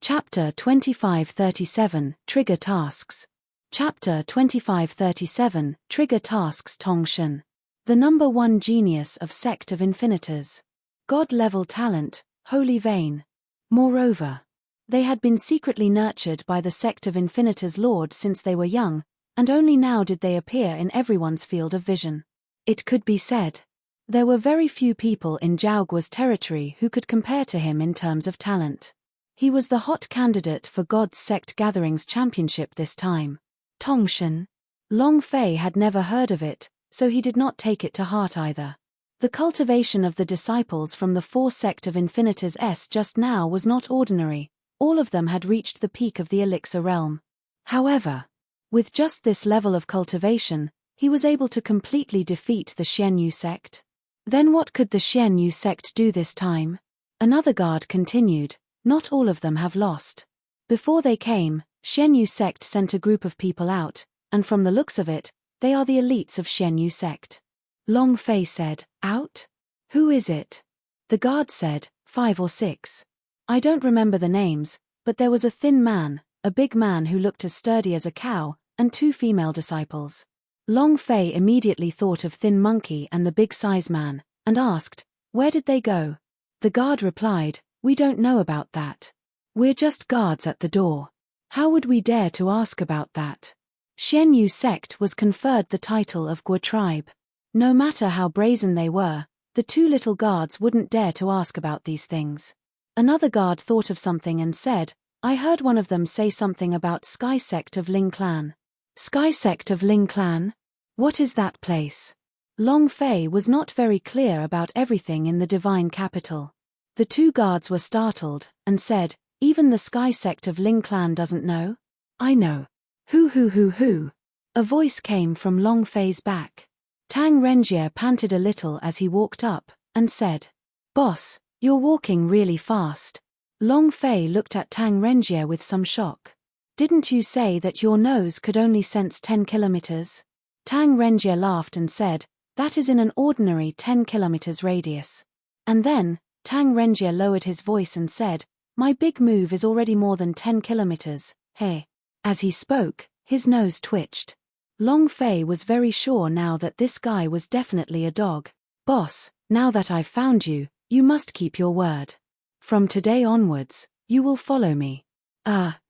Chapter 2537, Trigger Tasks. Chapter 2537, Trigger Tasks. Tongshan. The number one genius of Sect of Infinitors. God-level talent, holy vein. Moreover, they had been secretly nurtured by the Sect of Infinitors Lord since they were young, and only now did they appear in everyone's field of vision. It could be said, there were very few people in Zhaoguo's territory who could compare to him in terms of talent. He was the hot candidate for God's Sect Gatherings Championship this time. Tongshan. Long Fei had never heard of it, so he did not take it to heart either. The cultivation of the disciples from the four Sect of Infinitors just now was not ordinary. All of them had reached the peak of the elixir realm. However, with just this level of cultivation, he was able to completely defeat the Xianyu sect. Then what could the Xianyu sect do this time? Another guard continued, not all of them have lost. Before they came, Xianyu sect sent a group of people out, and from the looks of it, they are the elites of Xianyu sect. Long Fei said, out? Who is it? The guard said, 5 or 6. I don't remember the names, but there was a thin man, a big man who looked as sturdy as a cow, and 2 female disciples. Long Fei immediately thought of Thin Monkey and the big size man, and asked, where did they go? The guard replied, we don't know about that. We're just guards at the door. How would we dare to ask about that? Xianyu sect was conferred the title of Guo tribe. No matter how brazen they were, the 2 little guards wouldn't dare to ask about these things. Another guard thought of something and said, I heard one of them say something about Sky Sect of Ling Clan. Sky Sect of Ling Clan? What is that place? Long Fei was not very clear about everything in the divine capital. The 2 guards were startled, and said, even the Sky Sect of Ling Clan doesn't know? I know. Who? A voice came from Long Fei's back. Tang Renjie panted a little as he walked up, and said, Boss, you're walking really fast. Long Fei looked at Tang Renjie with some shock. Didn't you say that your nose could only sense 10 kilometers? Tang Renjie laughed and said, that is in an ordinary 10 kilometers radius. And then, Tang Renjie lowered his voice and said, my big move is already more than 10 kilometers, hey. As he spoke, his nose twitched. Long Fei was very sure now that this guy was definitely a dog. Boss, now that I've found you, you must keep your word. From today onwards, you will follow me.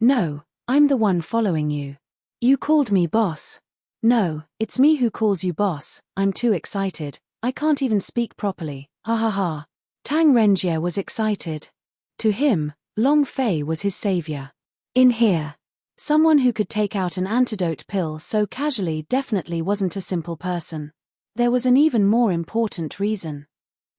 No, I'm the one following you. You called me boss. No, it's me who calls you boss. I'm too excited, I can't even speak properly, ha ha ha. Tang Renjie was excited. To him, Long Fei was his savior. In here, someone who could take out an antidote pill so casually definitely wasn't a simple person. There was an even more important reason.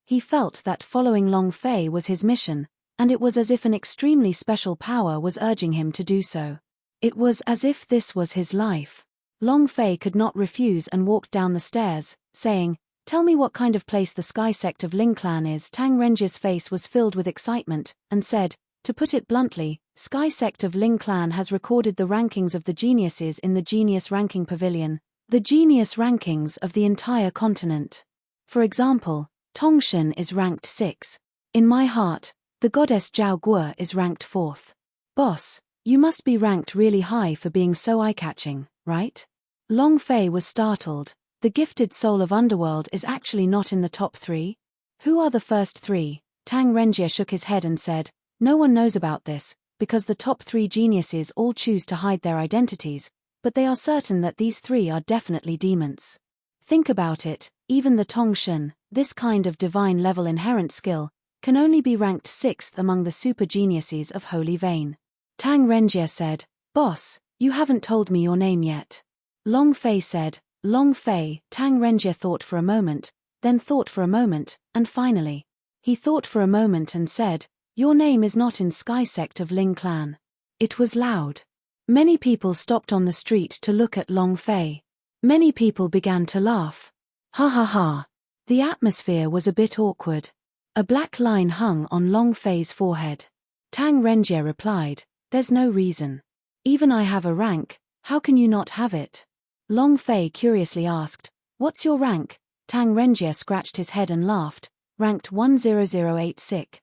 He felt that following Long Fei was his mission, and it was as if an extremely special power was urging him to do so. It was as if this was his life. Long Fei could not refuse and walked down the stairs, saying, tell me what kind of place the Sky Sect of Ling Clan is. Tang Renjie's face was filled with excitement, and said, to put it bluntly, Sky Sect of Ling Clan has recorded the rankings of the geniuses in the Genius Ranking Pavilion, the genius rankings of the entire continent. For example, Tongshan is ranked 6. In my heart, the goddess Zhaoguo is ranked 4th. Boss, you must be ranked really high for being so eye-catching, right? Long Fei was startled. The gifted soul of Underworld is actually not in the top 3? Who are the first 3? Tang Renjie shook his head and said, no one knows about this, because the top 3 geniuses all choose to hide their identities, but they are certain that these 3 are definitely demons. Think about it, even the Tongshan, this kind of divine level inherent skill, can only be ranked 6th among the super geniuses of Holy Vein. Tang Renjie said, boss, you haven't told me your name yet. Long Fei said, Long Fei. Tang Renjie thought for a moment, then thought for a moment, and finally. He thought for a moment and said, your name is not in Sky Sect of Ling Clan. It was loud. Many people stopped on the street to look at Long Fei. Many people began to laugh. Ha ha ha. The atmosphere was a bit awkward. A black line hung on Long Fei's forehead. Tang Renjie replied, there's no reason. Even I have a rank, how can you not have it? Long Fei curiously asked, what's your rank? Tang Renjie scratched his head and laughed, ranked 1008 sick.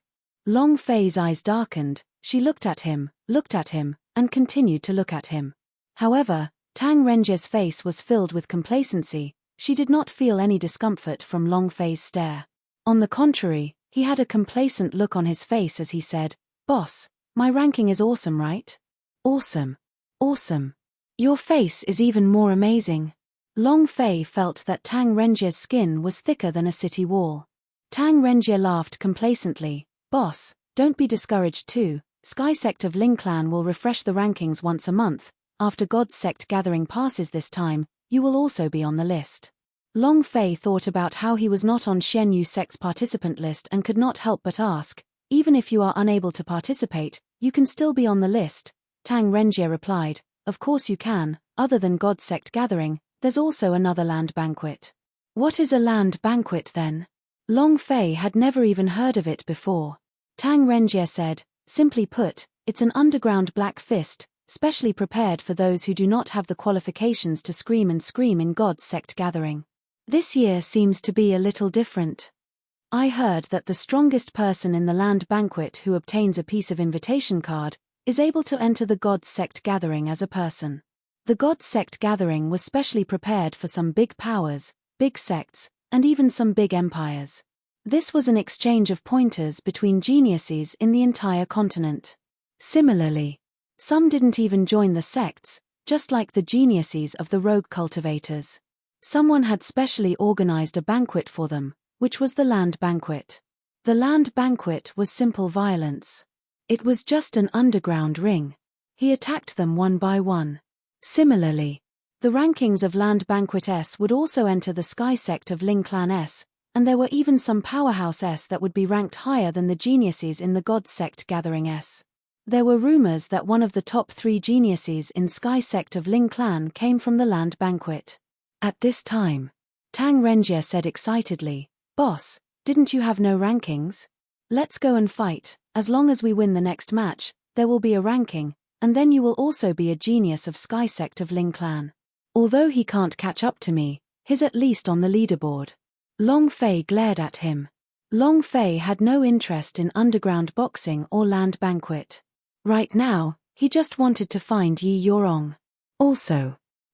Long Fei's eyes darkened, she looked at him, looked at him, and continued to look at him. However, Tang Renjie's face was filled with complacency. She did not feel any discomfort from Long Fei's stare. On the contrary, he had a complacent look on his face as he said, "Boss, my ranking is awesome, right?" "Awesome. Awesome. Your face is even more amazing." Long Fei felt that Tang Renjie's skin was thicker than a city wall. Tang Renjie laughed complacently. "Boss, don't be discouraged too. Sky Sect of Ling Clan will refresh the rankings once a month. After God's Sect gathering passes this time, you will also be on the list." Long Fei thought about how he was not on Shen Yu Sect's participant list and could not help but ask, "Even if you are unable to participate, you can still be on the list?" Tang Renjie replied, "Of course you can. Other than God's Sect gathering, there's also another land banquet." "What is a land banquet then?" Long Fei had never even heard of it before. Tang Renjie said, "Simply put, it's an underground black fist, specially prepared for those who do not have the qualifications to scream and scream in God's Sect gathering. This year seems to be a little different. I heard that the strongest person in the land banquet who obtains a piece of invitation card is able to enter the God's Sect gathering as a person. The God's Sect gathering was specially prepared for some big powers, big sects, and even some big empires. This was an exchange of pointers between geniuses in the entire continent. Similarly, some didn't even join the sects, just like the geniuses of the rogue cultivators. Someone had specially organized a banquet for them, which was the land banquet. The land banquet was simple violence. It was just an underground ring. He attacked them one by one. Similarly, the rankings of Land Banquet S would also enter the Sky Sect of Ling Clan S, and there were even some Powerhouse S that would be ranked higher than the geniuses in the God Sect Gathering S. There were rumors that one of the top 3 geniuses in Sky Sect of Ling Clan came from the Land Banquet. At this time, Tang Renjie said excitedly, "Boss, didn't you have no rankings? Let's go and fight. As long as we win the next match, there will be a ranking, and then you will also be a genius of Sky Sect of Ling Clan. Although he can't catch up to me, he's at least on the leaderboard." Long Fei glared at him. Long Fei had no interest in underground boxing or land banquet. Right now, he just wanted to find Yi Yorong.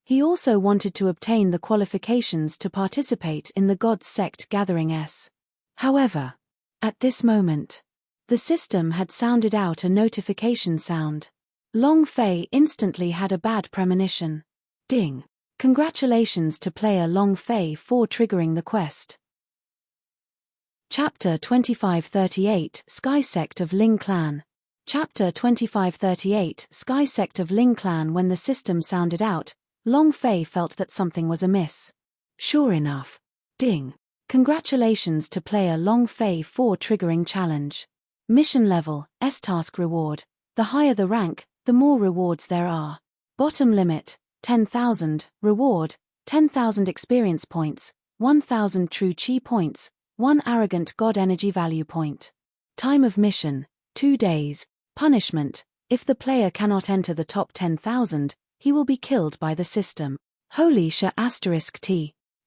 He also wanted to obtain the qualifications to participate in the God's Sect Gathering S. However, at this moment, the system had sounded out a notification sound. Long Fei instantly had a bad premonition. Ding! Congratulations to player Long Fei for triggering the quest. Chapter 2538 Sky Sect of Ling Clan. Chapter 2538 Sky Sect of Ling Clan. When the system sounded out, Long Fei felt that something was amiss. Sure enough. Ding! Congratulations to player Long Fei for triggering challenge. Mission level, S-task reward. The higher the rank, the more rewards there are. Bottom limit, 10,000, reward, 10,000 experience points, 1,000 true chi points, 1 arrogant god energy value point. Time of mission, 2 days. Punishment, if the player cannot enter the top 10,000, he will be killed by the system. Holy sh**.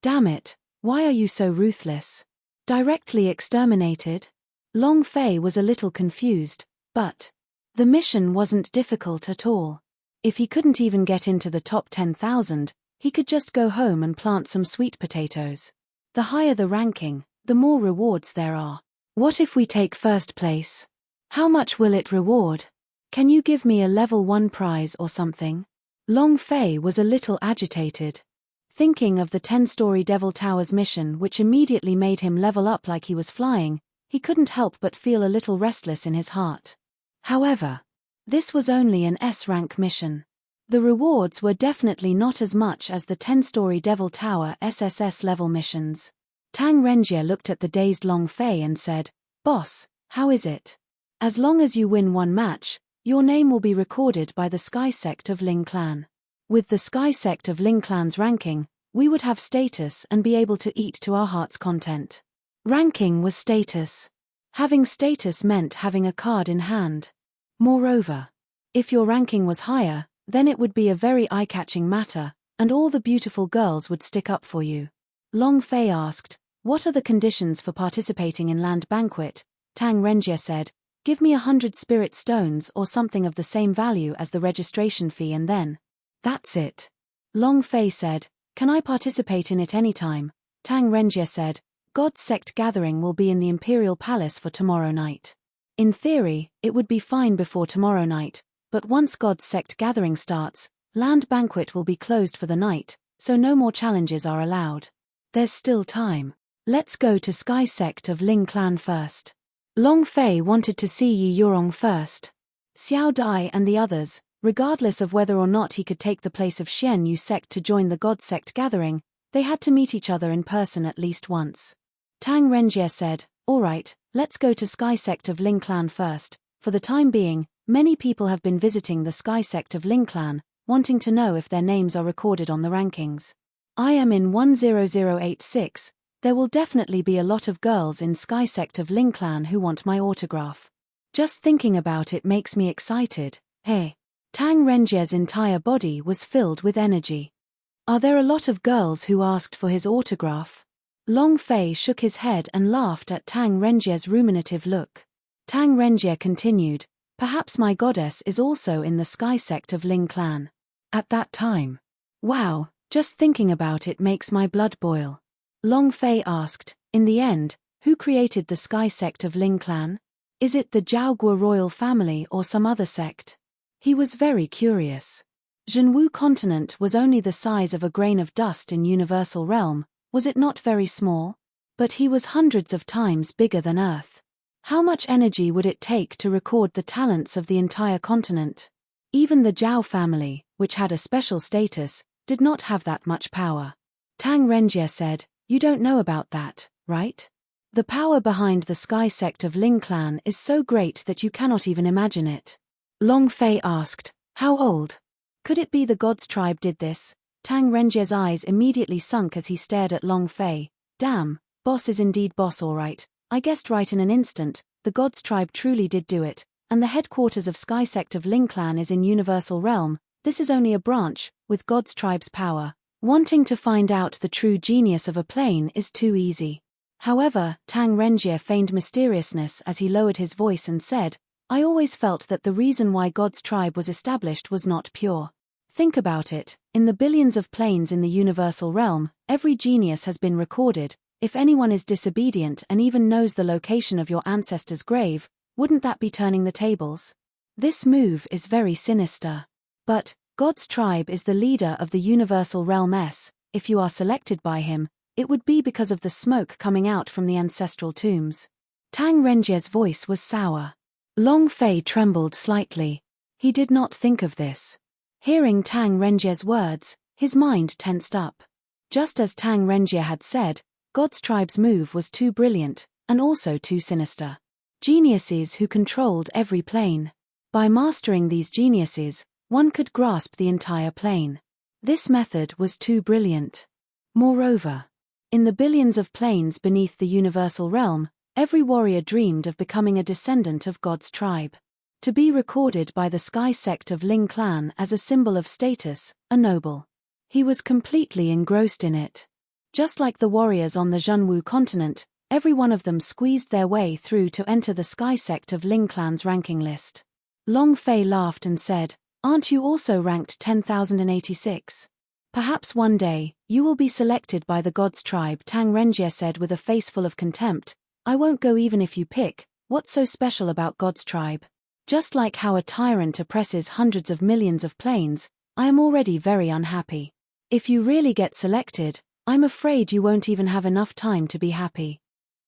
Damn it, why are you so ruthless? Directly exterminated? Long Fei was a little confused, but the mission wasn't difficult at all. If he couldn't even get into the top 10,000, he could just go home and plant some sweet potatoes. The higher the ranking, the more rewards there are. What if we take first place? How much will it reward? Can you give me a level 1 prize or something? Long Fei was a little agitated. Thinking of the 10-story Devil Towers mission, which immediately made him level up like he was flying, he couldn't help but feel a little restless in his heart. However, this was only an S-rank mission. The rewards were definitely not as much as the 10-story Devil Tower SSS level missions. Tang Renjie looked at the dazed Long Fei and said, "Boss, how is it? As long as you win 1 match, your name will be recorded by the Sky Sect of Ling Clan. With the Sky Sect of Ling Clan's ranking, we would have status and be able to eat to our heart's content." Ranking was status. Having status meant having a card in hand. Moreover, if your ranking was higher, then it would be a very eye-catching matter, and all the beautiful girls would stick up for you. Long Fei asked, "What are the conditions for participating in Land Banquet?" Tang Renjie said, Give me 100 spirit stones or something of the same value as the registration fee and then. That's it. Long Fei said, can I participate in it anytime? Tang Renjie said, God's sect gathering will be in the Imperial Palace for tomorrow night. In theory, it would be fine before tomorrow night, but once God's sect gathering starts, Land Banquet will be closed for the night, so no more challenges are allowed. There's still time. Let's go to Sky Sect of Ling Clan first. Long Fei wanted to see Yi Yurong first. Xiao Dai and the others, regardless of whether or not he could take the place of Xian Yu sect to join the God sect gathering, they had to meet each other in person at least once. Tang Renjie said, alright, let's go to Sky Sect of Ling Clan first. For the time being, many people have been visiting the Sky Sect of Ling Clan, wanting to know if their names are recorded on the rankings. I am in 10086. There will definitely be a lot of girls in Sky Sect of Ling Clan who want my autograph. Just thinking about it makes me excited. Hey. Tang Renjie's entire body was filled with energy. Are there a lot of girls who asked for his autograph? Long Fei shook his head and laughed at Tang Renjie's ruminative look. Tang Renjie continued, perhaps my goddess is also in the Sky Sect of Ling Clan. At that time. Wow, just thinking about it makes my blood boil. Long Fei asked, in the end, who created the Sky Sect of Ling Clan? Is it the Zhaogua royal family or some other sect? He was very curious. Zhenwu continent was only the size of a grain of dust in Universal Realm, was it not very small? But he was hundreds of times bigger than Earth. How much energy would it take to record the talents of the entire continent? Even the Zhao family, which had a special status, did not have that much power. Tang Renjie said, you don't know about that, right? The power behind the Sky Sect of Ling Clan is so great that you cannot even imagine it. Long Fei asked, how old? Could it be the Gods tribe did this? Tang Renjie's eyes immediately sunk as he stared at Long Fei. Damn, boss is indeed boss alright. I guessed right in an instant, the Gods tribe truly did do it, and the headquarters of Sky Sect of Ling Clan is in Universal Realm. This is only a branch, with Gods tribe's power. Wanting to find out the true genius of a plane is too easy. However, Tang Renjie feigned mysteriousness as he lowered his voice and said, I always felt that the reason why God's tribe was established was not pure. Think about it, in the billions of planes in the Universal Realm, every genius has been recorded. If anyone is disobedient and even knows the location of your ancestor's grave, wouldn't that be turning the tables? This move is very sinister. But, God's tribe is the leader of the Universal Realm S. If you are selected by him, it would be because of the smoke coming out from the ancestral tombs. Tang Renjie's voice was sour. Long Fei trembled slightly. He did not think of this. Hearing Tang Renjie's words, his mind tensed up. Just as Tang Renjie had said, God's tribe's move was too brilliant, and also too sinister. Geniuses who controlled every plane. By mastering these geniuses, one could grasp the entire plane. This method was too brilliant. Moreover, in the billions of planes beneath the Universal Realm, every warrior dreamed of becoming a descendant of God's tribe. To be recorded by the Sky Sect of Ling Clan as a symbol of status, a noble. He was completely engrossed in it. Just like the warriors on the Zhenwu continent, every one of them squeezed their way through to enter the Sky Sect of Ling Clan's ranking list. Long Fei laughed and said, aren't you also ranked 10,086? Perhaps one day, you will be selected by the God's tribe, Tang Renjie said with a face full of contempt. I won't go even if you pick. What's so special about God's tribe? Just like how a tyrant oppresses hundreds of millions of planes, I am already very unhappy. If you really get selected, I'm afraid you won't even have enough time to be happy.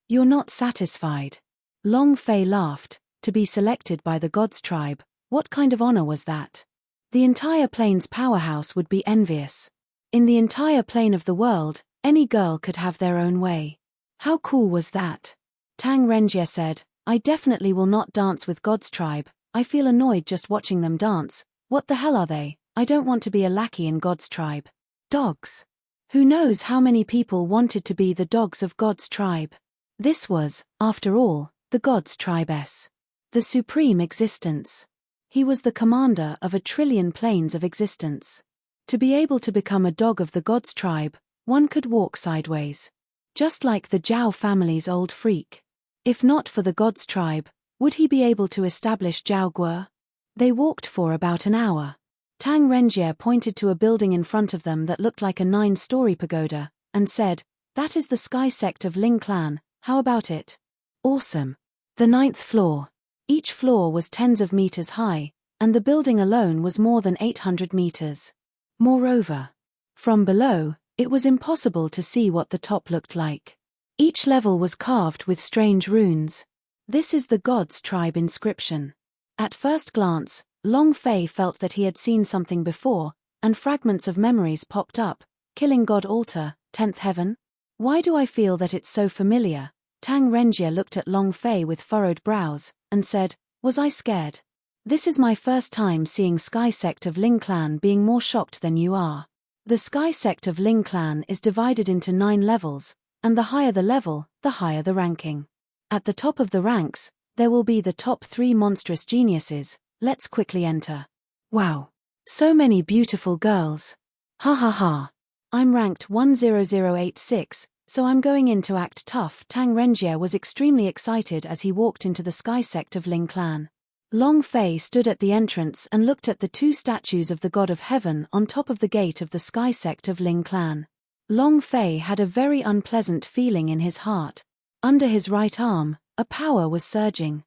You're not satisfied. Long Fei laughed. To be selected by the God's tribe, what kind of honor was that? The entire plane's powerhouse would be envious. In the entire plane of the world, any girl could have their own way. How cool was that? Tang Renjie said, I definitely will not dance with God's tribe. I feel annoyed just watching them dance. What the hell are they? I don't want to be a lackey in God's tribe. Dogs. Who knows how many people wanted to be the dogs of God's tribe? This was, after all, the God's tribe-s. The supreme existence. He was the commander of 1,000,000,000,000 planes of existence. To be able to become a dog of the God's tribe, one could walk sideways. Just like the Zhao family's old freak. If not for the God's tribe, Would he be able to establish Zhao Guo? They walked for about an hour. Tang Renjie pointed to a building in front of them that looked like a 9-story pagoda, and said, "That is the sky sect of Ling Clan, how about it?" "Awesome." The 9th floor. Each floor was tens of meters high, and the building alone was more than 800 meters. Moreover, from below, it was impossible to see what the top looked like. Each level was carved with strange runes. This is the God's tribe inscription. At first glance, Long Fei felt that he had seen something before, and fragments of memories popped up. Killing God Altar, 10th Heaven? Why do I feel that it's so familiar? Tang Renjie looked at Long Fei with furrowed brows, and said, "Was I scared? This is my first time seeing Sky Sect of Ling Clan being more shocked than you are." The Sky Sect of Ling Clan is divided into 9 levels, and the higher the level, the higher the ranking. At the top of the ranks, there will be the top 3 monstrous geniuses. Let's quickly enter. Wow. So many beautiful girls. Ha ha ha. I'm ranked 10086, so I'm going in to act tough. Tang Renjie was extremely excited as he walked into the Sky Sect of Ling Clan. Long Fei stood at the entrance and looked at the 2 statues of the God of Heaven on top of the gate of the Sky Sect of Ling Clan. Long Fei had a very unpleasant feeling in his heart. Under his right arm, a power was surging.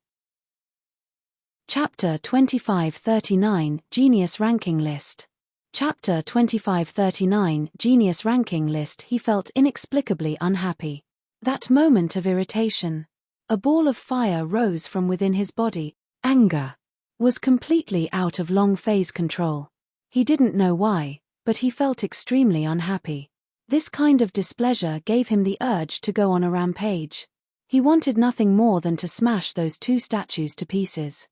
Chapter 2539 Genius Ranking List. Chapter 2539 Genius Ranking List. He felt inexplicably unhappy. That moment of irritation. A ball of fire rose from within his body. Anger was completely out of Long Fei's control. He didn't know why, but he felt extremely unhappy. This kind of displeasure gave him the urge to go on a rampage. He wanted nothing more than to smash those 2 statues to pieces.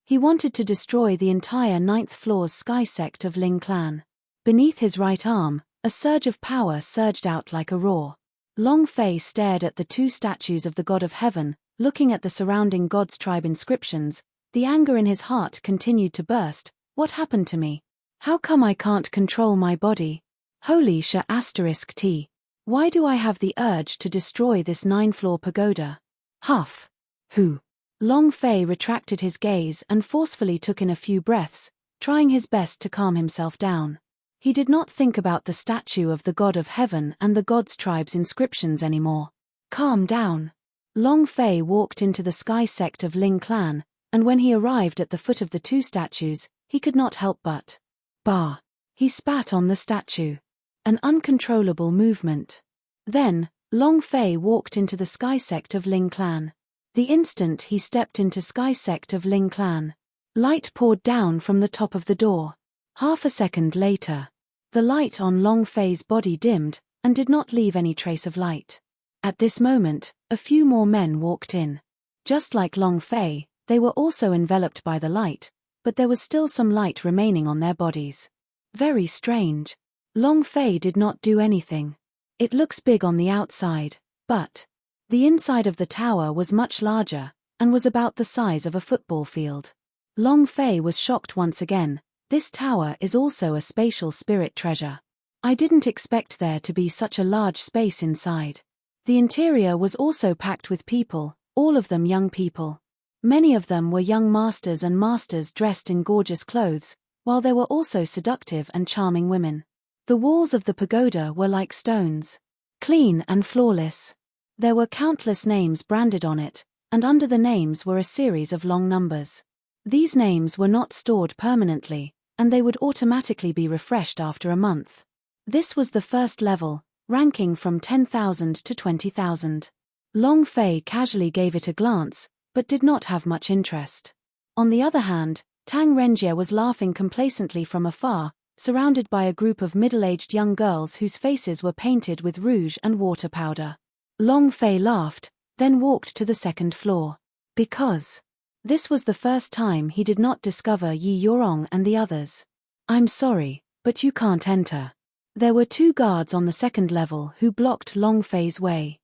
He wanted to destroy the entire 9th floor's Sky Sect of Ling Clan. Beneath his right arm, a surge of power surged out like a roar. Long Fei stared at the 2 statues of the God of Heaven, looking at the surrounding God's tribe inscriptions. The anger in his heart continued to burst. What happened to me? How come I can't control my body? Holy *T. Why do I have the urge to destroy this 9-floor pagoda? Huff. Who? Long Fei retracted his gaze and forcefully took in a few breaths, trying his best to calm himself down. He did not think about the statue of the God of Heaven and the God's tribe's inscriptions anymore. Calm down. Long Fei walked into the Sky Sect of Ling Clan, and when he arrived at the foot of the 2 statues, he could not help but bah. He spat on the statue. An uncontrollable movement. Then, Long Fei walked into the Sky Sect of Ling Clan. The instant he stepped into Sky Sect of Ling Clan, light poured down from the top of the door. Half a second later, the light on Long Fei's body dimmed, and did not leave any trace of light. At this moment, a few more men walked in. Just like Long Fei, they were also enveloped by the light, but there was still some light remaining on their bodies. Very strange. Long Fei did not do anything. It looks big on the outside, but the inside of the tower was much larger, and was about the size of a football field. Long Fei was shocked once again. This tower is also a spatial spirit treasure. I didn't expect there to be such a large space inside. The interior was also packed with people, all of them young people. Many of them were young masters and masters dressed in gorgeous clothes, while there were also seductive and charming women. The walls of the pagoda were like stones, clean and flawless. There were countless names branded on it, and under the names were a series of long numbers. These names were not stored permanently, and they would automatically be refreshed after a month. This was the first level, ranking from 10,000 to 20,000. Long Fei casually gave it a glance, but did not have much interest. On the other hand, Tang Renjie was laughing complacently from afar, surrounded by a group of middle-aged young girls whose faces were painted with rouge and water powder. Long Fei laughed, then walked to the 2nd floor. Because this was the first time he did not discover Yi Yorong and the others. I'm sorry, but you can't enter. There were 2 guards on the 2nd level who blocked Long Fei's way.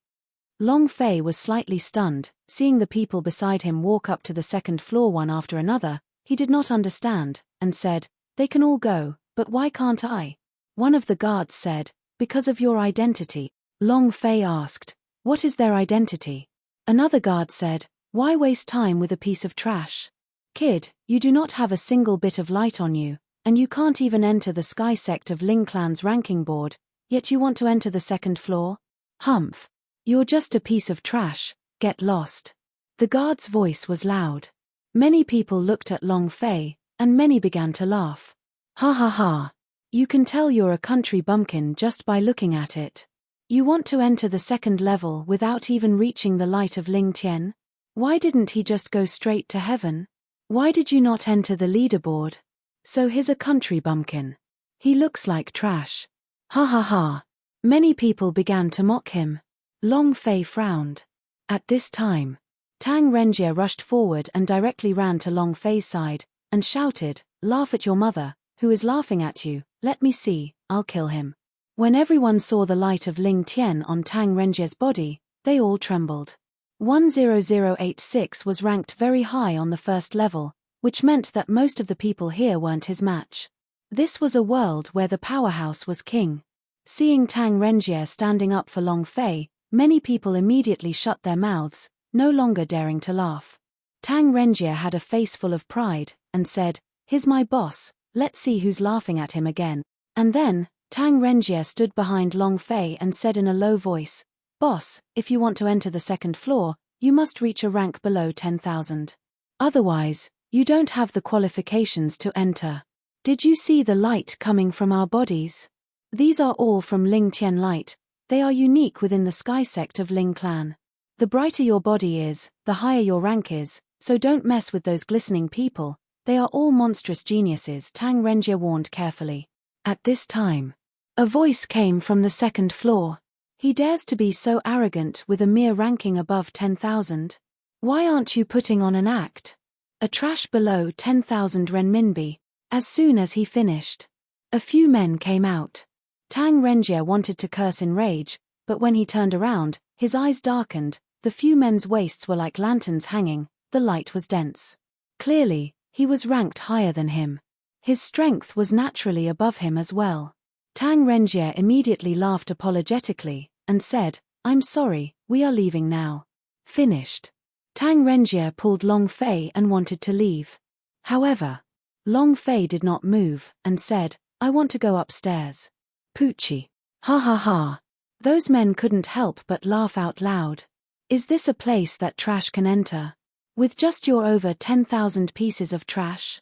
Long Fei was slightly stunned, seeing the people beside him walk up to the 2nd floor one after another. He did not understand, and said, "They can all go, but why can't I?" One of the guards said, "Because of your identity." Long Fei asked, "What is their identity?" Another guard said, Why waste time with a piece of trash? Kid, you do not have a single bit of light on you, and you can't even enter the sky sect of Ling Clan's ranking board, yet you want to enter the second floor? Humph. You're just a piece of trash, get lost. The guard's voice was loud. Many people looked at Long Fei, and many began to laugh. Ha ha ha. You can tell you're a country bumpkin just by looking at it. You want to enter the second level without even reaching the light of Ling Tian? Why didn't he just go straight to heaven? Why did you not enter the leaderboard? So he's a country bumpkin. He looks like trash. Ha ha ha. Many people began to mock him. Long Fei frowned. At this time, Tang Renjie rushed forward and directly ran to Long Fei's side, and shouted, "Laugh at your mother, who is laughing at you, let me see, I'll kill him." When everyone saw the light of Ling Tian on Tang Renjie's body, they all trembled. 10086 was ranked very high on the first level, which meant that most of the people here weren't his match. This was a world where the powerhouse was king. Seeing Tang Renjie standing up for Long Fei, many people immediately shut their mouths, no longer daring to laugh. Tang Renjie had a face full of pride, and said, "Here's my boss, let's see who's laughing at him again." And then, Tang Renjie stood behind Long Fei and said in a low voice, "Boss, if you want to enter the second floor, you must reach a rank below 10,000. Otherwise, you don't have the qualifications to enter. Did you see the light coming from our bodies? These are all from Ling Tian light, they are unique within the sky sect of Ling Clan. The brighter your body is, the higher your rank is, so don't mess with those glistening people, they are all monstrous geniuses," Tang Renjie warned carefully. At this time, a voice came from the second floor. "He dares to be so arrogant with a mere ranking above 10,000? Why aren't you putting on an act? A trash below 10,000 renminbi." As soon as he finished, a few men came out. Tang Renjie wanted to curse in rage, but when he turned around, his eyes darkened, the few men's waists were like lanterns hanging, the light was dense. Clearly, he was ranked higher than him. His strength was naturally above him as well. Tang Renjie immediately laughed apologetically, and said, "I'm sorry, we are leaving now." Finished. Tang Renjie pulled Long Fei and wanted to leave. However, Long Fei did not move, and said, "I want to go upstairs." Poochie. Ha ha ha. Those men couldn't help but laugh out loud. Is this a place that trash can enter? With just your over 10,000 pieces of trash?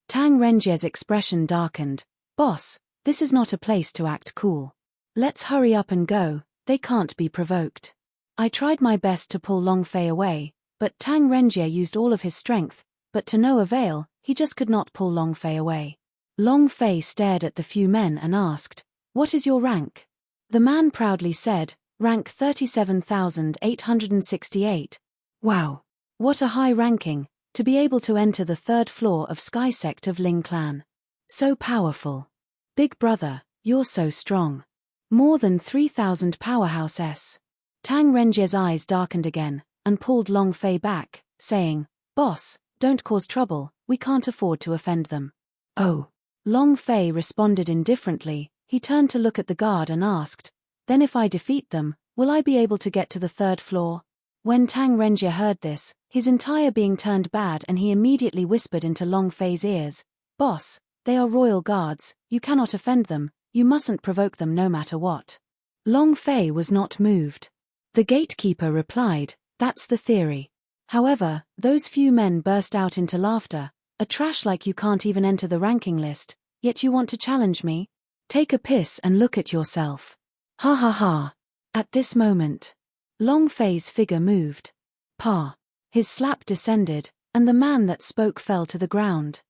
Tang Renjie's expression darkened. "Boss, this is not a place to act cool. Let's hurry up and go, they can't be provoked." I tried my best to pull Long Fei away, but Tang Renjie used all of his strength, but to no avail, he just could not pull Long Fei away. Long Fei stared at the few men and asked, "What is your rank?" The man proudly said, "Rank 37,868. Wow. What a high ranking, to be able to enter the third floor of Sky Sect of Ling Clan. So powerful. Big brother, you're so strong. More than 3,000 powerhouse S." Tang Renjie's eyes darkened again, and pulled Long Fei back, saying, "Boss, don't cause trouble, we can't afford to offend them." "Oh." Long Fei responded indifferently. He turned to look at the guard and asked, "Then if I defeat them, will I be able to get to the third floor?" When Tang Renjie heard this, his entire being turned bad and he immediately whispered into Long Fei's ears, "Boss, they are royal guards, you cannot offend them, you mustn't provoke them no matter what." Long Fei was not moved. The gatekeeper replied, "That's the theory. However, those few men burst out into laughter. "A trash like you can't even enter the ranking list, yet you want to challenge me? Take a piss and look at yourself. Ha ha ha." At this moment, Long Fei's figure moved. Pa. His slap descended, and the man that spoke fell to the ground.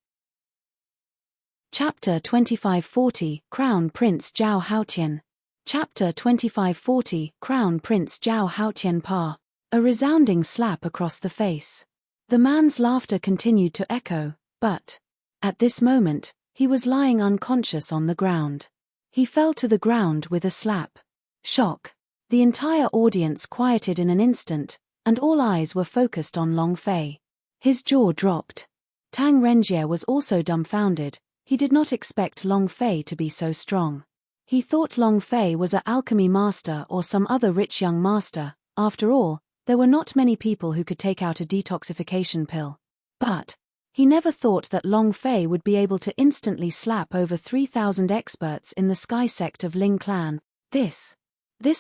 Chapter 2540, Crown Prince Zhao Haotian. Chapter 2540, Crown Prince Zhao Haotian Pa. A resounding slap across the face. The man's laughter continued to echo, but, at this moment, he was lying unconscious on the ground. He fell to the ground with a slap. Shock. The entire audience quieted in an instant, and all eyes were focused on Long Fei. His jaw dropped. Tang Renjie was also dumbfounded. He did not expect Long Fei to be so strong. He thought Long Fei was an alchemy master or some other rich young master. After all, There were not many people who could take out a detoxification pill. But he never thought that Long Fei would be able to instantly slap over 3,000 experts in the sky sect of Ling Clan. This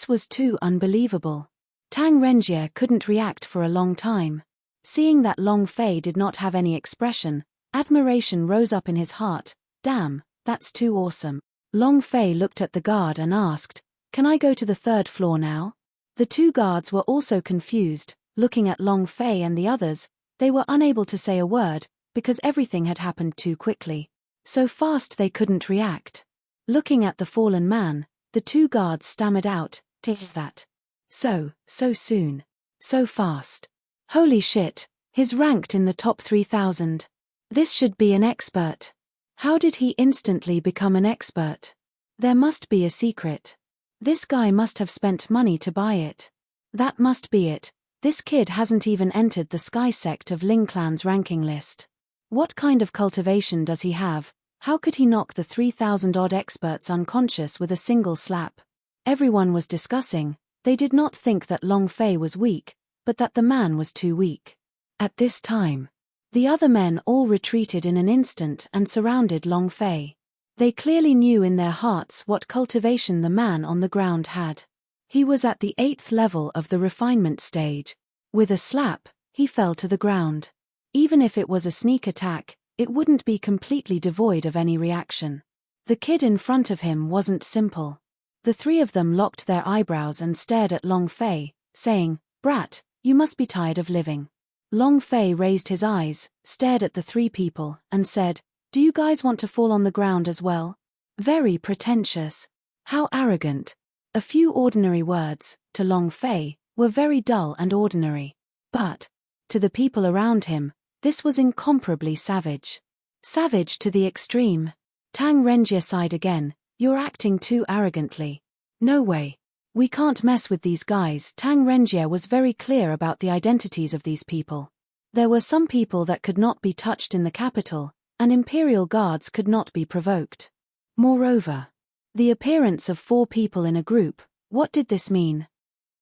was too unbelievable. Tang Renjie couldn't react for a long time. Seeing that Long Fei did not have any expression, admiration rose up in his heart. Damn, that's too awesome. Long Fei looked at the guard and asked, "Can I go to the 3rd floor now?" The 2 guards were also confused, looking at Long Fei and the others. They were unable to say a word, because everything had happened too quickly. So fast they couldn't react. Looking at the fallen man, the 2 guards stammered out, "Take that. So soon. So fast. Holy shit, he's ranked in the top 3,000. This should be an expert. How did he instantly become an expert? There must be a secret. This guy must have spent money to buy it. That must be it. This kid hasn't even entered the Sky Sect of Ling Clan's ranking list. What kind of cultivation does he have? How could he knock the 3,000-odd experts unconscious with a single slap?" Everyone was discussing. They did not think that Long Fei was weak, but that the man was too weak. At this time, the other men all retreated in an instant and surrounded Long Fei. They clearly knew in their hearts what cultivation the man on the ground had. He was at the 8th level of the refinement stage. With a slap, he fell to the ground. Even if it was a sneak attack, it wouldn't be completely devoid of any reaction. The kid in front of him wasn't simple. The 3 of them locked their eyebrows and stared at Long Fei, saying, "Brat, you must be tired of living." Long Fei raised his eyes, stared at the 3 people, and said, "Do you guys want to fall on the ground as well?" Very pretentious. How arrogant. A few ordinary words, to Long Fei, were very dull and ordinary. But, to the people around him, this was incomparably savage. Savage to the extreme. Tang Renjie sighed again, "You're acting too arrogantly. No way. We can't mess with these guys." Tang Renjie was very clear about the identities of these people. There were some people that could not be touched in the capital, and imperial guards could not be provoked. Moreover, the appearance of 4 people in a group, what did this mean?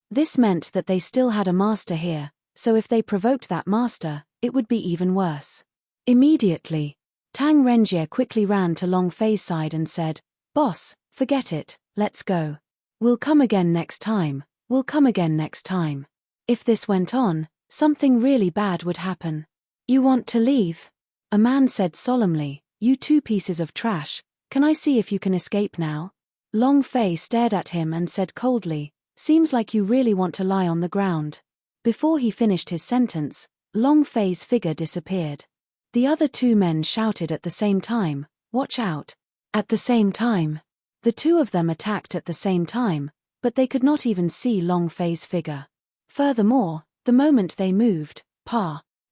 This meant that they still had a master here, so if they provoked that master, it would be even worse. Immediately, Tang Renjie quickly ran to Long Fei's side and said, "Boss, forget it, let's go. We'll come again next time, we'll come again next time." If this went on, something really bad would happen. "You want to leave?" A man said solemnly, "You 2 pieces of trash, can I see if you can escape now?" Long Fei stared at him and said coldly, "Seems like you really want to lie on the ground." Before he finished his sentence, Long Fei's figure disappeared. The other 2 men shouted at the same time, "Watch out." At the same time, the 2 of them attacked at the same time, but they could not even see Long Fei's figure. Furthermore, the moment they moved,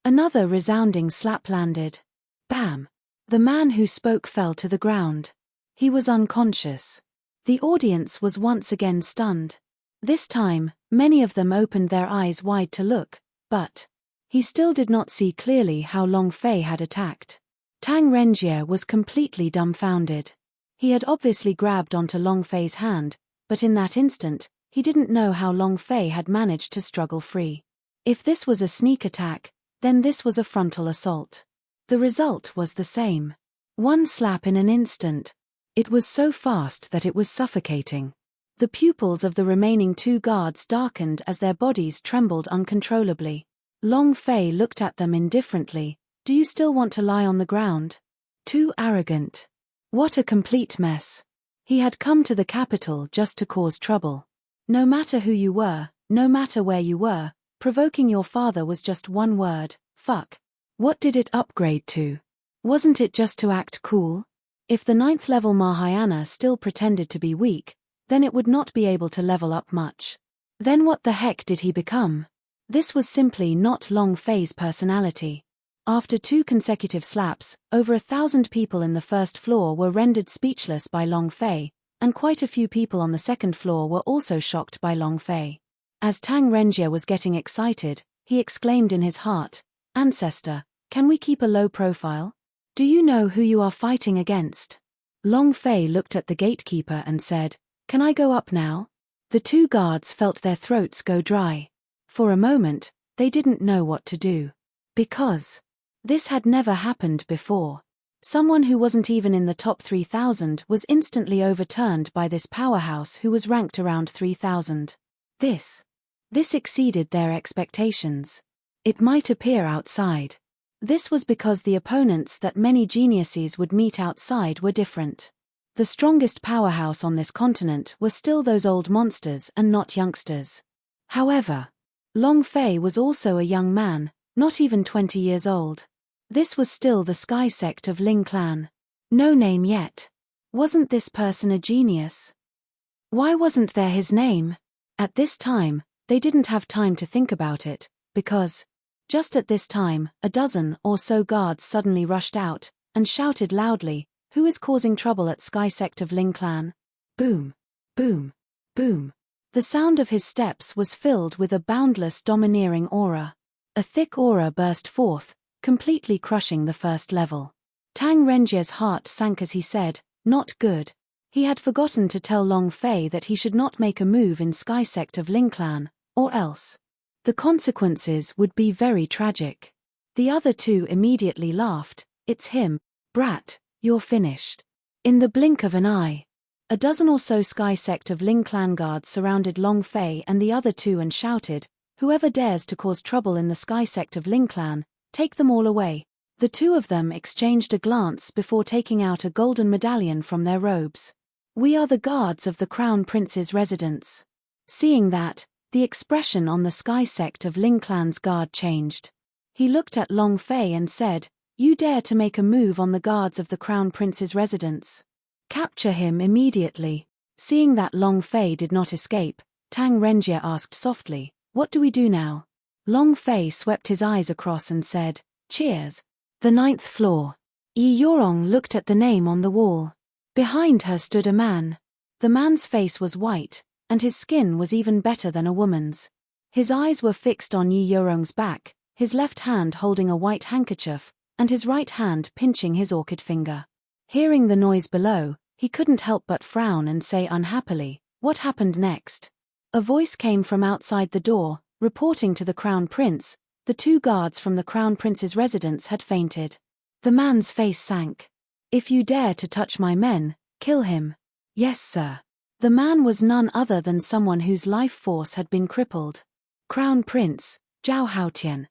another resounding slap landed. Bam! The man who spoke fell to the ground. He was unconscious. The audience was once again stunned. This time, many of them opened their eyes wide to look, but he still did not see clearly how Long Fei had attacked. Tang Renjie was completely dumbfounded. He had obviously grabbed onto Long Fei's hand, but in that instant, he didn't know how Long Fei had managed to struggle free. If this was a sneak attack, then this was a frontal assault. The result was the same. 1 slap in an instant. It was so fast that it was suffocating. The pupils of the remaining 2 guards darkened as their bodies trembled uncontrollably. Long Fei looked at them indifferently. "Do you still want to lie on the ground? Too arrogant. What a complete mess. He had come to the capital just to cause trouble. No matter who you were, no matter where you were, provoking your father was just one word, fuck. What did it upgrade to? Wasn't it just to act cool? If the 9th level Mahayana still pretended to be weak, then it would not be able to level up much. Then what the heck did he become? This was simply not Long Fei's personality. After 2 consecutive slaps, over 1,000 people in the 1st floor were rendered speechless by Long Fei, and quite a few people on the 2nd floor were also shocked by Long Fei. As Tang Renjie was getting excited, he exclaimed in his heart, "Ancestor, can we keep a low profile? Do you know who you are fighting against?" Long Fei looked at the gatekeeper and said, "Can I go up now?" The 2 guards felt their throats go dry. For a moment, they didn't know what to do. Because this had never happened before. Someone who wasn't even in the top 3,000 was instantly overturned by this powerhouse who was ranked around 3,000. This exceeded their expectations. It might appear outside. This was because the opponents that many geniuses would meet outside were different. The strongest powerhouse on this continent were still those old monsters and not youngsters. However, Long Fei was also a young man, not even 20 years old. This was still the Sky sect of Ling clan. No name yet. Wasn't this person a genius? Why wasn't there his name? At this time, they didn't have time to think about it, because just at this time, a dozen or so guards suddenly rushed out and shouted loudly, "Who is causing trouble at Sky sect of Ling clan?" Boom, boom, boom. The sound of his steps was filled with a boundless domineering aura. A thick aura burst forth, completely crushing the first level. Tang Renjie's heart sank as he said, "Not good." He had forgotten to tell Long Fei that he should not make a move in Sky sect of Ling clan, or else the consequences would be very tragic. The other two immediately laughed. "It's him, brat, you're finished." In the blink of an eye, a dozen or so Sky sect of Ling clan guards surrounded Long Fei and the other two and shouted, "Whoever dares to cause trouble in the Sky sect of Ling clan, take them all away." The two of them exchanged a glance before taking out a golden medallion from their robes. "We are the guards of the Crown Prince's residence." Seeing that, the expression on the Sky sect of Ling clan's guard changed. He looked at Long Fei and said, "You dare to make a move on the guards of the Crown Prince's residence? Capture him immediately." Seeing that Long Fei did not escape, Tang Renjie asked softly, "What do we do now?" Long Fei swept his eyes across and said, "Cheers." The 9th floor. Yi Yorong looked at the name on the wall. Behind her stood a man. The man's face was white, and his skin was even better than a woman's. His eyes were fixed on Yi Yorong's back, his left hand holding a white handkerchief, and his right hand pinching his orchid finger. Hearing the noise below, he couldn't help but frown and say unhappily, "What happened next?" A voice came from outside the door, reporting to the Crown Prince. The two guards from the Crown Prince's residence had fainted. The man's face sank. "If you dare to touch my men, kill him." "Yes, sir." The man was none other than someone whose life force had been crippled. Crown Prince, Zhao Haotian.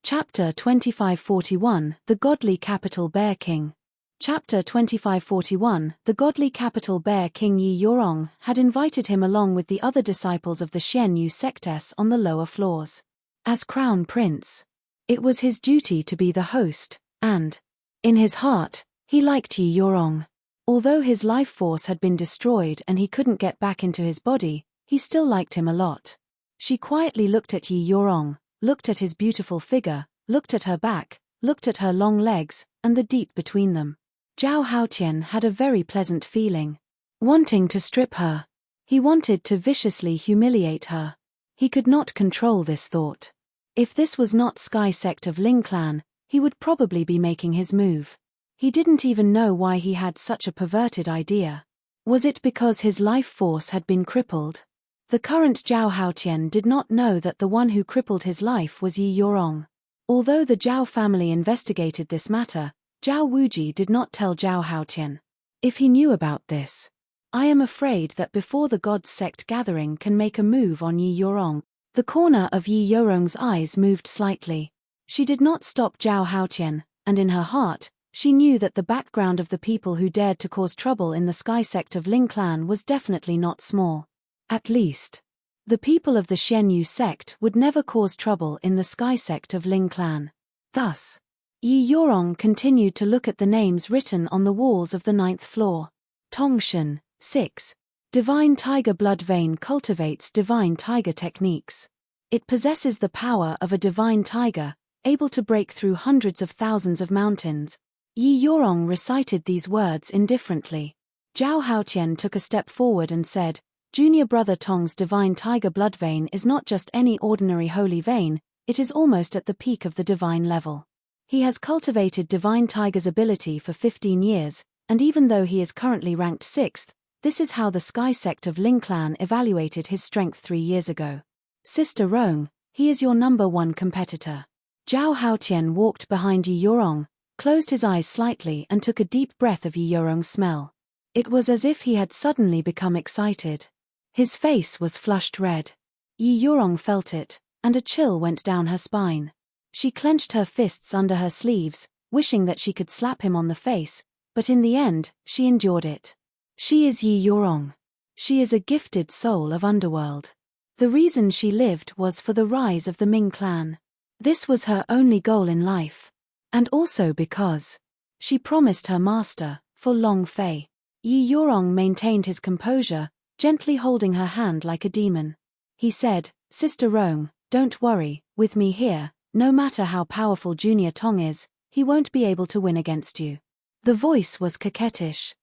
Chapter 2541, The Godly Capital Bear King. Chapter 2541, The Godly Capital Bear King Yi Yorong had invited him along with the other disciples of the Xian Yu sectess on the lower floors. As Crown Prince, it was his duty to be the host, and, in his heart, he liked Yi Yorong. Although his life force had been destroyed and he couldn't get back into his body, he still liked him a lot. She quietly looked at Yi Yorong, looked at his beautiful figure, looked at her back, looked at her long legs, and the deep between them. Zhao Haotian had a very pleasant feeling. Wanting to strip her. He wanted to viciously humiliate her. He could not control this thought. If this was not Sky sect of Ling clan, he would probably be making his move. He didn't even know why he had such a perverted idea. Was it because his life force had been crippled? The current Zhao Haotian did not know that the one who crippled his life was Yi Yorong. Although the Zhao family investigated this matter, Zhao Wuji did not tell Zhao Haotian. If he knew about this, "I am afraid that before the God's sect gathering can make a move on Yi Yorong." The corner of Yi Yorong's eyes moved slightly. She did not stop Zhao Haotian, and in her heart, she knew that the background of the people who dared to cause trouble in the Sky sect of Ling clan was definitely not small. At least, the people of the Xian Yu sect would never cause trouble in the Sky sect of Ling clan. Thus, Yi Yorong continued to look at the names written on the walls of the 9th floor. Tongshan, 6. Divine Tiger Blood Vein cultivates divine tiger techniques. It possesses the power of a divine tiger, able to break through hundreds of thousands of mountains. Yi Yorong recited these words indifferently. Zhao Haotian took a step forward and said, "Junior brother Tong's divine tiger blood vein is not just any ordinary holy vein, it is almost at the peak of the divine level. He has cultivated divine tiger's ability for 15 years, and even though he is currently ranked 6th, this is how the Sky sect of Ling clan evaluated his strength 3 years ago. Sister Rong, he is your number one competitor. Zhao Haotian walked behind Yi Yorong, closed his eyes slightly and took a deep breath of Yi Yorong's smell. It was as if he had suddenly become excited. His face was flushed red. Yi Yorong felt it, and a chill went down her spine. She clenched her fists under her sleeves, wishing that she could slap him on the face, but in the end, she endured it. She is Yi Yorong. She is a gifted soul of underworld. The reason she lived was for the rise of the Ming clan. This was her only goal in life. And also because she promised her master, for Long Fei. Yi Yorong maintained his composure, gently holding her hand like a demon. He said, Sister Rong, don't worry, with me here, no matter how powerful Junior Tong is, he won't be able to win against you. The voice was coquettish.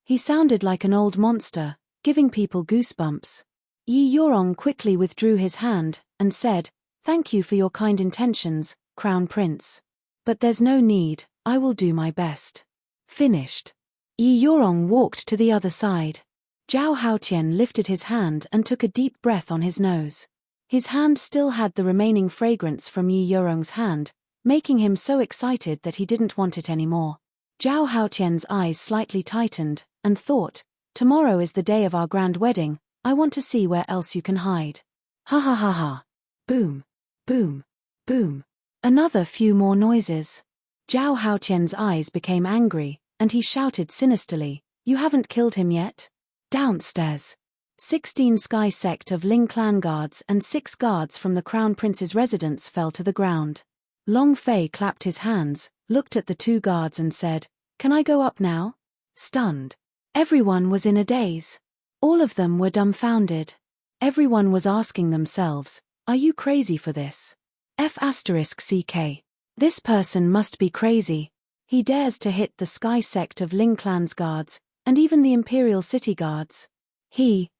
He sounded like an old monster, giving people goosebumps. Yi Yorong quickly withdrew his hand, and said, Thank you for your kind intentions, Crown Prince. But there's no need, I will do my best. Finished. Yi Yorong walked to the other side. Zhao Haotian lifted his hand and took a deep breath on his nose. His hand still had the remaining fragrance from Yi Yorong's hand, making him so excited that he didn't want it anymore. Zhao Haotian's eyes slightly tightened, and thought, Tomorrow is the day of our grand wedding, I want to see where else you can hide. Ha ha ha ha. Boom. Boom. Boom. Another few more noises. Zhao Haotian's eyes became angry, and he shouted sinisterly, You haven't killed him yet? Downstairs. 16 Sky Sect of Ling clan guards and 6 guards from the Crown Prince's residence fell to the ground. Long Fei clapped his hands, looked at the 2 guards and said, Can I go up now? Stunned. Everyone was in a daze. All of them were dumbfounded. Everyone was asking themselves, Are you crazy for this? F***CK. This person must be crazy. He dares to hit the Sky Sect of Ling clan's guards, and even the Imperial City guards. He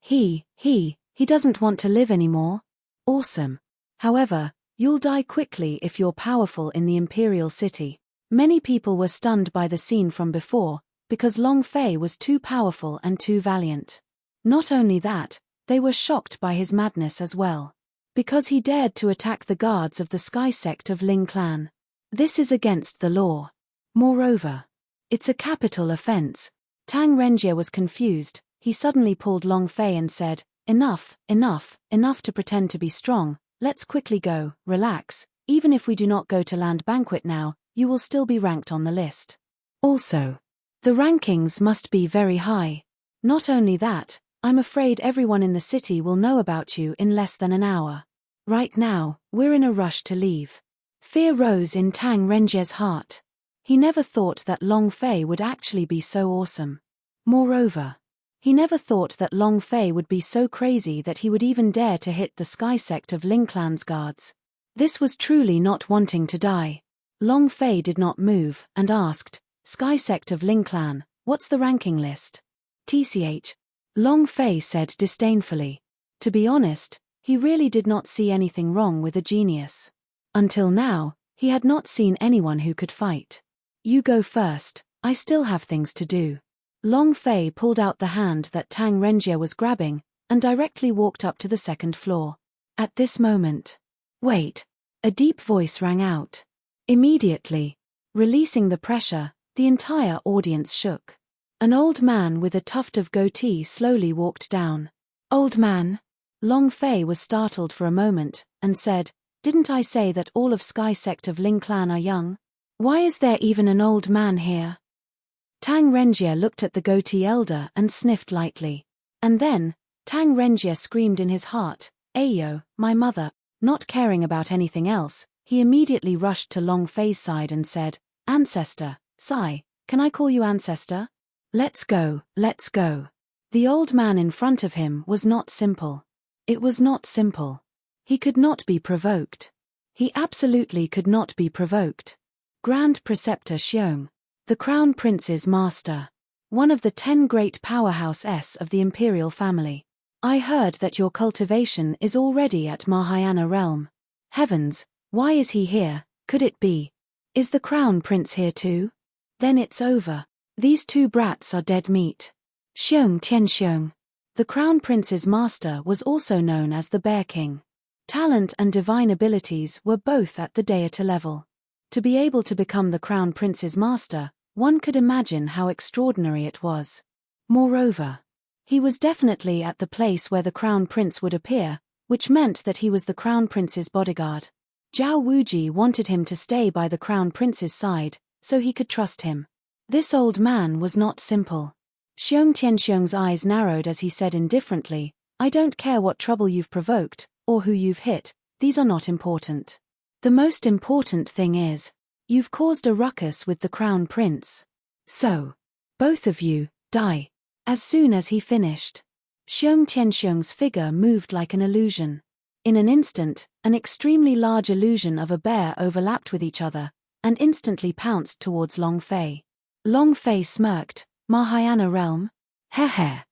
doesn't want to live anymore. Awesome. However, you'll die quickly if you're powerful in the Imperial City. Many people were stunned by the scene from before, because Long Fei was too powerful and too valiant. Not only that, they were shocked by his madness as well. Because he dared to attack the guards of the Sky Sect of Ling clan. This is against the law. Moreover, it's a capital offense. Tang Renjie was confused. He suddenly pulled Long Fei and said, Enough to pretend to be strong, let's quickly go, relax, even if we do not go to land banquet now, you will still be ranked on the list. Also, the rankings must be very high. Not only that, I'm afraid everyone in the city will know about you in less than an hour. Right now, we're in a rush to leave. Fear rose in Tang Renjie's heart. He never thought that Long Fei would actually be so awesome. Moreover, he never thought that Long Fei would be so crazy that he would even dare to hit the Sky Sect of Ling clan's guards. This was truly not wanting to die. Long Fei did not move and asked, Sky Sect of Ling clan, what's the ranking list? TCH. Long Fei said disdainfully. To be honest, he really did not see anything wrong with a genius. Until now, he had not seen anyone who could fight. You go first, I still have things to do. Long Fei pulled out the hand that Tang Renjie was grabbing, and directly walked up to the second floor. At this moment, wait, a deep voice rang out. Immediately, releasing the pressure, the entire audience shook. An old man with a tuft of goatee slowly walked down. Old man? Long Fei was startled for a moment, and said, Didn't I say that all of Sky Sect of Ling clan are young? Why is there even an old man here? Tang Renjie looked at the goatee elder and sniffed lightly. And then, Tang Renjie screamed in his heart, Ayo, my mother. Not caring about anything else, he immediately rushed to Long Fei's side and said, Ancestor, Sai, can I call you Ancestor? Let's go, let's go. The old man in front of him was not simple. It was not simple. He could not be provoked. He absolutely could not be provoked. Grand Preceptor Xiong, the Crown Prince's master. One of the 10 great powerhouses of the imperial family. I heard that your cultivation is already at Mahayana realm. Heavens, why is he here? Could it be? Is the Crown Prince here too? Then it's over. These 2 brats are dead meat. Xiong Tianxiong. The Crown Prince's master was also known as the Bear King. Talent and divine abilities were both at the deity level. To be able to become the Crown Prince's master, one could imagine how extraordinary it was. Moreover, he was definitely at the place where the Crown Prince would appear, which meant that he was the Crown Prince's bodyguard. Zhao Wuji wanted him to stay by the Crown Prince's side, so he could trust him. This old man was not simple. Xiong Tianxiong's eyes narrowed as he said indifferently, "I don't care what trouble you've provoked, or who you've hit, these are not important. The most important thing is, you've caused a ruckus with the Crown Prince. So, both of you, die." As soon as he finished, Xiong Tianxiong's figure moved like an illusion. In an instant, an extremely large illusion of a bear overlapped with each other, and instantly pounced towards Long Fei. Long Fei smirked, "Mahayana realm? Heh.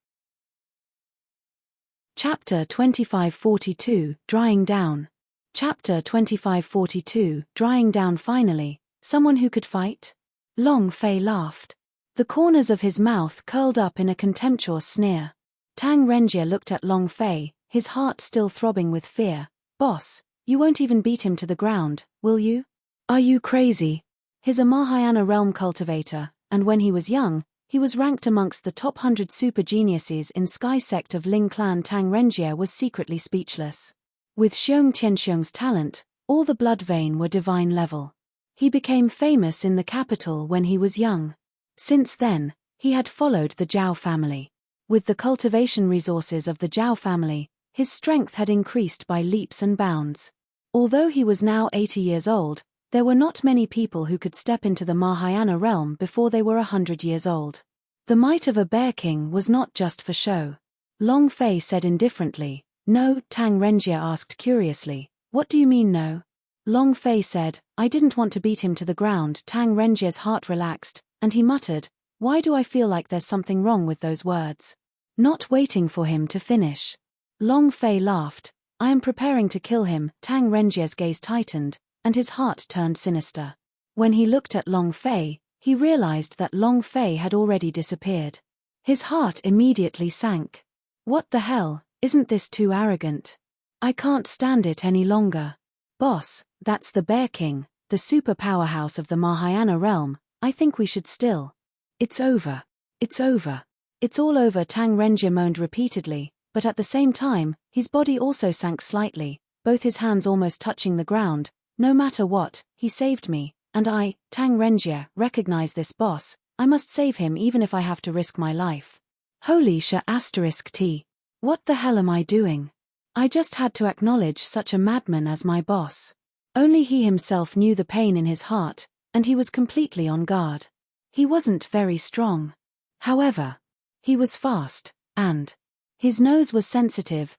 Chapter 2542, Drying Down. Chapter 2542, Drying Down. Finally, someone who could fight? Long Fei laughed. The corners of his mouth curled up in a contemptuous sneer. Tang Renjie looked at Long Fei, his heart still throbbing with fear. "Boss, you won't even beat him to the ground, will you? Are you crazy?" He's a Mahayana realm cultivator, and when he was young, he was ranked amongst the top 100 super geniuses in Sky sect of Ling clan. Tang Renjie was secretly speechless. With Xiong Tianxiong's talent, all the blood vein were divine level. He became famous in the capital when he was young. Since then, he had followed the Zhao family. With the cultivation resources of the Zhao family, his strength had increased by leaps and bounds. Although he was now 80 years old, there were not many people who could step into the Mahayana realm before they were 100 years old. The might of a bear king was not just for show. Long Fei said indifferently, "No," Tang Renjie asked curiously, "What do you mean no?" Long Fei said, "I didn't want to beat him to the ground." Tang Renjie's heart relaxed, and he muttered, "Why do I feel like there's something wrong with those words?" Not waiting for him to finish, Long Fei laughed, "I am preparing to kill him." Tang Renjie's gaze tightened, and his heart turned sinister. When he looked at Long Fei, he realized that Long Fei had already disappeared. His heart immediately sank. "What the hell, isn't this too arrogant? I can't stand it any longer. Boss, that's the Bear King, the super powerhouse of the Mahayana realm. I think we should still." "It's over. It's over. It's all over." Tang Renjie moaned repeatedly, but at the same time, his body also sank slightly, both his hands almost touching the ground. "No matter what, he saved me, and I, Tang Renjie, recognize this boss. I must save him even if I have to risk my life. Holy **T. What the hell am I doing? I just had to acknowledge such a madman as my boss." Only he himself knew the pain in his heart, and he was completely on guard. He wasn't very strong. However, he was fast, and his nose was sensitive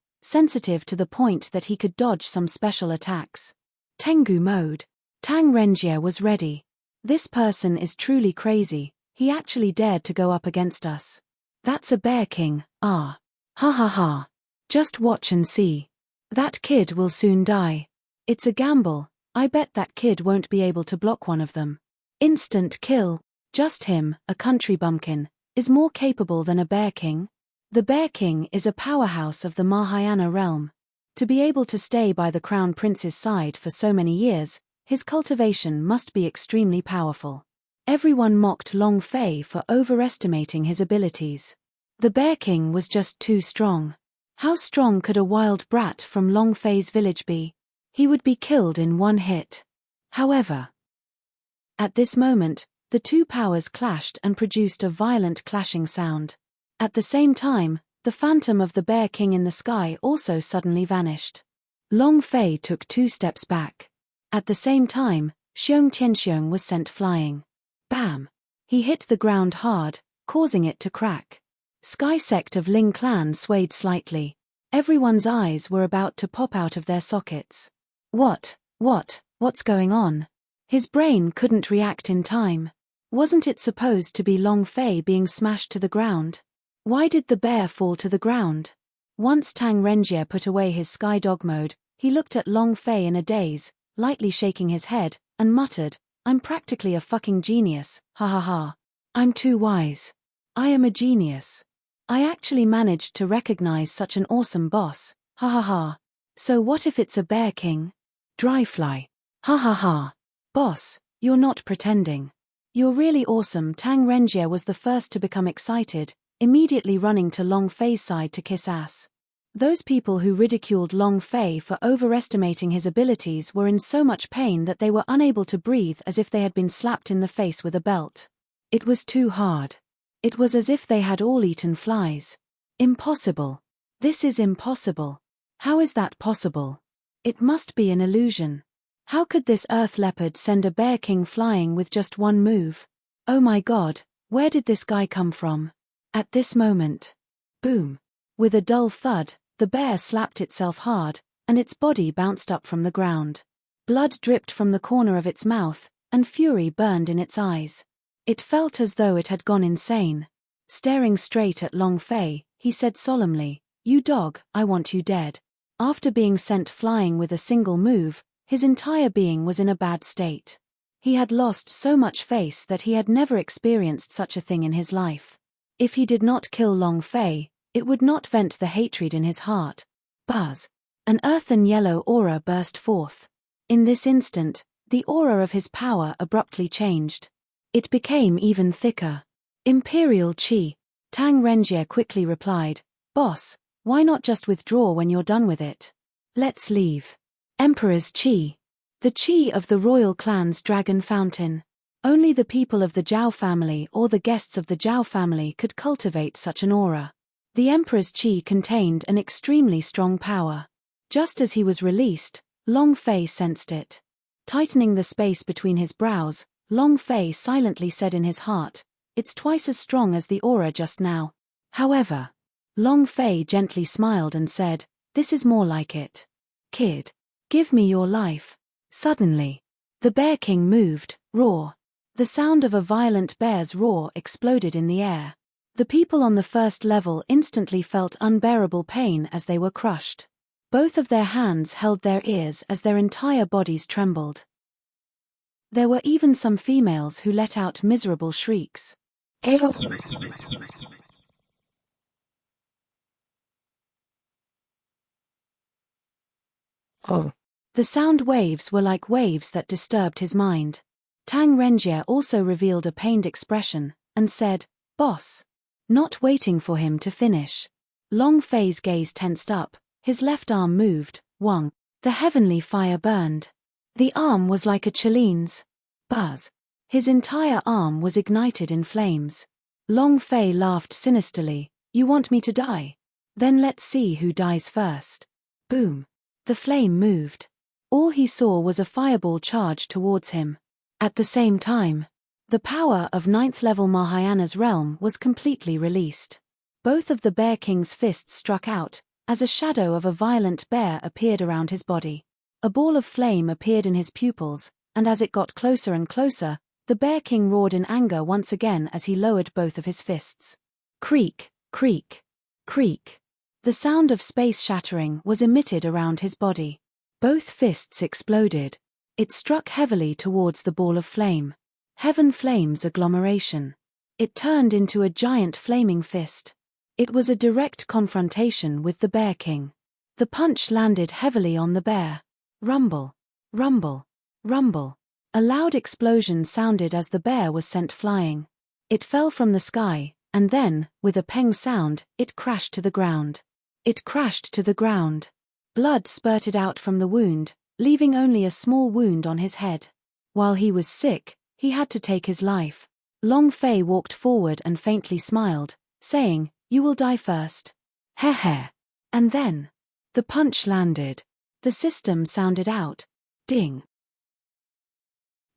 to the point that he could dodge some special attacks. Tengu mode. Tang Renjie was ready. This person is truly crazy, he actually dared to go up against us. That's a Bear King, ah. Ha ha ha. Just watch and see. That kid will soon die. It's a gamble, I bet that kid won't be able to block one of them. Instant kill. Just him, a country bumpkin, is more capable than a Bear King. The Bear King is a powerhouse of the Mahayana realm. To be able to stay by the Crown Prince's side for so many years, his cultivation must be extremely powerful. Everyone mocked Long Fei for overestimating his abilities. The Bear King was just too strong. How strong could a wild brat from Long Fei's village be? He would be killed in one hit. However, at this moment, the two powers clashed and produced a violent clashing sound. At the same time, the phantom of the Bear King in the sky also suddenly vanished. Long Fei took 2 steps back. At the same time, Xiong Tianxiong was sent flying. Bam! He hit the ground hard, causing it to crack. Sky sect of Ling clan swayed slightly. Everyone's eyes were about to pop out of their sockets. What's going on? His brain couldn't react in time. Wasn't it supposed to be Long Fei being smashed to the ground? Why did the bear fall to the ground? Once Tang Renjie put away his sky dog mode, he looked at Long Fei in a daze, lightly shaking his head, and muttered, "I'm practically a fucking genius, ha ha ha. I'm too wise. I am a genius. I actually managed to recognize such an awesome boss, ha ha ha." So what if it's a bear king? Dryfly. Ha ha ha. Boss, you're not pretending. You're really awesome. Tang Renjie was the first to become excited, immediately running to Long Fei's side to kiss ass. Those people who ridiculed Long Fei for overestimating his abilities were in so much pain that they were unable to breathe, as if they had been slapped in the face with a belt. It was too hard. It was as if they had all eaten flies. Impossible. This is impossible. How is that possible? It must be an illusion. How could this earth leopard send a bear king flying with just one move? Oh my god, where did this guy come from? At this moment. Boom. With a dull thud, the bear slapped itself hard, and its body bounced up from the ground. Blood dripped from the corner of its mouth, and fury burned in its eyes. It felt as though it had gone insane. Staring straight at Long Fei, he said solemnly, "You dog, I want you dead." After being sent flying with a single move, his entire being was in a bad state. He had lost so much face that he had never experienced such a thing in his life. If he did not kill Long Fei, it would not vent the hatred in his heart. Buzz. An earthen yellow aura burst forth. In this instant, the aura of his power abruptly changed. It became even thicker. Imperial Qi. Tang Renjie quickly replied, "Boss, why not just withdraw when you're done with it? Let's leave." Emperor's Qi. The Qi of the royal clan's dragon fountain. Only the people of the Zhao family or the guests of the Zhao family could cultivate such an aura. The Emperor's Qi contained an extremely strong power. Just as he was released, Long Fei sensed it. Tightening the space between his brows, Long Fei silently said in his heart, "It's twice as strong as the aura just now." However, Long Fei gently smiled and said, "This is more like it. Kid, give me your life." Suddenly, the Bear King moved, roar. The sound of a violent bear's roar exploded in the air. The people on the first level instantly felt unbearable pain as they were crushed. Both of their hands held their ears as their entire bodies trembled. There were even some females who let out miserable shrieks. Oh. The sound waves were like waves that disturbed his mind. Tang Renjie also revealed a pained expression, and said, "Boss." Not waiting for him to finish. Long Fei's gaze tensed up, his left arm moved, wang. The heavenly fire burned. The arm was like a Chiline's. Buzz. His entire arm was ignited in flames. Long Fei laughed sinisterly, "You want me to die? Then let's see who dies first." Boom. The flame moved. All he saw was a fireball charge towards him. At the same time, the power of 9th level Mahayana's realm was completely released. Both of the Bear King's fists struck out, as a shadow of a violent bear appeared around his body. A ball of flame appeared in his pupils, and as it got closer and closer, the Bear King roared in anger once again as he lowered both of his fists. Creak, creak, creak. The sound of space shattering was emitted around his body. Both fists exploded. It struck heavily towards the ball of flame. Heaven Flame's agglomeration. It turned into a giant flaming fist. It was a direct confrontation with the Bear King. The punch landed heavily on the bear. Rumble, rumble, rumble. A loud explosion sounded as the bear was sent flying. It fell from the sky, and then, with a peng sound, it crashed to the ground. It crashed to the ground. Blood spurted out from the wound, leaving only a small wound on his head. While he was sick, he had to take his life. Long Fei walked forward and faintly smiled, saying, "You will die first." Heh heh. And then, the punch landed. The system sounded out. Ding.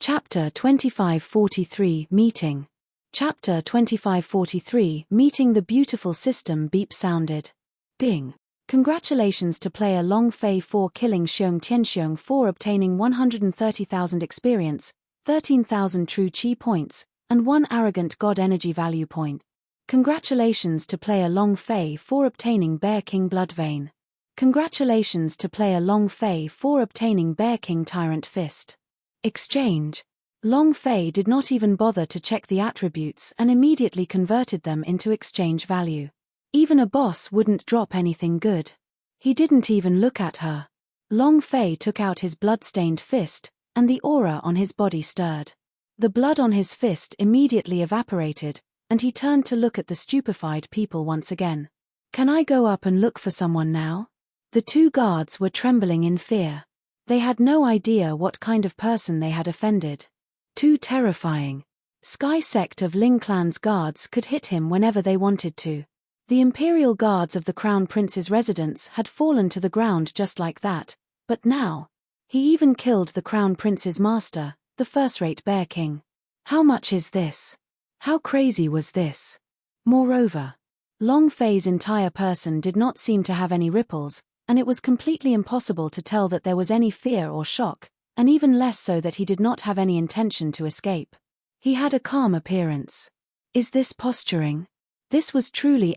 Chapter 2543 Meeting. Chapter 2543 Meeting. The beautiful system beep sounded. Ding. Congratulations to player Long Fei for killing Xiong Tianxiong for obtaining 130,000 experience, 13,000 true chi points, and 1 arrogant god energy value point. Congratulations to player Long Fei for obtaining Bear King Bloodvein. Congratulations to player Long Fei for obtaining Bear King Tyrant Fist. Exchange. Long Fei did not even bother to check the attributes and immediately converted them into exchange value. Even a boss wouldn't drop anything good. He didn't even look at her. Long Fei took out his blood-stained fist, and the aura on his body stirred. The blood on his fist immediately evaporated, and he turned to look at the stupefied people once again. "Can I go up and look for someone now?" The two guards were trembling in fear. They had no idea what kind of person they had offended. Too terrifying. Sky sect of Ling Clan's guards could hit him whenever they wanted to. The imperial guards of the Crown Prince's residence had fallen to the ground just like that, but now, he even killed the Crown Prince's master, the first-rate Bear King. How much is this? How crazy was this? Moreover, Long Fei's entire person did not seem to have any ripples, and it was completely impossible to tell that there was any fear or shock, and even less so that he did not have any intention to escape. He had a calm appearance. Is this posturing? This was truly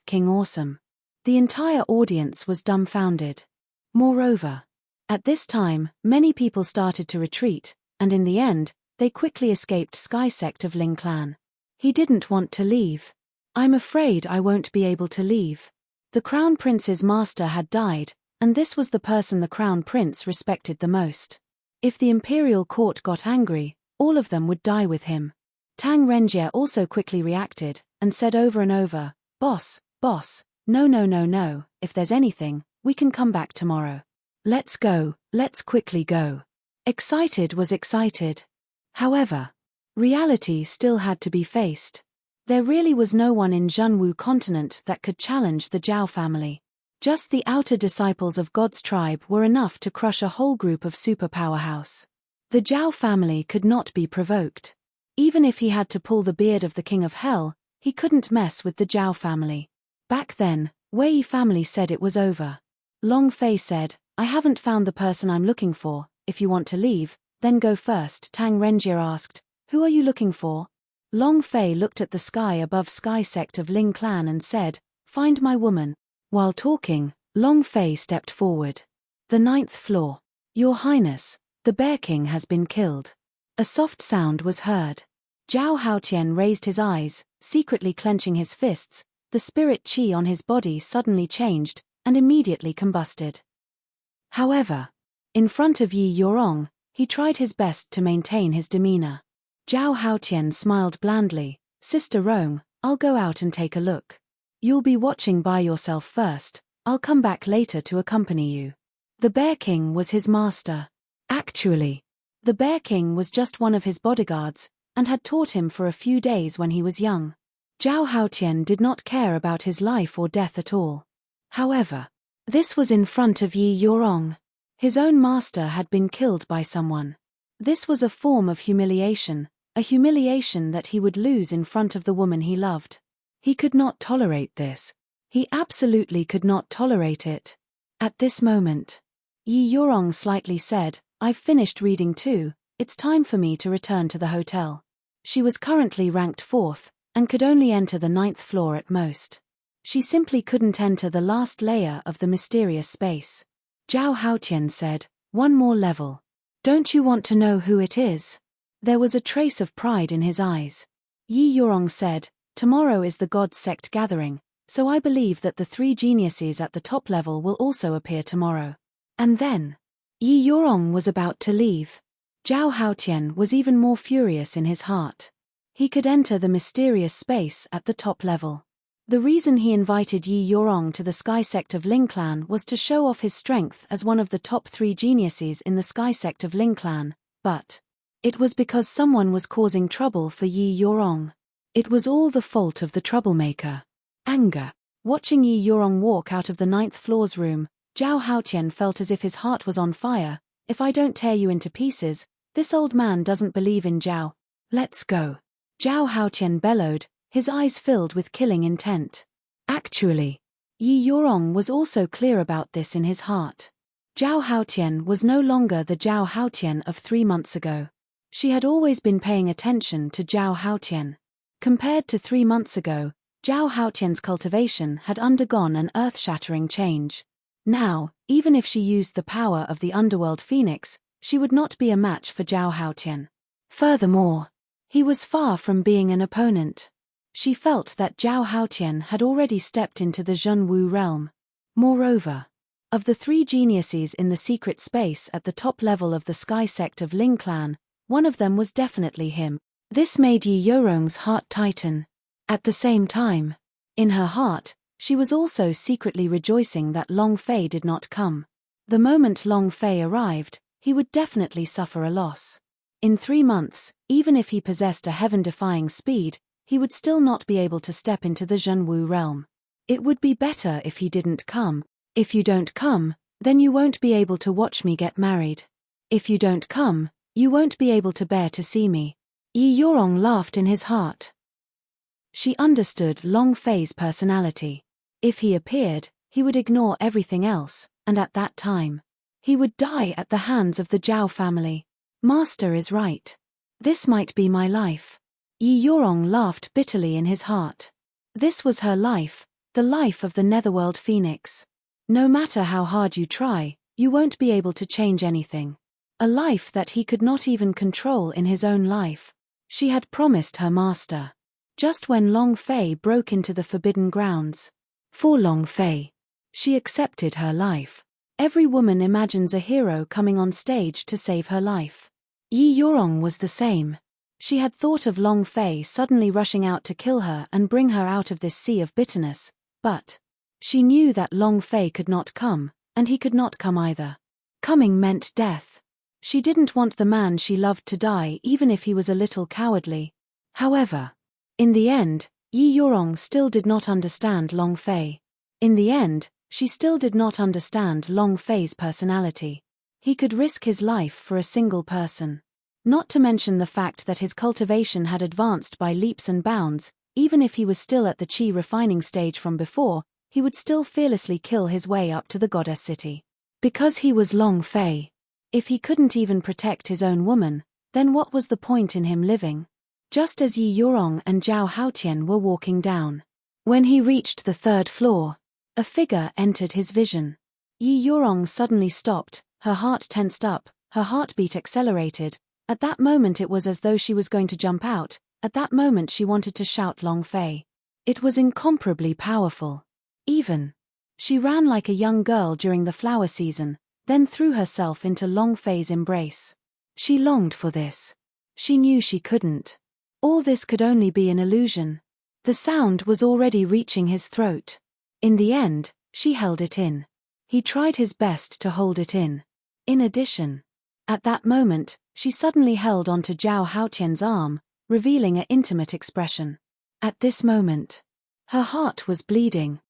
King awesome. The entire audience was dumbfounded. Moreover, at this time, many people started to retreat, and in the end, they quickly escaped Sky Sect of Ling Clan. He didn't want to leave. "I'm afraid I won't be able to leave." The Crown Prince's master had died, and this was the person the Crown Prince respected the most. If the imperial court got angry, all of them would die with him. Tang Renjie also quickly reacted, and said over and over, boss, no, if there's anything, we can come back tomorrow. Let's go, let's quickly go." Excited was excited. However, reality still had to be faced. There really was no one in Zhenwu continent that could challenge the Zhao family. Just the outer disciples of God's tribe were enough to crush a whole group of super powerhouse. The Zhao family could not be provoked. Even if he had to pull the beard of the King of Hell, he couldn't mess with the Zhao family. Back then, Wei family said it was over. Long Fei said, "I haven't found the person I'm looking for. If you want to leave, then go first." Tang Renjie asked, "Who are you looking for?" Long Fei looked at the sky above Sky Sect of Ling Clan and said, "Find my woman." While talking, Long Fei stepped forward. "The 9th floor. Your Highness, the Bear King has been killed." A soft sound was heard. Zhao Haotian raised his eyes, secretly clenching his fists. The spirit chi on his body suddenly changed, and immediately combusted. However, in front of Yi Yorong, he tried his best to maintain his demeanor. Zhao Haotian smiled blandly, "Sister Rong, I'll go out and take a look. You'll be watching by yourself first, I'll come back later to accompany you." The Bear King was his master. Actually, the Bear King was just one of his bodyguards, and had taught him for a few days when he was young. Zhao Haotian did not care about his life or death at all. However, this was in front of Yi Yorong. His own master had been killed by someone. This was a form of humiliation, a humiliation that he would lose in front of the woman he loved. He could not tolerate this. He absolutely could not tolerate it. At this moment, Yi Yorong slightly said, "I've finished reading too, it's time for me to return to the hotel." She was currently ranked 4th, and could only enter the 9th floor at most. She simply couldn't enter the last layer of the mysterious space. Zhao Haotian said, "One more level. Don't you want to know who it is?" There was a trace of pride in his eyes. Yi Yorong said, "Tomorrow is the God's Sect gathering, so I believe that the 3 geniuses at the top level will also appear tomorrow." And then, Yi Yorong was about to leave. Zhao Haotian was even more furious in his heart. He could enter the mysterious space at the top level. The reason he invited Yi Yorong to the Sky Sect of Ling Clan was to show off his strength as one of the top 3 geniuses in the Sky Sect of Ling Clan, but it was because someone was causing trouble for Yi Yorong. It was all the fault of the troublemaker. Anger. Watching Yi Yorong walk out of the 9th floor's room, Zhao Haotian felt as if his heart was on fire. "If I don't tear you into pieces, this old man doesn't believe in Zhao. Let's go." Zhao Haotian bellowed, his eyes filled with killing intent. Actually, Yi Yorong was also clear about this in his heart. Zhao Haotian was no longer the Zhao Haotian of 3 months ago. She had always been paying attention to Zhao Haotian. Compared to 3 months ago, Zhao Haotian's cultivation had undergone an earth-shattering change. Now, even if she used the power of the underworld phoenix, she would not be a match for Zhao Haotian. Furthermore, he was far from being an opponent. She felt that Zhao Haotian had already stepped into the Zhenwu realm. Moreover, Of the three geniuses in the secret space at the top level of the sky sect of Ling clan, one of them was definitely him. This made Yi Yorong's heart tighten. At the same time, in her heart, she was also secretly rejoicing that Long Fei did not come. The moment Long Fei arrived, he would definitely suffer a loss. In 3 months, even if he possessed a heaven-defying speed, he would still not be able to step into the Zhenwu realm. It would be better if he didn't come. If you don't come, then you won't be able to watch me get married. If you don't come, you won't be able to bear to see me. Yi Yorong laughed in his heart. She understood Long Fei's personality. If he appeared, he would ignore everything else, and at that time, he would die at the hands of the Zhao family. Master is right. This might be my life. Yi Yorong laughed bitterly in his heart. This was her life, the life of the Netherworld Phoenix. No matter how hard you try, you won't be able to change anything. A life that he could not even control in his own life. She had promised her master. Just when Long Fei broke into the forbidden grounds. For Long Fei. She accepted her life. Every woman imagines a hero coming on stage to save her life. Yi Yorong was the same. She had thought of Long Fei suddenly rushing out to kill her and bring her out of this sea of bitterness, but she knew that Long Fei could not come, and he could not come either. Coming meant death. She didn't want the man she loved to die even if he was a little cowardly. However, in the end, Yi Yorong still did not understand Long Fei. In the end, she still did not understand Long Fei's personality. He could risk his life for a single person. Not to mention the fact that his cultivation had advanced by leaps and bounds. Even if he was still at the qi refining stage from before, he would still fearlessly kill his way up to the goddess city. Because he was Long Fei. If he couldn't even protect his own woman, then what was the point in him living? Just as Yi Yorong and Zhao Haotian were walking down. When he reached the 3rd floor, a figure entered his vision. Yi Yorong suddenly stopped, her heart tensed up, her heartbeat accelerated. At that moment it was as though she was going to jump out. At that moment she wanted to shout Long Fei. It was incomparably powerful. Even. She ran like a young girl during the flower season, then threw herself into Long Fei's embrace. She longed for this. She knew she couldn't. All this could only be an illusion. The sound was already reaching his throat. In the end, she held it in. He tried his best to hold it in. In addition, at that moment, she suddenly held onto Zhao Haotian's arm, revealing an intimate expression. At this moment, her heart was bleeding.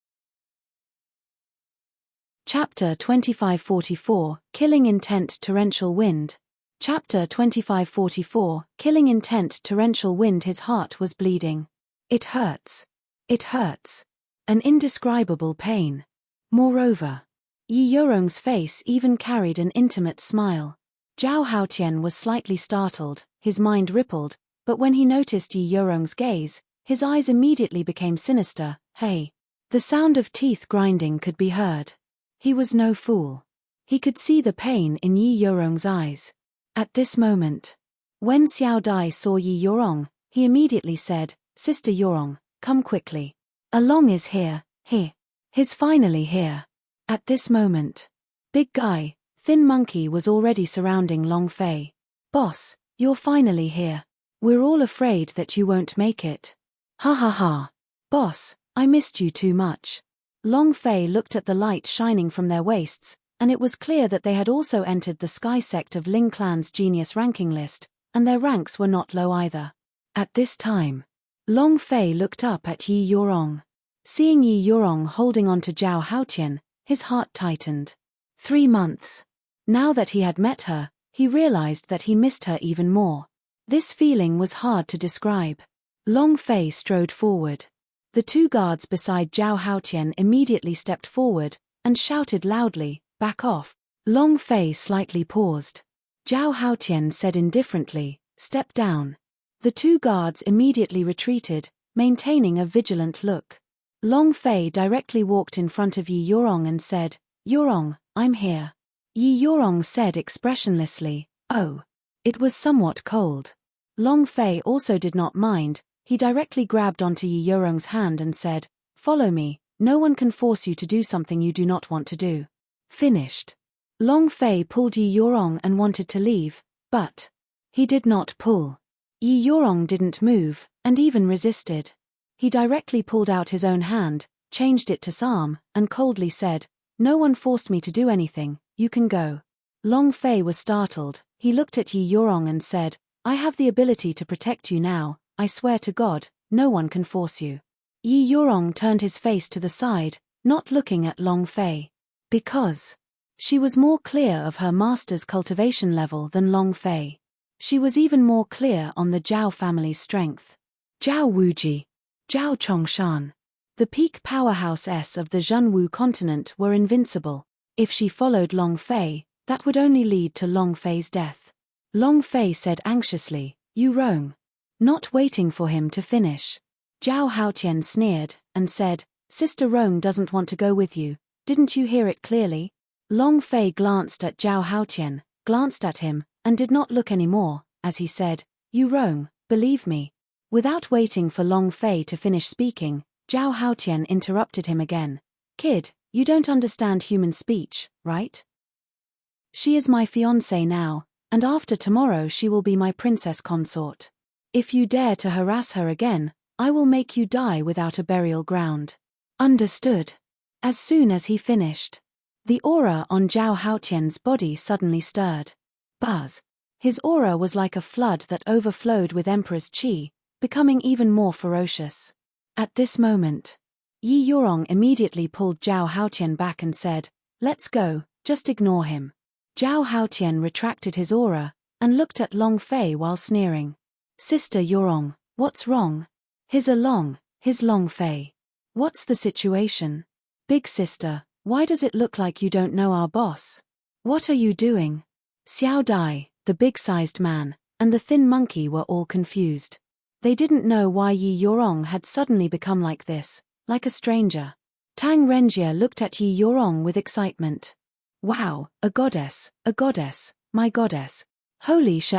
Chapter 2544, Killing Intent Torrential Wind. Chapter 2544, Killing Intent Torrential Wind. His heart was bleeding. It hurts. It hurts. An indescribable pain. Moreover, Yi Yorong's face even carried an intimate smile. Zhao Haotian was slightly startled, his mind rippled, but when he noticed Yi Yorong's gaze, his eyes immediately became sinister. Hey! The sound of teeth grinding could be heard. He was no fool. He could see the pain in Yi Yorong's eyes. At this moment, when Xiao Dai saw Yi Yorong, he immediately said, "Sister Yorong, come quickly. Along is here, He's finally here." At this moment, Big Guy, Thin Monkey was already surrounding Long Fei. "Boss, you're finally here. We're all afraid that you won't make it." "Ha ha ha. Boss, I missed you too much." Long Fei looked at the light shining from their waists, and it was clear that they had also entered the sky sect of Ling clan's genius ranking list, and their ranks were not low either. At this time, Long Fei looked up at Yi Yorong. Seeing Yi Yorong holding on to Zhao Haotian, his heart tightened. 3 months. Now that he had met her, he realized that he missed her even more. This feeling was hard to describe. Long Fei strode forward. The 2 guards beside Zhao Haotian immediately stepped forward and shouted loudly, "Back off." Long Fei slightly paused. Zhao Haotian said indifferently, "Step down." The 2 guards immediately retreated, maintaining a vigilant look. Long Fei directly walked in front of Yi Yorong and said, "Yorong, I'm here." Yi Yorong said expressionlessly, "Oh." It was somewhat cold. Long Fei also did not mind. He directly grabbed onto Yi Yorong's hand and said, "Follow me, no one can force you to do something you do not want to do." Finished. Long Fei pulled Yi Yorong and wanted to leave, but he did not pull. Yi Yorong didn't move, and even resisted. He directly pulled out his own hand, changed it to Psalm, and coldly said, "No one forced me to do anything, you can go." Long Fei was startled. He looked at Yi Yorong and said, "I have the ability to protect you now, I swear to God, no one can force you." Yi Yorong turned his face to the side, not looking at Long Fei. Because she was more clear of her master's cultivation level than Long Fei. She was even more clear on the Zhao family's strength. Zhao Wuji, Zhao Chongshan. The peak powerhouses of the Zhenwu continent were invincible. If she followed Long Fei, that would only lead to Long Fei's death. Long Fei said anxiously, "You Rong." Not waiting for him to finish. Zhao Haotian sneered, and said, "Sister Rong doesn't want to go with you, didn't you hear it clearly?" Long Fei glanced at Zhao Haotian, glanced at him, and did not look any more, as he said, "You Rong, believe me." Without waiting for Long Fei to finish speaking, Zhao Haotian interrupted him again. "Kid, you don't understand human speech, right? She is my fiancée now, and after tomorrow she will be my princess consort. If you dare to harass her again, I will make you die without a burial ground. Understood?" As soon as he finished, the aura on Zhao Haotian's body suddenly stirred. Buzz. His aura was like a flood that overflowed with Emperor's qi, becoming even more ferocious. At this moment, Yi Yorong immediately pulled Zhao Haotian back and said, "Let's go, just ignore him." Zhao Haotian retracted his aura, and looked at Long Fei while sneering. "Sister Yorong, what's wrong?" His Long Fei. "What's the situation? Big sister, why does it look like you don't know our boss? What are you doing?" Xiao Dai, the big-sized man, and the thin monkey were all confused. They didn't know why Yi Yorong had suddenly become like this, like a stranger. Tang Renjie looked at Yi Yorong with excitement. "Wow, a goddess, my goddess. Holy sh**.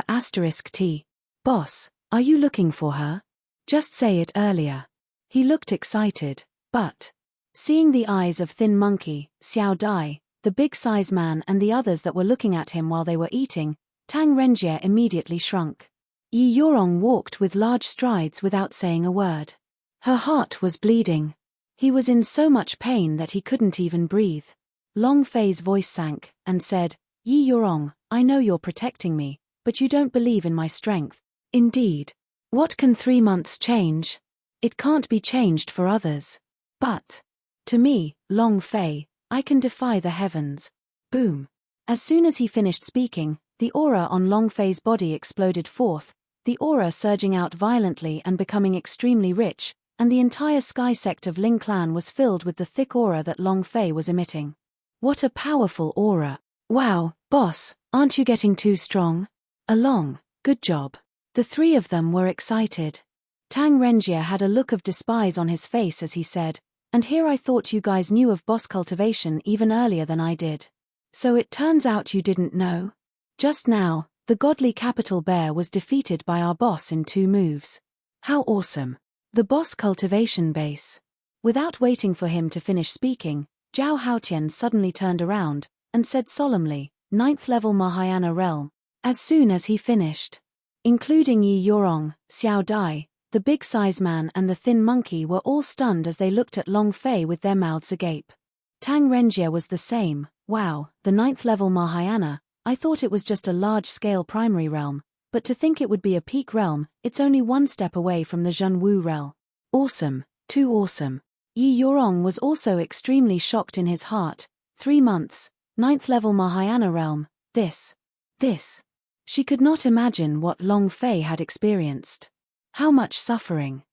Boss, are you looking for her? Just say it earlier." He looked excited, but seeing the eyes of Thin Monkey, Xiao Dai, the big-size man and the others that were looking at him while they were eating, Tang Renjie immediately shrunk. Yi Yorong walked with large strides without saying a word. Her heart was bleeding. He was in so much pain that he couldn't even breathe. Long Fei's voice sank, and said, "Yi Yorong, I know you're protecting me, but you don't believe in my strength." "Indeed. What can 3 months change? It can't be changed for others. But to me, Long Fei, I can defy the heavens." Boom. As soon as he finished speaking, the aura on Long Fei's body exploded forth, the aura surging out violently and becoming extremely rich, and the entire sky sect of Ling clan was filled with the thick aura that Long Fei was emitting. What a powerful aura. "Wow, boss, aren't you getting too strong?" "Along, good job." The three of them were excited. Tang Renjie had a look of despise on his face as he said, "And here I thought you guys knew of boss cultivation even earlier than I did. So it turns out you didn't know? Just now, the godly capital bear was defeated by our boss in 2 moves. How awesome. The boss cultivation base." Without waiting for him to finish speaking, Zhao Haotian suddenly turned around, and said solemnly, "9th level Mahayana realm." As soon as he finished, including Yi Yorong, Xiao Dai, the big-size man and the thin monkey were all stunned as they looked at Long Fei with their mouths agape. Tang Renjie was the same. "Wow, the 9th level Mahayana, I thought it was just a large-scale primary realm, but to think it would be a peak realm, it's only 1 step away from the Zhenwu realm. Awesome, too awesome." Yi Yorong was also extremely shocked in his heart. 3 months, 9th level Mahayana realm, this. She could not imagine what Long Fei had experienced. How much suffering.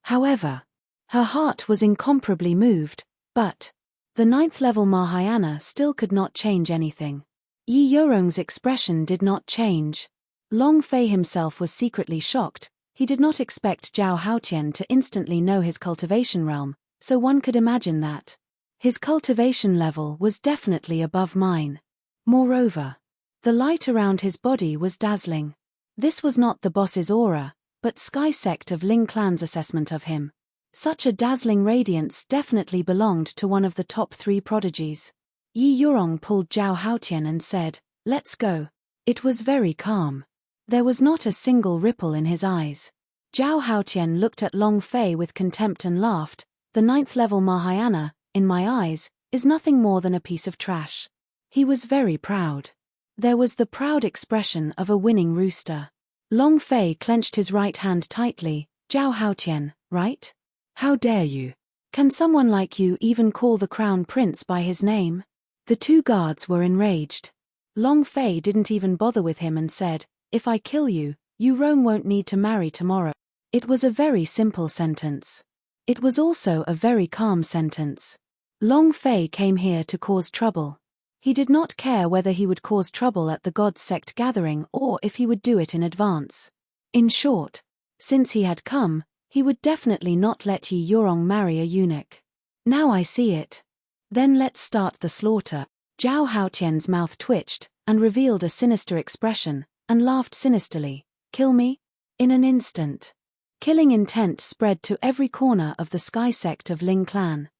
However, her heart was incomparably moved, but the 9th level Mahayana still could not change anything. Yi Yorong's expression did not change. Long Fei himself was secretly shocked. He did not expect Zhao Haotian to instantly know his cultivation realm, so one could imagine that his cultivation level was definitely above mine. Moreover, the light around his body was dazzling. This was not the boss's aura, but Sky Sect of Ling Clan's assessment of him. Such a dazzling radiance definitely belonged to one of the top 3 prodigies. Yi Yurong pulled Zhao Haotian and said, "Let's go." It was very calm. There was not a single ripple in his eyes. Zhao Haotian looked at Long Fei with contempt and laughed. "The 9th level Mahayana, in my eyes, is nothing more than a piece of trash." He was very proud. There was the proud expression of a winning rooster. Long Fei clenched his right hand tightly. "Zhao Haotian, right? How dare you? Can someone like you even call the crown prince by his name?" The 2 guards were enraged. Long Fei didn't even bother with him and said, "If I kill you, Yu Rong won't need to marry tomorrow." It was a very simple sentence. It was also a very calm sentence. Long Fei came here to cause trouble. He did not care whether he would cause trouble at the God's Sect gathering or if he would do it in advance. In short, since he had come, he would definitely not let Yi Yurong marry a eunuch. Now I see it. Then let's start the slaughter. Zhao Haotian's mouth twitched and revealed a sinister expression, and laughed sinisterly. "Kill me?" In an instant. Killing intent spread to every corner of the Sky Sect of Ling clan.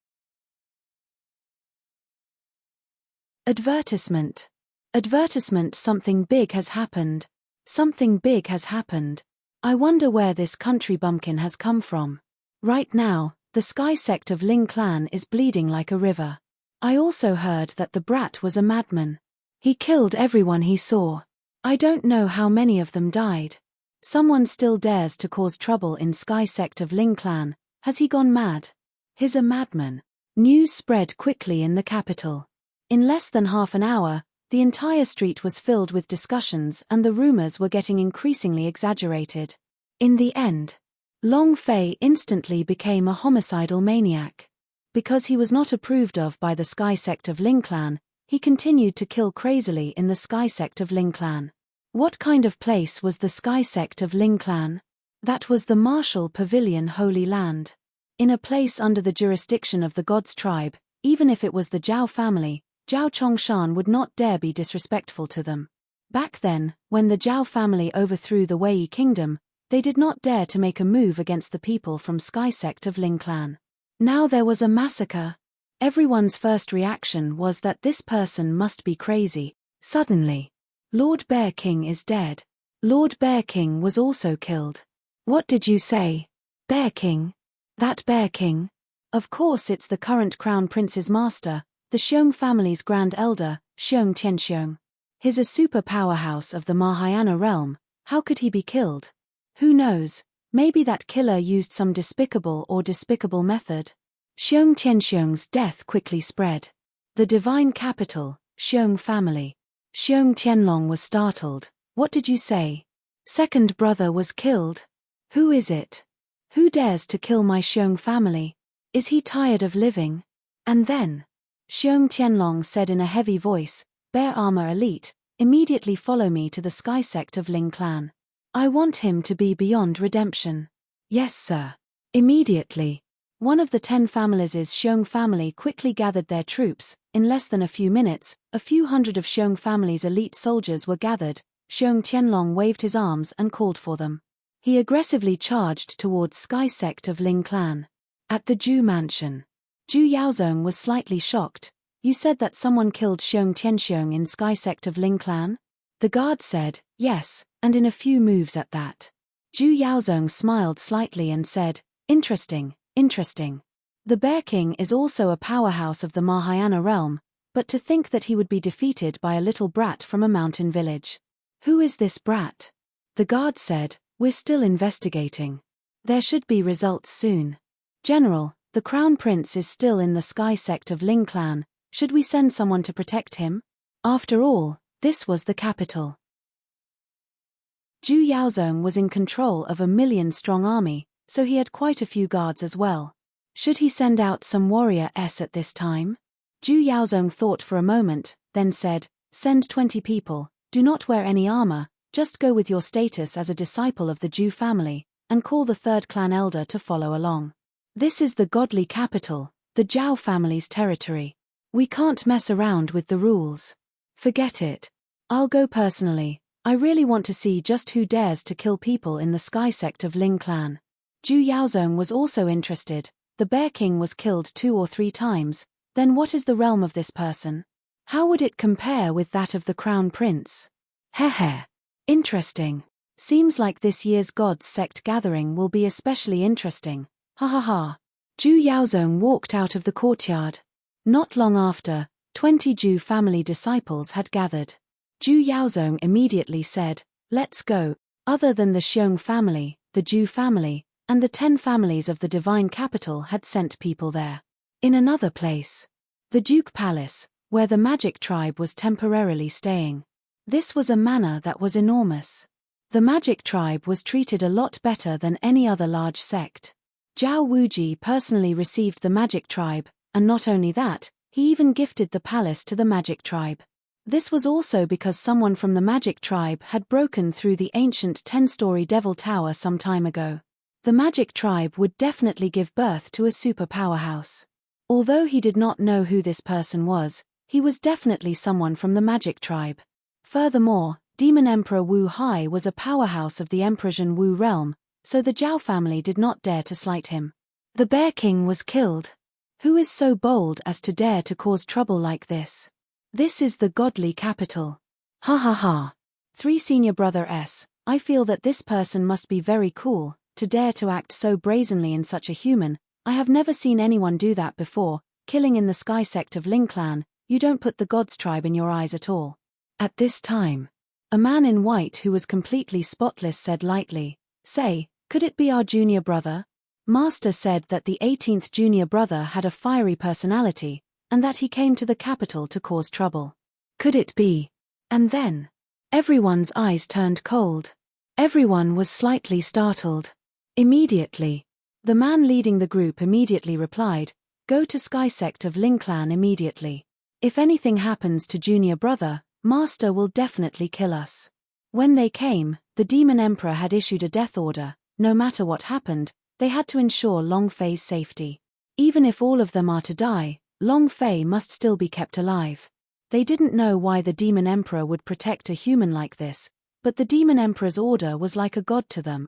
Advertisement. Advertisement. Something big has happened. Something big has happened. I wonder where this country bumpkin has come from. Right now, the Sky Sect of Ling clan is bleeding like a river. I also heard that the brat was a madman. He killed everyone he saw. I don't know how many of them died. Someone still dares to cause trouble in Sky Sect of Ling clan. Has he gone mad? He's a madman. News spread quickly in the capital. In less than half an hour, the entire street was filled with discussions and the rumors were getting increasingly exaggerated. In the end, Long Fei instantly became a homicidal maniac. Because he was not approved of by the Sky Sect of Ling clan, he continued to kill crazily in the Sky Sect of Ling clan. What kind of place was the Sky Sect of Ling clan? That was the martial pavilion Holy Land. In a place under the jurisdiction of the God's tribe, even if it was the Zhao family, Zhao Chongshan would not dare be disrespectful to them. Back then, when the Zhao family overthrew the Wei kingdom, they did not dare to make a move against the people from Sky Sect of Ling clan. Now there was a massacre. Everyone's first reaction was that this person must be crazy. Suddenly, Lord Bear King is dead. Lord Bear King was also killed. What did you say? Bear King? That Bear King? Of course it's the current crown prince's master, the Xiong family's grand elder, Xiong Tianxiong. He's a super powerhouse of the Mahayana realm. How could he be killed? Who knows? Maybe that killer used some despicable method. Xiong Tianxiong's death quickly spread. The divine capital, Xiong family. Xiong Tianlong was startled. What did you say? Second brother was killed? Who is it? Who dares to kill my Xiong family? Is he tired of living? And then, Xiong Tianlong said in a heavy voice, "Bear Armor Elite, immediately follow me to the Sky Sect of Ling clan. I want him to be beyond redemption." "Yes, sir." Immediately. One of the 10 families' Xiong family quickly gathered their troops. In less than a few minutes, a few hundred of Xiong family's elite soldiers were gathered. Xiong Tianlong waved his arms and called for them. He aggressively charged towards Sky Sect of Ling clan. At the Zhu mansion, Zhu Yaozong was slightly shocked. "You said that someone killed Xiong Tianxiong in Sky Sect of Ling clan?" The guard said, "Yes, and in a few moves at that." Zhu Yaozong smiled slightly and said, Interesting. The Bear King is also a powerhouse of the Mahayana realm, but to think that he would be defeated by a little brat from a mountain village. Who is this brat?" The guard said, "We're still investigating. There should be results soon. General, the Crown Prince is still in the Sky Sect of Ling clan. Should we send someone to protect him? After all, this was the capital." Zhu Yaozong was in control of a 1,000,000-strong army, so he had quite a few guards as well. Should he send out some warrior at this time? Zhu Yaozong thought for a moment, then said, "Send 20 people, do not wear any armor, just go with your status as a disciple of the Zhu family, and call the 3rd clan elder to follow along. This is the godly capital, the Zhao family's territory. We can't mess around with the rules. Forget it. I'll go personally. I really want to see just who dares to kill people in the Sky Sect of Ling clan." Zhu Yaozong was also interested. The Bear King was killed 2 or 3 times, then what is the realm of this person? How would it compare with that of the Crown Prince? Heh. Interesting. Seems like this year's Gods Sect gathering will be especially interesting. Ha ha ha. Zhu Yaozong walked out of the courtyard. Not long after, 20 Zhu family disciples had gathered. Zhu Yaozong immediately said, "Let's go." Other than the Xiong family, the Zhu family, and the 10 families of the divine capital had sent people there. In another place, the Duke Palace, where the magic tribe was temporarily staying. This was a manor that was enormous. The magic tribe was treated a lot better than any other large sect. Zhao Wuji personally received the magic tribe, and not only that, he even gifted the palace to the magic tribe. This was also because someone from the magic tribe had broken through the ancient 10-story Devil Tower some time ago. The magic tribe would definitely give birth to a super powerhouse. Although he did not know who this person was, he was definitely someone from the magic tribe. Furthermore, Demon Emperor Wu Hai was a powerhouse of the Emperorsian Wu realm, so the Zhao family did not dare to slight him. The Bear King was killed. Who is so bold as to dare to cause trouble like this? This is the godly capital. Ha ha ha. 3 Senior Brother S. I feel that this person must be very cool, to dare to act so brazenly in such a human. I have never seen anyone do that before, killing in the sky sect of Ling Clan. You don't put the Gods tribe in your eyes at all. At this time, a man in white who was completely spotless said lightly, "Say, could it be our junior brother?" Master said that the 18th junior brother had a fiery personality, and that he came to the capital to cause trouble. Could it be? And then, everyone's eyes turned cold. Everyone was slightly startled. Immediately, the man leading the group immediately replied, "Go to Sky Sect of Ling Clan immediately. If anything happens to junior brother, Master will definitely kill us." When they came, the Demon Emperor had issued a death order. No matter what happened, they had to ensure Long Fei's safety. Even if all of them are to die, Long Fei must still be kept alive. They didn't know why the Demon Emperor would protect a human like this, but the Demon Emperor's order was like a god to them.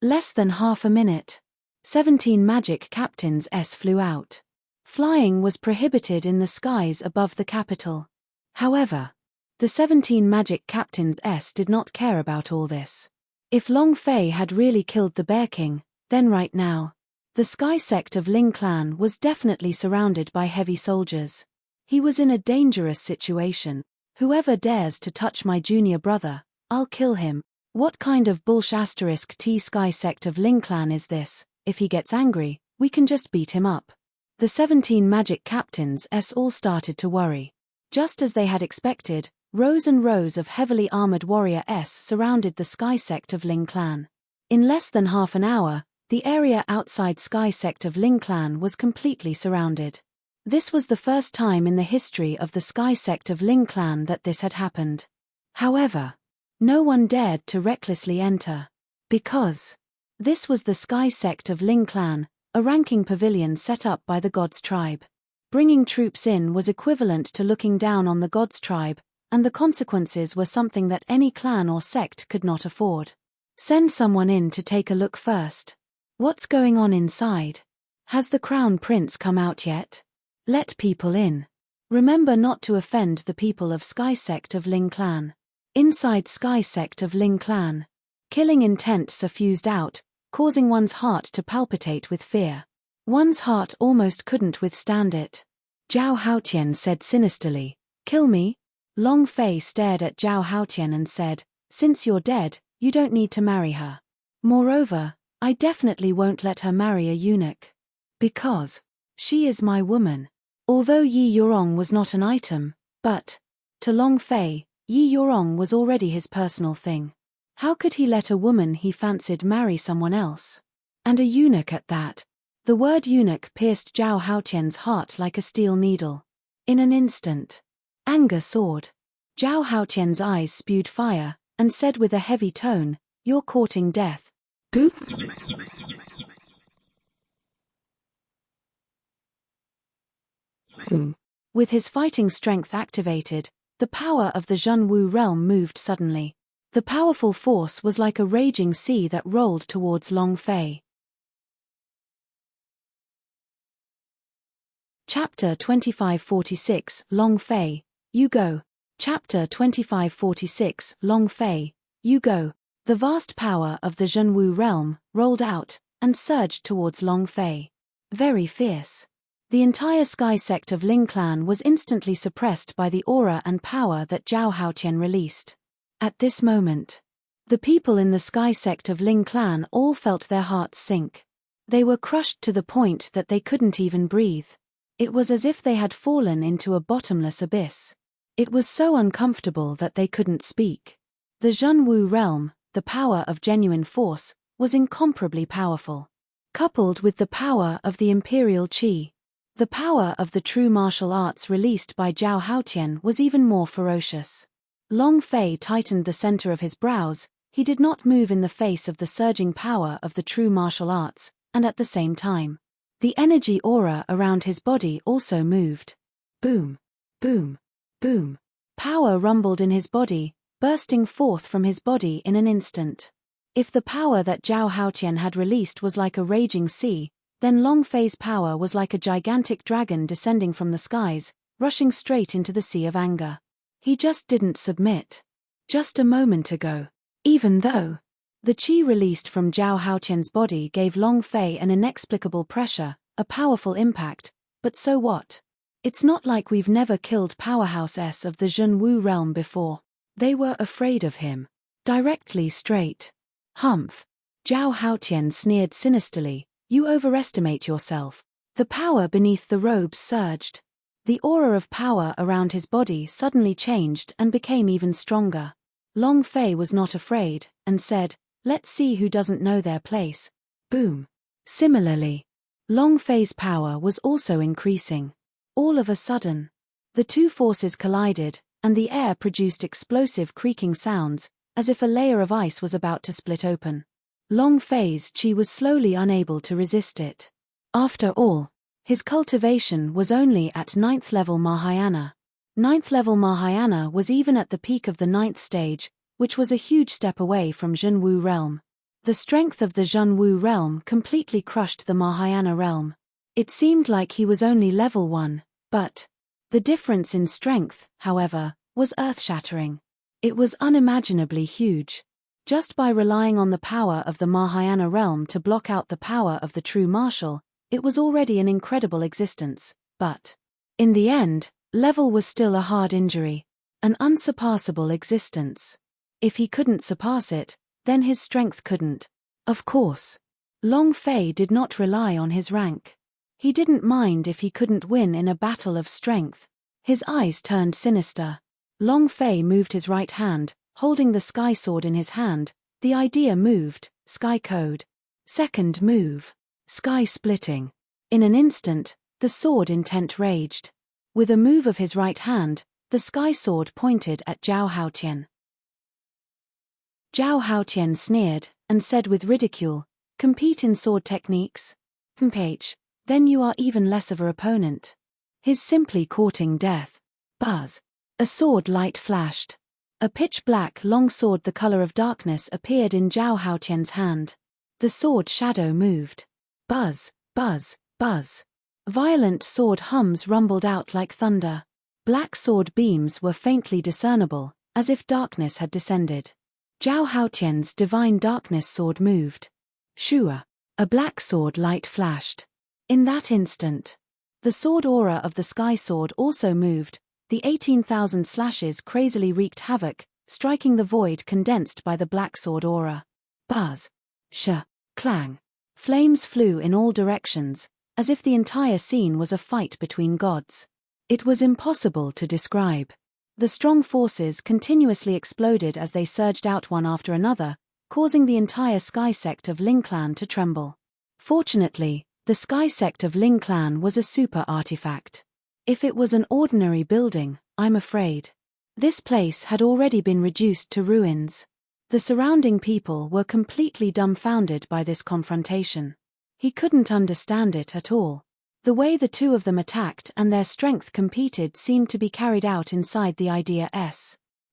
Less than half a minute. 17 magic captains flew out. Flying was prohibited in the skies above the capital. However, the 17 magic captains did not care about all this. If Long Fei had really killed the Bear King, then right now, the Sky Sect of Ling Clan was definitely surrounded by heavy soldiers. He was in a dangerous situation. Whoever dares to touch my junior brother, I'll kill him. What kind of *T Sky Sect of Ling Clan is this? If he gets angry, we can just beat him up. The 17 magic captains all started to worry. Just as they had expected, rows and rows of heavily armored warrior surrounded the Sky Sect of Ling Clan. In less than half an hour, the area outside Sky Sect of Ling Clan was completely surrounded. This was the first time in the history of the Sky Sect of Ling Clan that this had happened. However, no one dared to recklessly enter. Because this was the Sky Sect of Ling Clan, a ranking pavilion set up by the Gods tribe. Bringing troops in was equivalent to looking down on the Gods tribe, and the consequences were something that any clan or sect could not afford. Send someone in to take a look first. What's going on inside? Has the Crown Prince come out yet? Let people in. Remember not to offend the people of Sky Sect of Ling Clan. Inside Sky Sect of Ling Clan, killing intent suffused out, causing one's heart to palpitate with fear. One's heart almost couldn't withstand it. Zhao Haotian said sinisterly, "Kill me?" Long Fei stared at Zhao Haotian and said, "Since you're dead, you don't need to marry her. Moreover, I definitely won't let her marry a eunuch. Because she is my woman." Although Yi Yorong was not an item, but to Long Fei, Yi Yorong was already his personal thing. How could he let a woman he fancied marry someone else? And a eunuch at that. The word eunuch pierced Zhao Haotian's heart like a steel needle. In an instant, anger soared. Zhao Haotian's eyes spewed fire, and said with a heavy tone, "You're courting death." Boop. With his fighting strength activated, the power of the Zhenwu realm moved suddenly. The powerful force was like a raging sea that rolled towards Long Fei. Chapter 2546, Long Fei, You Go. Chapter 2546, Long Fei, You Go. The vast power of the Zhenwu realm rolled out and surged towards Long Fei. Very fierce. The entire sky sect of Ling clan was instantly suppressed by the aura and power that Zhao Haotian released. At this moment, the people in the sky sect of Ling clan all felt their hearts sink. They were crushed to the point that they couldn't even breathe. It was as if they had fallen into a bottomless abyss. It was so uncomfortable that they couldn't speak. The Zhenwu realm, the power of genuine force, was incomparably powerful. Coupled with the power of the imperial qi, the power of the true martial arts released by Zhao Haotian was even more ferocious. Long Fei tightened the center of his brows. He did not move in the face of the surging power of the true martial arts, and at the same time, the energy aura around his body also moved. Boom, boom, boom. Power rumbled in his body, bursting forth from his body in an instant. If the power that Zhao Haotian had released was like a raging sea, then Long Fei's power was like a gigantic dragon descending from the skies, rushing straight into the sea of anger. He just didn't submit. Just a moment ago, even though the qi released from Zhao Haotian's body gave Long Fei an inexplicable pressure, a powerful impact, but so what? It's not like we've never killed powerhouses of the Zhenwu realm before. They were afraid of him. Directly straight. Humph. Zhao Haotian sneered sinisterly, You overestimate yourself. The power beneath the robes surged. The aura of power around his body suddenly changed and became even stronger. Long Fei was not afraid, and said, Let's see who doesn't know their place. Boom. Similarly, Long Fei's power was also increasing. All of a sudden, the two forces collided, and the air produced explosive creaking sounds, as if a layer of ice was about to split open. Long Fei's qi was slowly unable to resist it. After all, his cultivation was only at 9th level Mahayana. 9th level Mahayana was even at the peak of the 9th stage, which was a huge step away from Zhenwu realm. The strength of the Zhenwu realm completely crushed the Mahayana realm. It seemed like he was only level 1, but the difference in strength, however, was earth-shattering. It was unimaginably huge. Just by relying on the power of the Mahayana realm to block out the power of the true martial, it was already an incredible existence, but in the end, level was still a hard injury, an unsurpassable existence. If he couldn't surpass it, then his strength couldn't. Of course, Long Fei did not rely on his rank. He didn't mind if he couldn't win in a battle of strength. His eyes turned sinister. Long Fei moved his right hand, holding the sky sword in his hand. The idea moved, sky code. Second move. Sky splitting. In an instant, the sword intent raged. With a move of his right hand, the sky sword pointed at Zhao Haotian. Zhao Haotian sneered, and said with ridicule, Compete in sword techniques? Then you are even less of an opponent. He's simply courting death. Buzz. A sword light flashed. A pitch-black long sword the color of darkness appeared in Zhao Haotian's hand. The sword shadow moved. Buzz, buzz, buzz. Violent sword hums rumbled out like thunder. Black sword beams were faintly discernible, as if darkness had descended. Zhao Haotian's divine darkness sword moved. Shua. A black sword light flashed. In that instant, the sword aura of the sky sword also moved. The 18,000 slashes crazily wreaked havoc, striking the void condensed by the black sword aura. Buzz. Clang. Flames flew in all directions, as if the entire scene was a fight between gods. It was impossible to describe. The strong forces continuously exploded as they surged out one after another, causing the entire sky sect of Ling clan to tremble. Fortunately, the sky sect of Ling clan was a super artifact. If it was an ordinary building, I'm afraid. This place had already been reduced to ruins. The surrounding people were completely dumbfounded by this confrontation. He couldn't understand it at all. The way the two of them attacked and their strength competed seemed to be carried out inside the idea.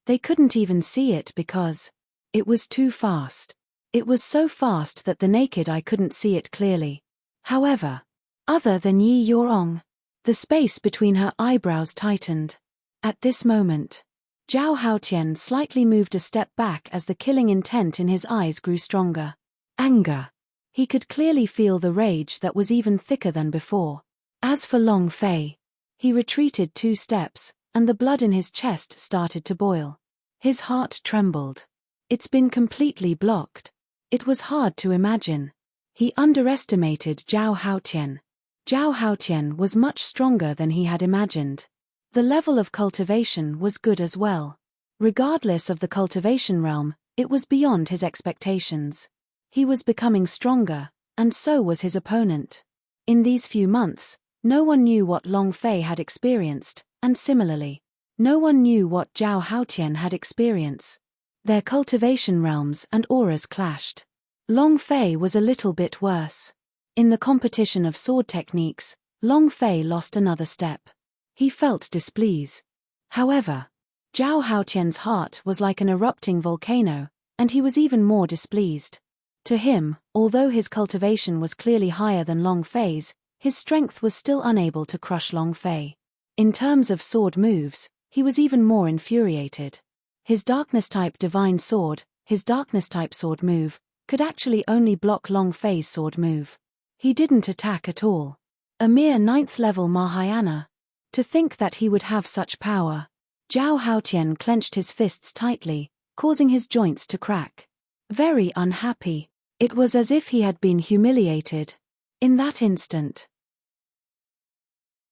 They couldn't even see it because It was too fast. It was so fast that the naked eye couldn't see it clearly. However, other than Yi Yorong, the space between her eyebrows tightened. At this moment, Zhao Haotian slightly moved a step back as the killing intent in his eyes grew stronger. Anger. He could clearly feel the rage that was even thicker than before. As for Long Fei, he retreated 2 steps, and the blood in his chest started to boil. His heart trembled. It's been completely blocked. It was hard to imagine. He underestimated Zhao Haotian. Zhao Haotian was much stronger than he had imagined. The level of cultivation was good as well. Regardless of the cultivation realm, it was beyond his expectations. He was becoming stronger, and so was his opponent. In these few months, no one knew what Long Fei had experienced, and similarly, no one knew what Zhao Haotian had experienced. Their cultivation realms and auras clashed. Long Fei was a little bit worse. In the competition of sword techniques, Long Fei lost another step. He felt displeased. However, Zhao Haotian's heart was like an erupting volcano, and he was even more displeased. To him, although his cultivation was clearly higher than Long Fei's, his strength was still unable to crush Long Fei. In terms of sword moves, he was even more infuriated. His darkness-type divine sword, his darkness-type sword move, could actually only block Long Fei's sword move. He didn't attack at all. A mere 9th-level Mahayana. To think that he would have such power. Zhao Haotian clenched his fists tightly, causing his joints to crack. Very unhappy. It was as if he had been humiliated. In that instant.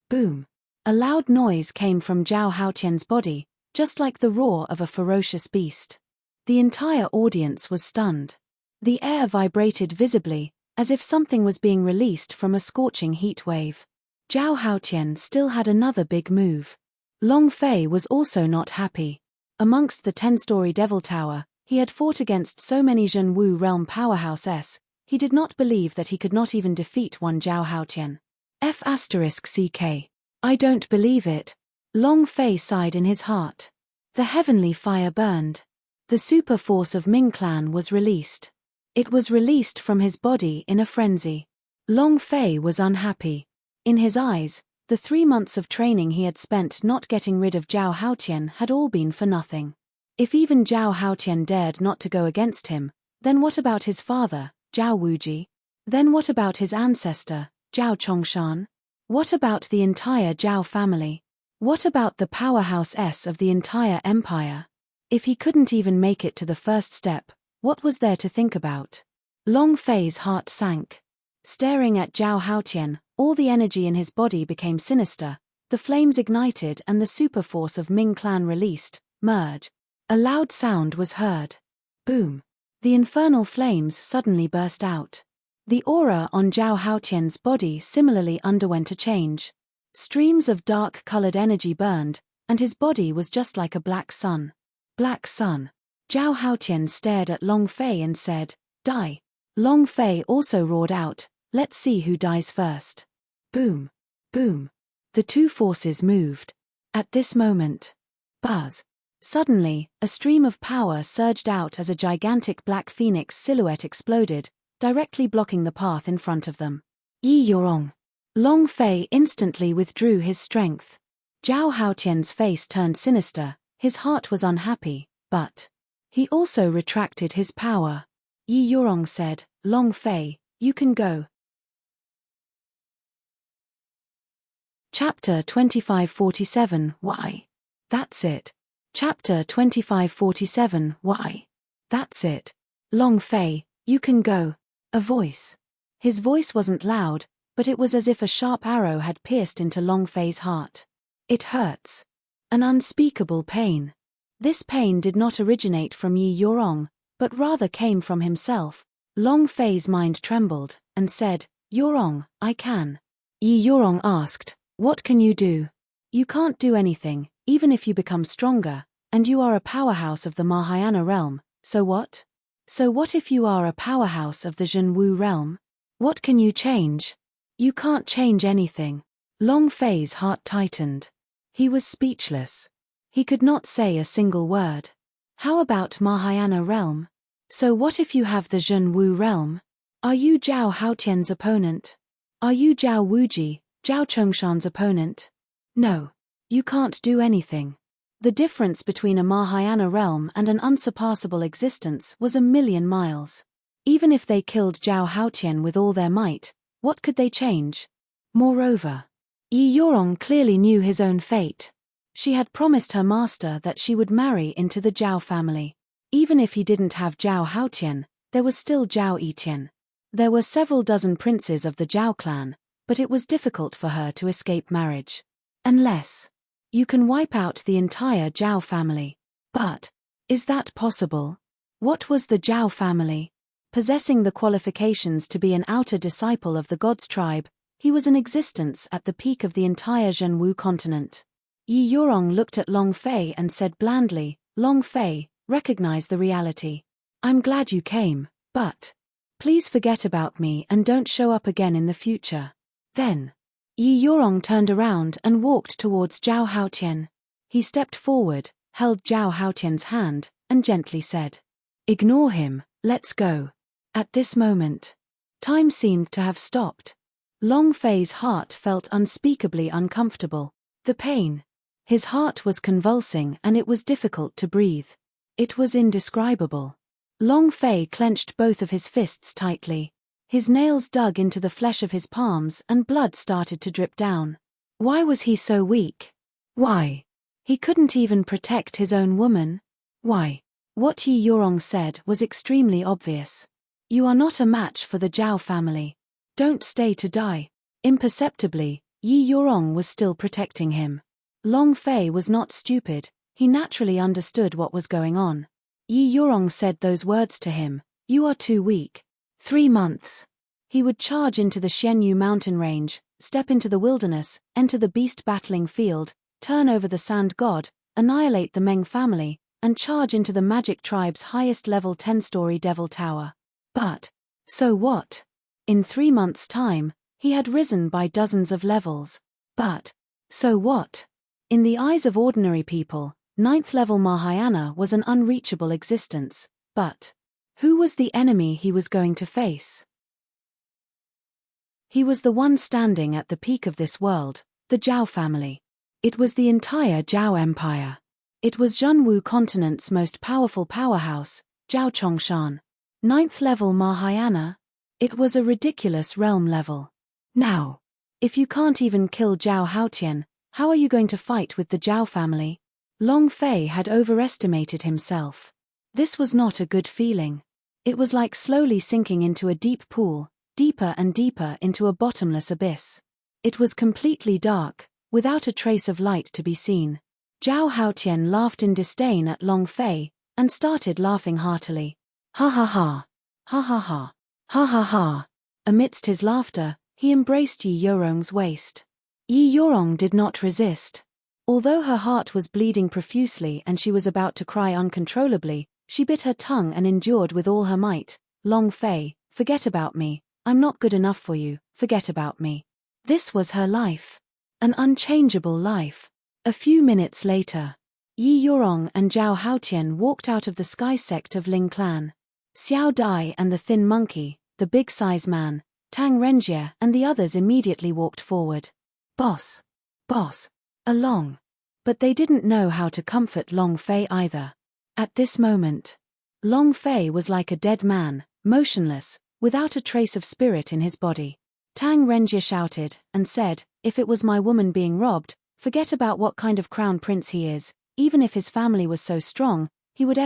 Boom. A loud noise came from Zhao Haotian's body, just like the roar of a ferocious beast. The entire audience was stunned. The air vibrated visibly, as if something was being released from a scorching heat wave. Zhao Haotian still had another big move. Long Fei was also not happy. Amongst the 10-story Devil Tower, he had fought against so many Zhenwu realm powerhouses, he did not believe that he could not even defeat one Zhao Haotian. F***CK. I don't believe it. Long Fei sighed in his heart. The heavenly fire burned. The super force of Ming Clan was released. It was released from his body in a frenzy. Long Fei was unhappy. In his eyes, the 3 months of training he had spent not getting rid of Zhao Haotian had all been for nothing. If even Zhao Haotian dared not to go against him, then what about his father, Zhao Wuji? Then what about his ancestor, Zhao Chongshan? What about the entire Zhao family? What about the powerhouse of the entire empire? If he couldn't even make it to the first step, what was there to think about? Long Fei's heart sank. Staring at Zhao Haotian, all the energy in his body became sinister, the flames ignited and the super force of Ming Clan released, merge. A loud sound was heard. Boom. The infernal flames suddenly burst out. The aura on Zhao Haotian's body similarly underwent a change. Streams of dark-colored energy burned, and his body was just like a black sun. Black sun. Zhao Haotian stared at Long Fei and said, "Die." Long Fei also roared out, "Let's see who dies first." Boom. Boom. The 2 forces moved. At this moment. Buzz. Suddenly, a stream of power surged out as a gigantic black phoenix silhouette exploded, directly blocking the path in front of them. Yi Yorong. Long Fei instantly withdrew his strength. Zhao Haotian's face turned sinister, his heart was unhappy, but he also retracted his power. Yi Yorong said, "Long Fei, you can go." Chapter 2547 Why? That's it. Chapter 2547 Why? That's it. Long Fei, you can go. A voice. His voice wasn't loud, but it was as if a sharp arrow had pierced into Long Fei's heart. It hurts. An unspeakable pain. This pain did not originate from Yi Yorong, but rather came from himself. Long Fei's mind trembled, and said, "Yorong, I can." Yi Yorong asked, "What can you do?" "You can't do anything, even if you become stronger, and you are a powerhouse of the Mahayana realm, so what? So what if you are a powerhouse of the Zhenwu realm? What can you change? You can't change anything." Long Fei's heart tightened. He was speechless. He could not say a single word. How about Mahayana realm? So what if you have the Zhenwu realm? Are you Zhao Haotian's opponent? Are you Zhao Wuji, Zhao Chongshan's opponent? No. You can't do anything. The difference between a Mahayana realm and an unsurpassable existence was 1,000,000 miles. Even if they killed Zhao Haotian with all their might, what could they change? Moreover, Yi Yorong clearly knew his own fate. She had promised her master that she would marry into the Zhao family. Even if he didn't have Zhao Haotian, there was still Zhao Yitian. There were several dozen princes of the Zhao clan, but it was difficult for her to escape marriage. Unless you can wipe out the entire Zhao family. But is that possible? What was the Zhao family? Possessing the qualifications to be an outer disciple of the god's tribe, he was in existence at the peak of the entire Zhenwu continent. Yi Yorong looked at Long Fei and said blandly, Long Fei, recognize the reality. I'm glad you came, but please forget about me and don't show up again in the future. Then Yi Yorong turned around and walked towards Zhao Haotian. He stepped forward, held Zhao Haotian's hand, and gently said, Ignore him, let's go. At this moment, time seemed to have stopped. Long Fei's heart felt unspeakably uncomfortable. The pain. His heart was convulsing and it was difficult to breathe. It was indescribable. Long Fei clenched both of his fists tightly. His nails dug into the flesh of his palms and blood started to drip down. Why was he so weak? Why? He couldn't even protect his own woman? Why? What Yi Yorong said was extremely obvious. You are not a match for the Zhao family. Don't stay to die. Imperceptibly, Yi Yorong was still protecting him. Long Fei was not stupid, he naturally understood what was going on. Yi Yorong said those words to him, You are too weak. 3 months. He would charge into the Xianyu mountain range, step into the wilderness, enter the beast battling field, turn over the sand god, annihilate the Meng family, and charge into the magic tribe's highest level 10-story devil tower. But so what? In 3 months' time, he had risen by dozens of levels. But so what? In the eyes of ordinary people, 9th level Mahayana was an unreachable existence, but who was the enemy he was going to face? He was the one standing at the peak of this world, the Zhao family. It was the entire Zhao Empire. It was Zhenwu continent's most powerful powerhouse, Zhao Chongshan. 9th level Mahayana? It was a ridiculous realm level. Now, if you can't even kill Zhao Haotian, how are you going to fight with the Zhao family? Long Fei had overestimated himself. This was not a good feeling. It was like slowly sinking into a deep pool, deeper and deeper into a bottomless abyss. It was completely dark, without a trace of light to be seen. Zhao Haotian laughed in disdain at Long Fei, and started laughing heartily. Ha ha ha. Ha ha ha. Ha ha ha. Amidst his laughter, he embraced Yi Yorong's waist. Yi Yorong did not resist. Although her heart was bleeding profusely and she was about to cry uncontrollably, she bit her tongue and endured with all her might. Long Fei, forget about me, I'm not good enough for you, forget about me. This was her life. An unchangeable life. A few minutes later, Yi Yorong and Zhao Haotian walked out of the sky sect of Ling clan. Xiao Dai and the thin monkey, the big size man, Tang Renjie and the others immediately walked forward. Boss. Boss. Along. But they didn't know how to comfort Long Fei either. At this moment, Long Fei was like a dead man, motionless, without a trace of spirit in his body. Tang Renjie shouted and said, If it was my woman being robbed, forget about what kind of crown prince he is, even if his family was so strong, he would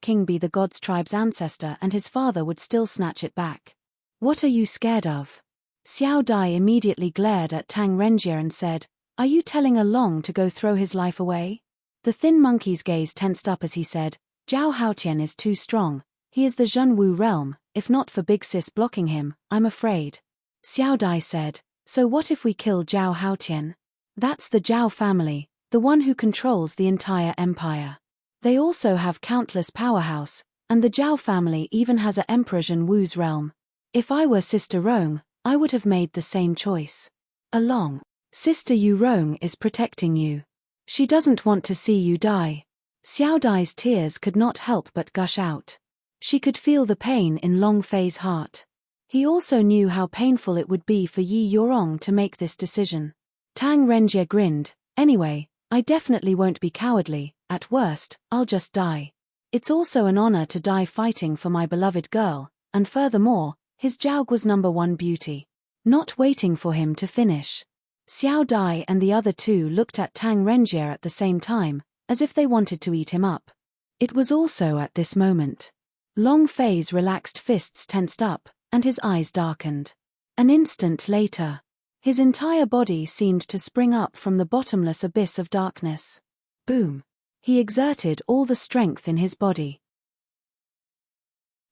King be the god's tribe's ancestor and his father would still snatch it back. What are you scared of? Xiao Dai immediately glared at Tang Renjie and said, Are you telling Along to go throw his life away? The thin monkey's gaze tensed up as he said, Zhao Haotian is too strong, he is the Zhenwu realm, if not for Big Sis blocking him, I'm afraid. Xiao Dai said, So what if we kill Zhao Haotian? That's the Zhao family, the one who controls the entire empire. They also have countless powerhouse, and the Zhao family even has a Emperor Zhenwu's realm. If I were Sister Rong, I would have made the same choice. Along. Sister Yu Rong is protecting you. She doesn't want to see you die. Xiao Dai's tears could not help but gush out. She could feel the pain in Long Fei's heart. He also knew how painful it would be for Yi Yorong to make this decision. Tang Renjie grinned. Anyway, I definitely won't be cowardly. At worst, I'll just die. It's also an honor to die fighting for my beloved girl, and furthermore, his Jiao was #1 beauty. Not waiting for him to finish, Xiao Dai and the other two looked at Tang Renjie at the same time, as if they wanted to eat him up. It was also at this moment. Long Fei's relaxed fists tensed up, and his eyes darkened. An instant later, his entire body seemed to spring up from the bottomless abyss of darkness. Boom! He exerted all the strength in his body.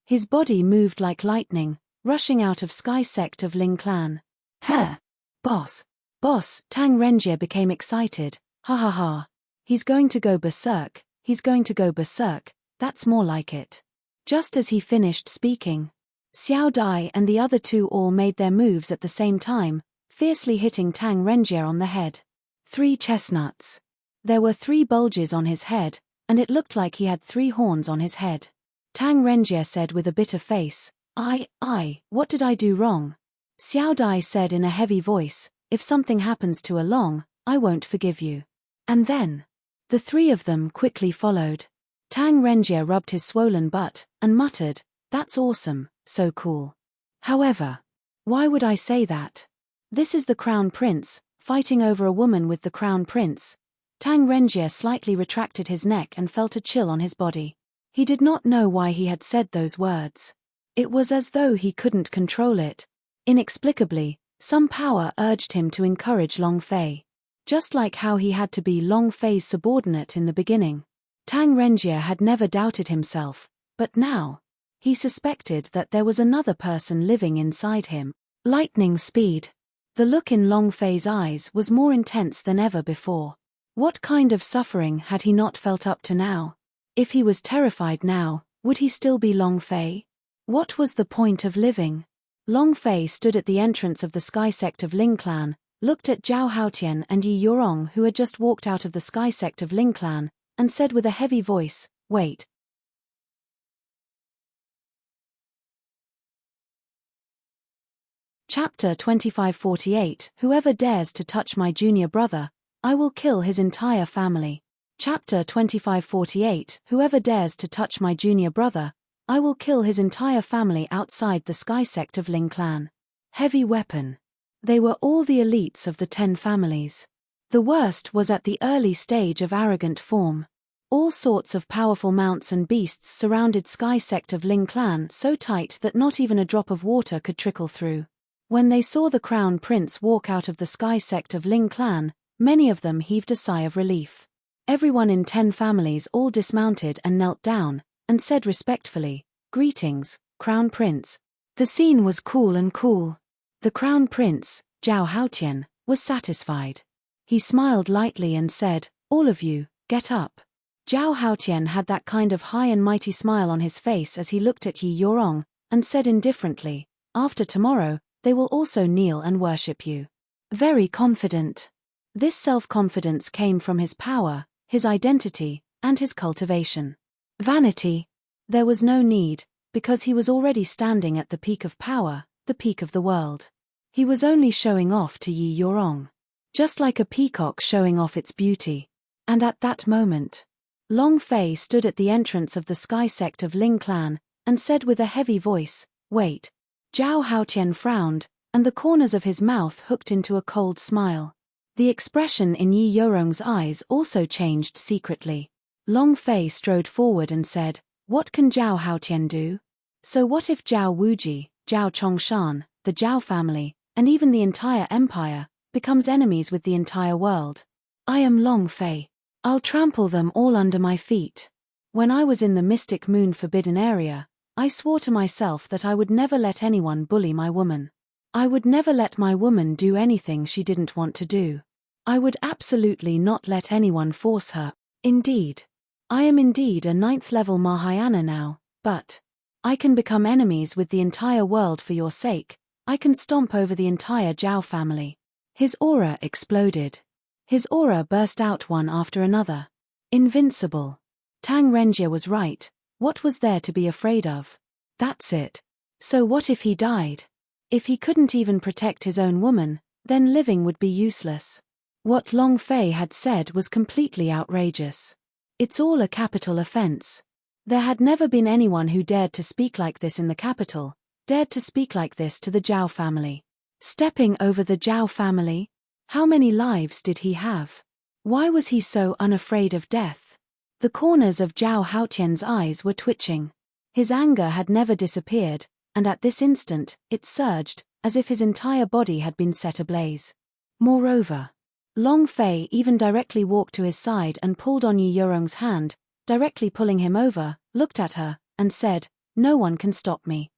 His body moved like lightning, rushing out of Sky Sect of Ling Clan. Heh! Boss! Boss! Tang Renjie became excited. Ha ha ha! He's going to go berserk, he's going to go berserk, that's more like it. Just as he finished speaking, Xiao Dai and the other two all made their moves at the same time, fiercely hitting Tang Renjie on the head. 3 chestnuts. There were 3 bulges on his head, and it looked like he had 3 horns on his head. Tang Renjie said with a bitter face, what did I do wrong? Xiao Dai said in a heavy voice, if something happens to Long, I won't forgive you. And then, the 3 of them quickly followed. Tang Renjie rubbed his swollen butt, and muttered, that's awesome, so cool. However, why would I say that? This is the Crown Prince, fighting over a woman with the Crown Prince. Tang Renjie slightly retracted his neck and felt a chill on his body. He did not know why he had said those words. It was as though he couldn't control it. Inexplicably, some power urged him to encourage Long Fei. Just like how he had to be Long Fei's subordinate in the beginning. Tang Renjie had never doubted himself, but now, he suspected that there was another person living inside him. Lightning speed. The look in Long Fei's eyes was more intense than ever before. What kind of suffering had he not felt up to now? If he was terrified now, would he still be Long Fei? What was the point of living? Long Fei stood at the entrance of the Sky Sect of Ling Clan, looked at Zhao Haotian and Yi Yorong who had just walked out of the Sky Sect of Ling Clan, and said with a heavy voice, wait. Chapter 2548 Whoever dares to touch my junior brother, I will kill his entire family. Chapter 2548 Whoever dares to touch my junior brother, I will kill his entire family outside the Sky Sect of Ling Clan. Heavy weapon. They were all the elites of the 10 families. The worst was at the early stage of arrogant form. All sorts of powerful mounts and beasts surrounded Sky Sect of Ling Clan so tight that not even a drop of water could trickle through. When they saw the Crown Prince walk out of the Sky Sect of Ling Clan, many of them heaved a sigh of relief. Everyone in 10 families all dismounted and knelt down, and said respectfully, greetings, Crown Prince. The scene was cool and cool. The Crown Prince, Zhao Haotian, was satisfied. He smiled lightly and said, all of you, get up. Zhao Haotian had that kind of high and mighty smile on his face as he looked at Yi Yorong, and said indifferently, after tomorrow, they will also kneel and worship you. Very confident. This self-confidence came from his power, his identity, and his cultivation. Vanity. There was no need, because he was already standing at the peak of power, the peak of the world. He was only showing off to Yi Yorong. Just like a peacock showing off its beauty. And at that moment, Long Fei stood at the entrance of the Sky Sect of Ling Clan, and said with a heavy voice, wait. Zhao Haotian frowned, and the corners of his mouth hooked into a cold smile. The expression in Yi Yorong's eyes also changed secretly. Long Fei strode forward and said, what can Zhao Haotian do? So what if Zhao Wuji, Zhao Chongshan, the Zhao family, and even the entire empire, becomes enemies with the entire world? I am Long Fei. I'll trample them all under my feet. When I was in the Mystic Moon Forbidden Area, I swore to myself that I would never let anyone bully my woman. I would never let my woman do anything she didn't want to do. I would absolutely not let anyone force her. Indeed. I am indeed a 9th level Mahayana now, but I can become enemies with the entire world for your sake. I can stomp over the entire Zhao family. His aura exploded. His aura burst out one after another. Invincible. Tang Renjie was right. What was there to be afraid of? That's it. So what if he died? If he couldn't even protect his own woman, then living would be useless. What Long Fei had said was completely outrageous. It's all a capital offense. There had never been anyone who dared to speak like this in the capital, dared to speak like this to the Zhao family. Stepping over the Zhao family? How many lives did he have? Why was he so unafraid of death? The corners of Zhao Haotian's eyes were twitching. His anger had never disappeared, and at this instant, it surged, as if his entire body had been set ablaze. Moreover, Long Fei even directly walked to his side and pulled on Yi Yorong's hand, directly pulling him over, looked at her, and said, "No one can stop me."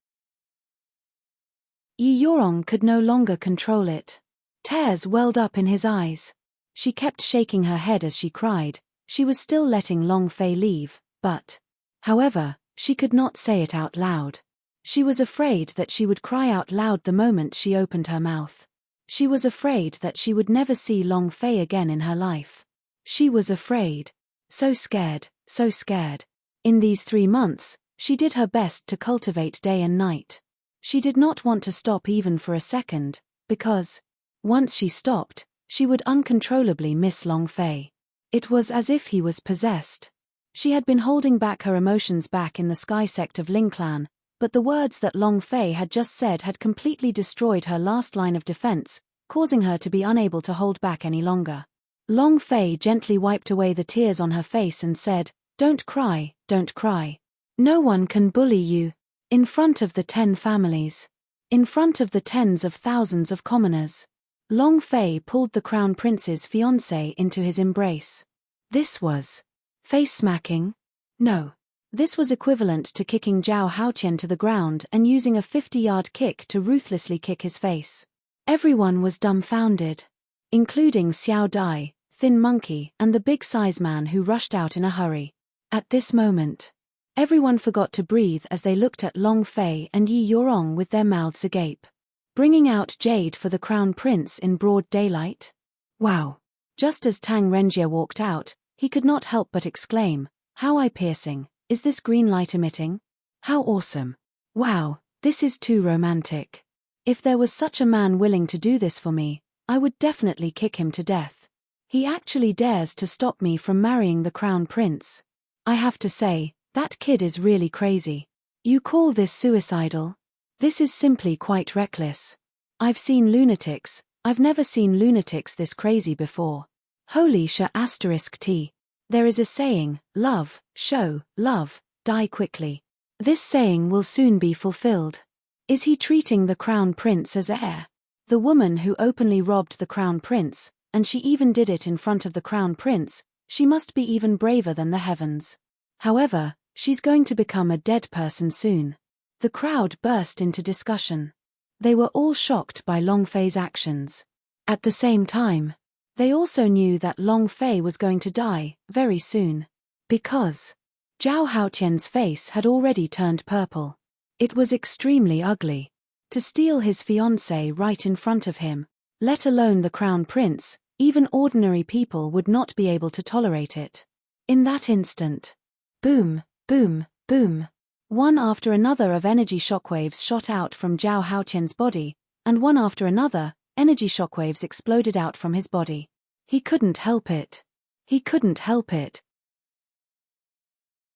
Yi Yorong could no longer control it. Tears welled up in his eyes. She kept shaking her head as she cried. She was still letting Long Fei leave, but, however, she could not say it out loud. She was afraid that she would cry out loud the moment she opened her mouth. She was afraid that she would never see Long Fei again in her life. She was afraid. So scared, so scared. In these 3 months, she did her best to cultivate day and night. She did not want to stop even for a second, because, once she stopped, she would uncontrollably miss Long Fei. It was as if he was possessed. She had been holding back her emotions back in the sky sect of Ling Clan, but the words that Long Fei had just said had completely destroyed her last line of defense, causing her to be unable to hold back any longer. Long Fei gently wiped away the tears on her face and said, "Don't cry, don't cry. No one can bully you. In front of the 10 families. In front of the tens of thousands of commoners." Long Fei pulled the Crown Prince's fiancé into his embrace. This was face-smacking? No. This was equivalent to kicking Zhao Haotian to the ground and using a 50-yard kick to ruthlessly kick his face. Everyone was dumbfounded, including Xiao Dai, Thin Monkey, and the big size man who rushed out in a hurry. At this moment, everyone forgot to breathe as they looked at Long Fei and Yi Yorong with their mouths agape. Bringing out jade for the Crown Prince in broad daylight? Wow. Just as Tang Renjie walked out, he could not help but exclaim, "How eye-piercing, is this green light emitting? How awesome. Wow, this is too romantic. If there was such a man willing to do this for me, I would definitely kick him to death. He actually dares to stop me from marrying the Crown Prince. I have to say, that kid is really crazy. You call this suicidal? This is simply quite reckless. I've seen lunatics, I've never seen lunatics this crazy before. Holy **T. There is a saying, love, show, love, die quickly. This saying will soon be fulfilled. Is he treating the Crown Prince as heir? The woman who openly robbed the Crown Prince, and she even did it in front of the Crown Prince, she must be even braver than the heavens. However, she's going to become a dead person soon. The crowd burst into discussion. They were all shocked by Long Fei's actions. At the same time, they also knew that Long Fei was going to die very soon. Because Zhao Haotian's face had already turned purple. It was extremely ugly. To steal his fiancée right in front of him, let alone the Crown Prince, even ordinary people would not be able to tolerate it. In that instant, boom, boom, boom. One after another of energy shockwaves shot out from Zhao Haotian's body, and one after another, energy shockwaves exploded out from his body. He couldn't help it. He couldn't help it.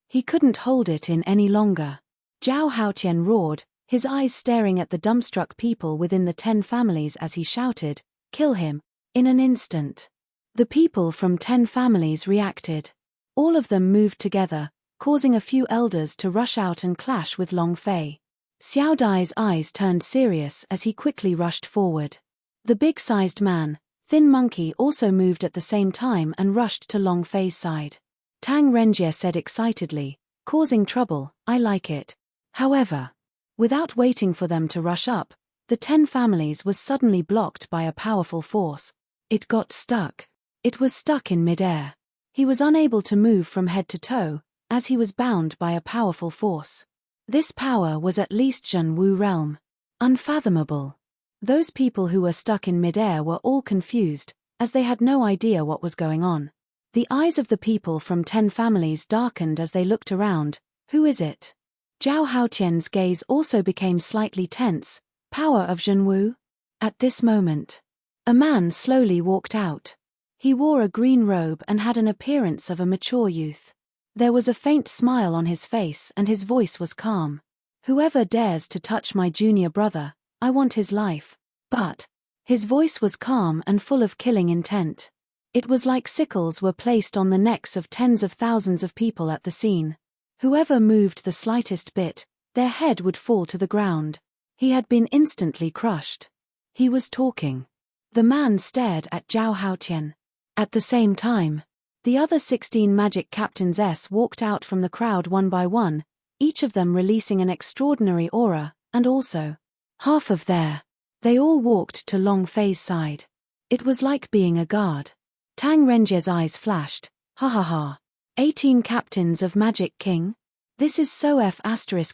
He couldn't hold it in any longer. Zhao Haotian roared, his eyes staring at the dumbstruck people within the 10 families as he shouted, "Kill him!" In an instant. The people from 10 families reacted. All of them moved together, causing a few elders to rush out and clash with Long Fei. Xiao Dai's eyes turned serious as he quickly rushed forward. The big-sized man, Thin Monkey, also moved at the same time and rushed to Long Fei's side. Tang Renjie said excitedly, "Causing trouble, I like it." However, without waiting for them to rush up, the 10 families was suddenly blocked by a powerful force. It got stuck. It was stuck in midair. He was unable to move from head to toe, as he was bound by a powerful force. This power was at least Zhenwu realm. Unfathomable. Those people who were stuck in midair were all confused, as they had no idea what was going on. The eyes of the people from 10 families darkened as they looked around. Who is it? Zhao Haotian's gaze also became slightly tense. Power of Zhenwu? At this moment, a man slowly walked out. He wore a green robe and had an appearance of a mature youth. There was a faint smile on his face and his voice was calm. Whoever dares to touch my junior brother, I want his life. But his voice was calm and full of killing intent. It was like sickles were placed on the necks of tens of thousands of people at the scene. Whoever moved the slightest bit, their head would fall to the ground. He had been instantly crushed. He was talking. The man stared at Zhao Haotian. At the same time, the other 16 magic captains walked out from the crowd one by one, each of them releasing an extraordinary aura, and also half of they all walked to Long Fei's side. It was like being a guard. Tang Renjie's eyes flashed. Ha ha ha. 18 captains of Magic King? This is so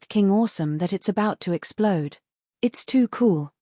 King awesome that it's about to explode. It's too cool.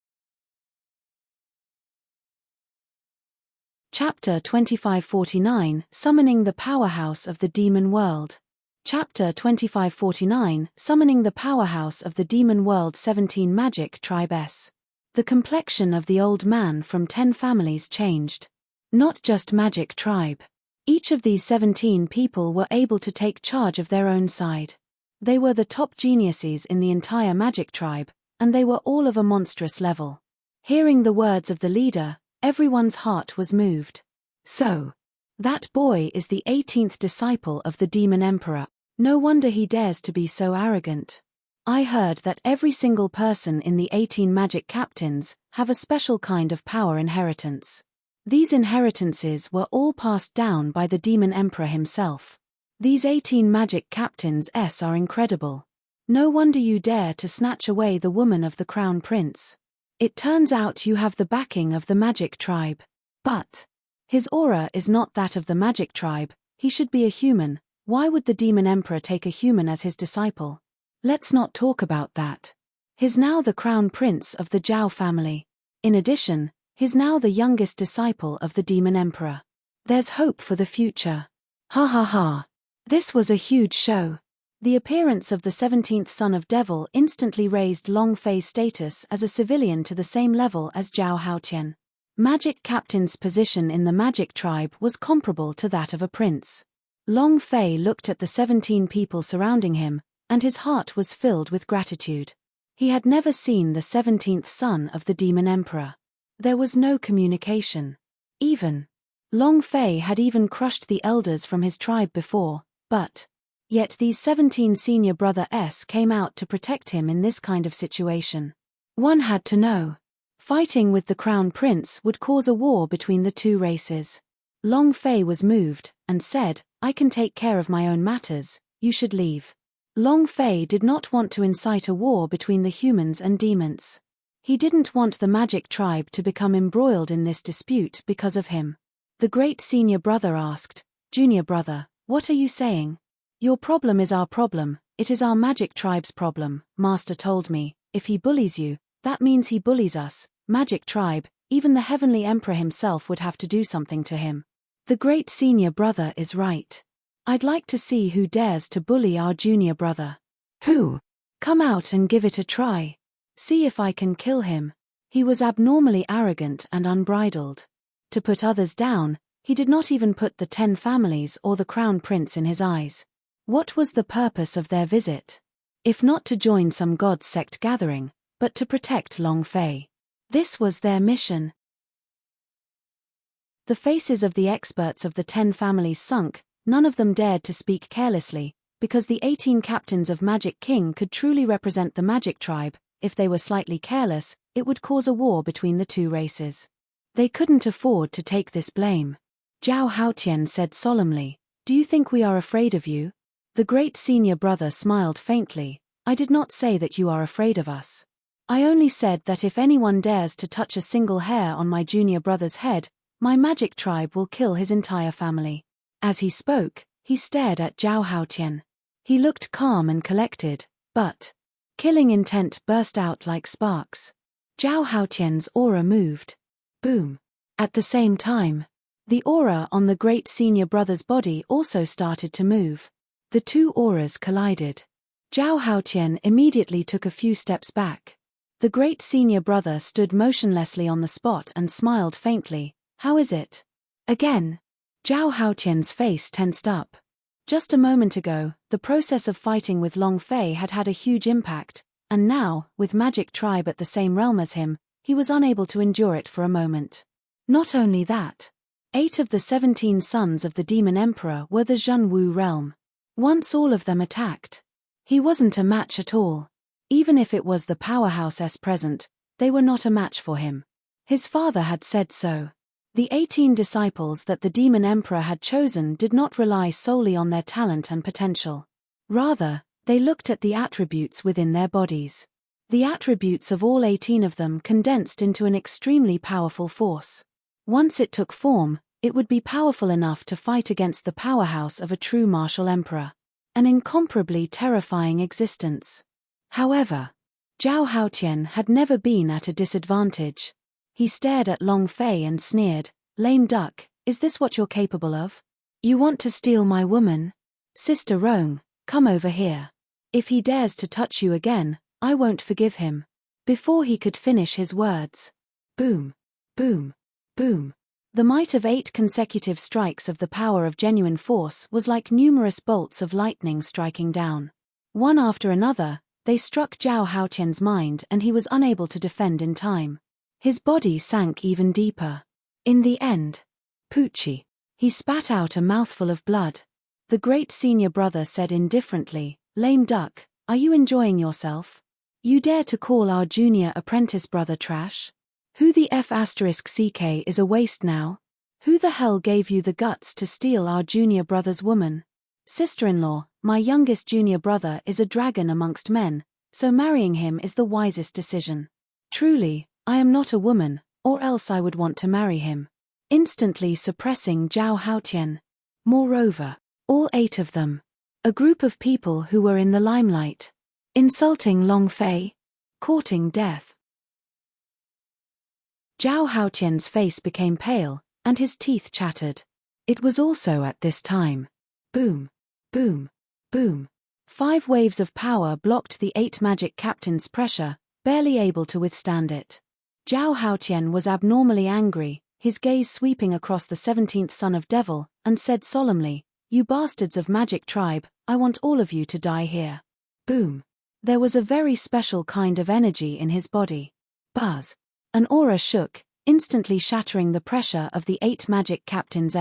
Chapter 2549, Summoning the Powerhouse of the Demon World. Chapter 2549, Summoning the Powerhouse of the Demon World. 17 Magic Tribe S. The complexion of the old man from 10 families changed. Not just Magic Tribe. Each of these 17 people were able to take charge of their own side. They were the top geniuses in the entire Magic Tribe, and they were all of a monstrous level. Hearing the words of the leader, everyone's heart was moved. So, that boy is the 18th disciple of the Demon Emperor. No wonder he dares to be so arrogant. I heard that every single person in the 18 magic captains have a special kind of power inheritance. These inheritances were all passed down by the Demon Emperor himself. These 18 magic captains are incredible. No wonder you dare to snatch away the woman of the Crown Prince. It turns out you have the backing of the Magic Tribe. But his aura is not that of the Magic Tribe. He should be a human. Why would the Demon Emperor take a human as his disciple? Let's not talk about that. He's now the Crown Prince of the Zhao family. In addition, he's now the youngest disciple of the Demon Emperor. There's hope for the future. Ha ha ha. This was a huge show. The appearance of the 17th son of Devil instantly raised Long Fei's status as a civilian to the same level as Zhao Haotian. Magic Captain's position in the Magic Tribe was comparable to that of a prince. Long Fei looked at the 17 people surrounding him, and his heart was filled with gratitude. He had never seen the 17th son of the Demon Emperor. There was no communication. Long Fei had even crushed the elders from his tribe before, but yet these 17 senior brothers came out to protect him in this kind of situation. One had to know. Fighting with the Crown Prince would cause a war between the two races. Long Fei was moved, and said, I can take care of my own matters, you should leave. Long Fei did not want to incite a war between the humans and demons. He didn't want the Magic Tribe to become embroiled in this dispute because of him. The great senior brother asked, Junior brother, what are you saying? Your problem is our problem, it is our Magic Tribe's problem, Master told me. If he bullies you, that means he bullies us, Magic Tribe. Even the Heavenly Emperor himself would have to do something to him. The great senior brother is right. I'd like to see who dares to bully our junior brother. Who? Come out and give it a try. See if I can kill him. He was abnormally arrogant and unbridled. To put others down, he did not even put the 10 families or the Crown Prince in his eyes. What was the purpose of their visit? If not to join some god sect gathering, but to protect Long Fei. This was their mission. The faces of the experts of the 10 families sunk, none of them dared to speak carelessly, because the 18 captains of Magic King could truly represent the Magic Tribe. If they were slightly careless, it would cause a war between the two races. They couldn't afford to take this blame. Zhao Haotian said solemnly, Do you think we are afraid of you? The great senior brother smiled faintly, I did not say that you are afraid of us. I only said that if anyone dares to touch a single hair on my junior brother's head, my Magic Tribe will kill his entire family. As he spoke, he stared at Zhao Haotian. He looked calm and collected, but killing intent burst out like sparks. Zhao Haotian's aura moved. Boom. At the same time, The aura on the great senior brother's body also started to move. The two auras collided. Zhao Haotian immediately took a few steps back. The great senior brother stood motionlessly on the spot and smiled faintly. How is it? Again. Zhao Haotian's face tensed up. Just a moment ago, the process of fighting with Long Fei had had a huge impact, and now, with Magic Tribe at the same realm as him, he was unable to endure it for a moment. Not only that. 8 of the 17 sons of the Demon Emperor were the Zhenwu realm. Once all of them attacked, he wasn't a match at all. Even if it was the powerhouses present, they were not a match for him. His father had said so. The 18 disciples that the Demon Emperor had chosen did not rely solely on their talent and potential. Rather, they looked at the attributes within their bodies. The attributes of all 18 of them condensed into an extremely powerful force. Once it took form, it would be powerful enough to fight against the powerhouse of a true martial emperor. An incomparably terrifying existence. However, Zhao Haotian had never been at a disadvantage. He stared at Long Fei and sneered, "Lame duck, is this what you're capable of? You want to steal my woman? Sister Rong, come over here. If he dares to touch you again, I won't forgive him." Before he could finish his words. Boom, boom, boom. The might of 8 consecutive strikes of the power of genuine force was like numerous bolts of lightning striking down. One after another, they struck Zhao Haotian's mind and he was unable to defend in time. His body sank even deeper. In the end, Poochie. He spat out a mouthful of blood. The great senior brother said indifferently, "Lame duck, are you enjoying yourself? You dare to call our junior apprentice brother trash? Who the F***ck is a waste now? Who the hell gave you the guts to steal our junior brother's woman? Sister-in-law, my youngest junior brother is a dragon amongst men, so marrying him is the wisest decision. Truly, I am not a woman, or else I would want to marry him." Instantly suppressing Zhao Haotian. Moreover, all 8 of them. A group of people who were in the limelight. Insulting Long Fei. Courting death. Zhao Haotian's face became pale, and his teeth chattered. It was also at this time. Boom, boom, boom. 5 waves of power blocked the 8 magic captains' pressure, barely able to withstand it. Zhao Haotian was abnormally angry, his gaze sweeping across the 17th son of Devil, and said solemnly, "You bastards of Magic Tribe, I want all of you to die here." Boom. There was a very special kind of energy in his body. Buzz. An aura shook, instantly shattering the pressure of the 8 magic captains.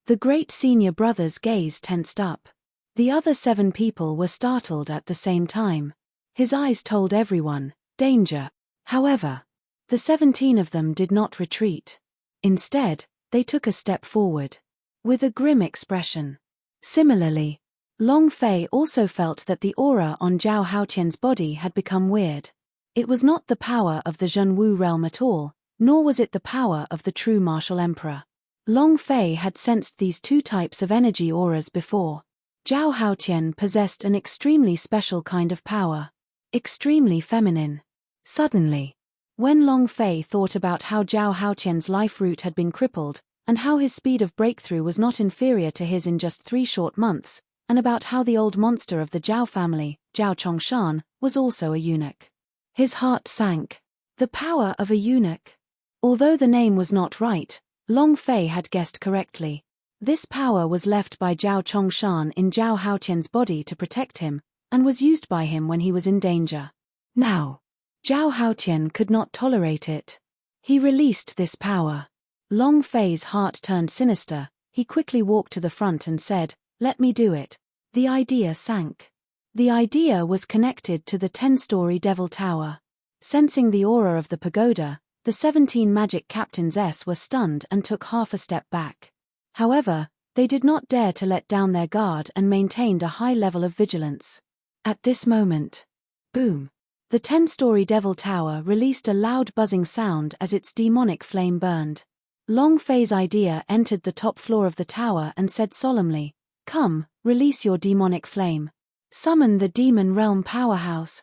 The great senior brother's gaze tensed up. The other 7 people were startled at the same time. His eyes told everyone, danger. However, the 17 of them did not retreat. Instead, they took a step forward. With a grim expression. Similarly, Long Fei also felt that the aura on Zhao Haotian's body had become weird. It was not the power of the Zhenwu realm at all, nor was it the power of the true martial emperor. Long Fei had sensed these 2 types of energy auras before. Zhao Haotian possessed an extremely special kind of power. Extremely feminine. Suddenly, when Long Fei thought about how Zhao Haotian's life route had been crippled, and how his speed of breakthrough was not inferior to his in just 3 short months, and about how the old monster of the Zhao family, Zhao Chongshan, was also a eunuch. His heart sank. The power of a eunuch. Although the name was not right, Long Fei had guessed correctly. This power was left by Zhao Chongshan in Zhao Haotian's body to protect him, and was used by him when he was in danger. Now, Zhao Haotian could not tolerate it. He released this power. Long Fei's heart turned sinister, he quickly walked to the front and said, "Let me do it." The idea sank. The idea was connected to the 10-story Devil Tower. Sensing the aura of the pagoda, the 17 magic captains were stunned and took half a step back. However, they did not dare to let down their guard and maintained a high level of vigilance. At this moment, boom, the 10-story Devil Tower released a loud buzzing sound as its demonic flame burned. Long Fei's idea entered the top floor of the tower and said solemnly, "Come, release your demonic flame. Summon the demon realm powerhouse."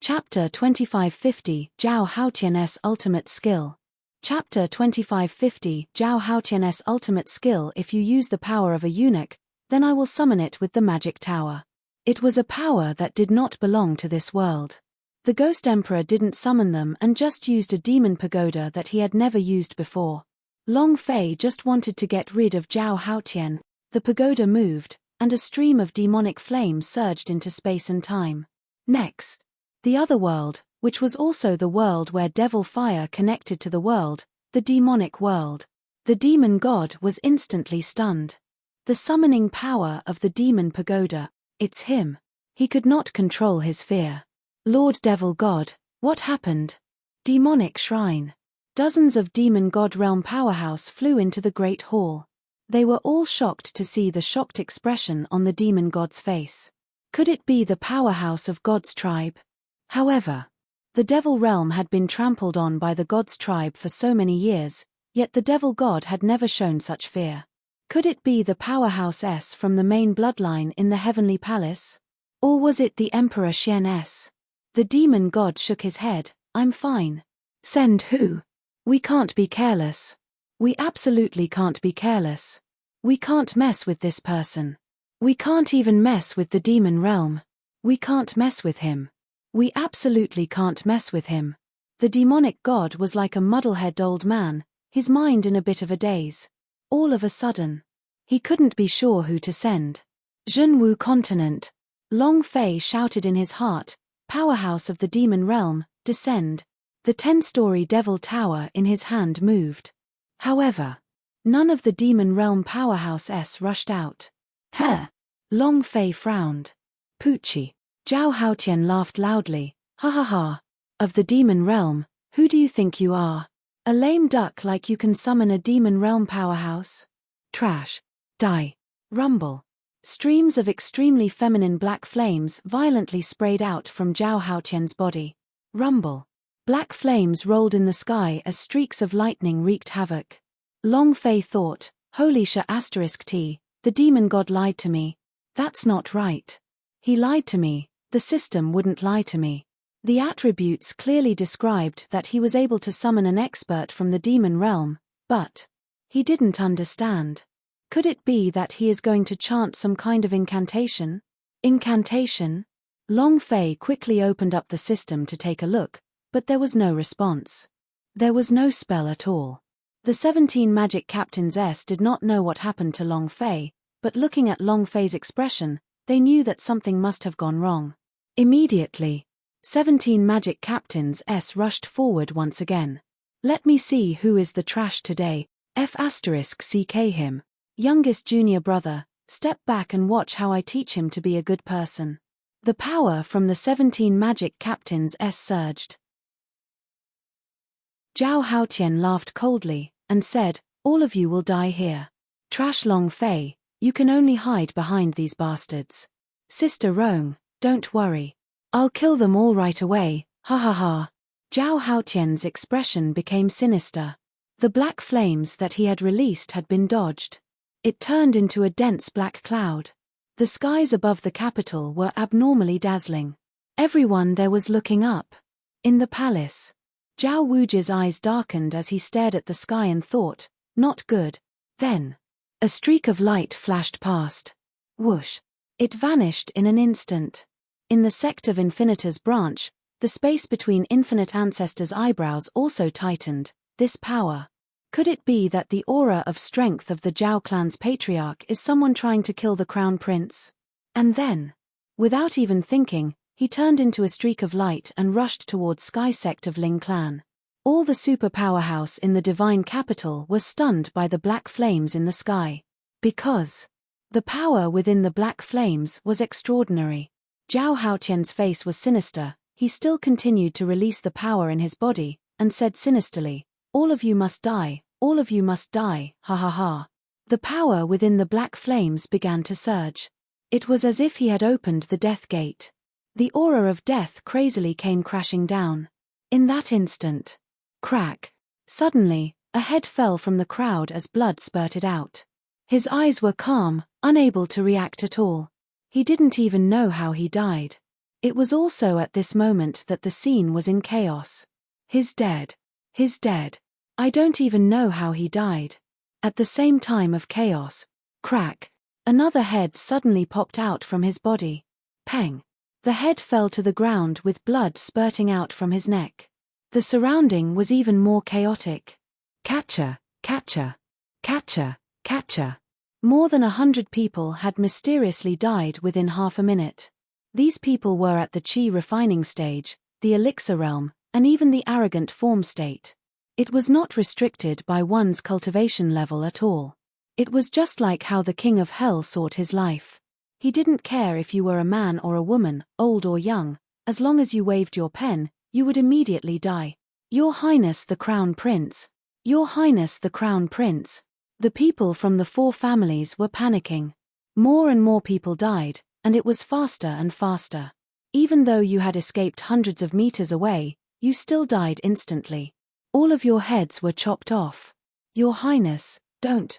Chapter 2550, Zhao Haotian's Ultimate Skill. Chapter 2550, Zhao Haotian's Ultimate Skill. If you use the power of a eunuch, then I will summon it with the magic tower. It was a power that did not belong to this world. The Ghost Emperor didn't summon them and just used a demon pagoda that he had never used before. Long Fei just wanted to get rid of Zhao Haotian. The pagoda moved, and a stream of demonic flame surged into space and time. Next, the other world, which was also the world where devil fire connected to the world, the demonic world. The demon god was instantly stunned. The summoning power of the demon pagoda, it's him. He could not control his fear. Lord Devil God, what happened? Demonic Shrine. Dozens of demon god realm powerhouse flew into the great hall. They were all shocked to see the shocked expression on the demon god's face. Could it be the powerhouse of God's tribe? However, the devil realm had been trampled on by the god's tribe for so many years, yet the devil god had never shown such fear. Could it be the powerhouse S from the main bloodline in the heavenly palace? Or was it the Emperor Xian S? The demon god shook his head. I'm fine. Send who? We can't be careless. We absolutely can't be careless. We can't mess with this person. We can't even mess with the demon realm. We can't mess with him. We absolutely can't mess with him. The demonic god was like a muddlehead old man, his mind in a bit of a daze. All of a sudden, he couldn't be sure who to send. Zhenwu continent. Long Fei shouted in his heart, powerhouse of the demon realm, descend. The 10-story devil tower in his hand moved. However, none of the demon realm powerhouse S rushed out. Huh! Long Fei frowned. Poochie. Zhao Haotian laughed loudly. Ha ha ha. Of the demon realm, who do you think you are? A lame duck like you can summon a demon realm powerhouse? Trash. Die. Rumble. Streams of extremely feminine black flames violently sprayed out from Zhao Haotian's body. Rumble. Black flames rolled in the sky as streaks of lightning wreaked havoc. Long Fei thought, holy sh**, the demon god lied to me. That's not right. He lied to me, the system wouldn't lie to me. The attributes clearly described that he was able to summon an expert from the demon realm, but he didn't understand. Could it be that he is going to chant some kind of incantation? Incantation? Long Fei quickly opened up the system to take a look, but there was no response. There was no spell at all. The 17 magic captains S did not know what happened to Long Fei, but looking at Long Fei's expression, they knew that something must have gone wrong. Immediately, 17 magic captains S rushed forward once again. Let me see who is the trash today. F***ck him. Youngest junior brother, step back and watch how I teach him to be a good person. The power from the 17 magic captains S surged. Zhao Haotian laughed coldly, and said, all of you will die here. Trash Long Fei, you can only hide behind these bastards. Sister Rong, don't worry. I'll kill them all right away, ha ha ha. Zhao Haotian's expression became sinister. The black flames that he had released had been dodged. It turned into a dense black cloud. The skies above the capital were abnormally dazzling. Everyone there was looking up. In the palace, Zhao Wuji's eyes darkened as he stared at the sky and thought, not good. Then, a streak of light flashed past. Whoosh. It vanished in an instant. In the sect of Infinitor's branch, the space between Infinite Ancestor's eyebrows also tightened. This power. Could it be that the aura of strength of the Zhao clan's patriarch is someone trying to kill the crown prince? And then, without even thinking, he turned into a streak of light and rushed towards Sky sect of Ling clan. All the super powerhouse in the divine capital were stunned by the black flames in the sky. Because the power within the black flames was extraordinary. Zhao Haotian's face was sinister. He still continued to release the power in his body, and said sinisterly, all of you must die, all of you must die, ha ha ha. The power within the black flames began to surge. It was as if he had opened the death gate. The aura of death crazily came crashing down. In that instant, crack. Suddenly, a head fell from the crowd as blood spurted out. His eyes were calm, unable to react at all. He didn't even know how he died. It was also at this moment that the scene was in chaos. He's dead. He's dead. I don't even know how he died. At the same time of chaos, crack, another head suddenly popped out from his body. Peng. The head fell to the ground with blood spurting out from his neck. The surrounding was even more chaotic. Catcher, catcher, catcher, catcher. More than 100 people had mysteriously died within half a minute. These people were at the chi refining stage, the elixir realm, and even the arrogant form state. It was not restricted by one's cultivation level at all. It was just like how the king of hell sought his life. He didn't care if you were a man or a woman, old or young, as long as you waved your pen, you would immediately die. Your Highness the Crown Prince. Your Highness the Crown Prince. The people from the 4 families were panicking. More and more people died, and it was faster and faster. Even though you had escaped hundreds of meters away, you still died instantly. All of your heads were chopped off. Your Highness, don't.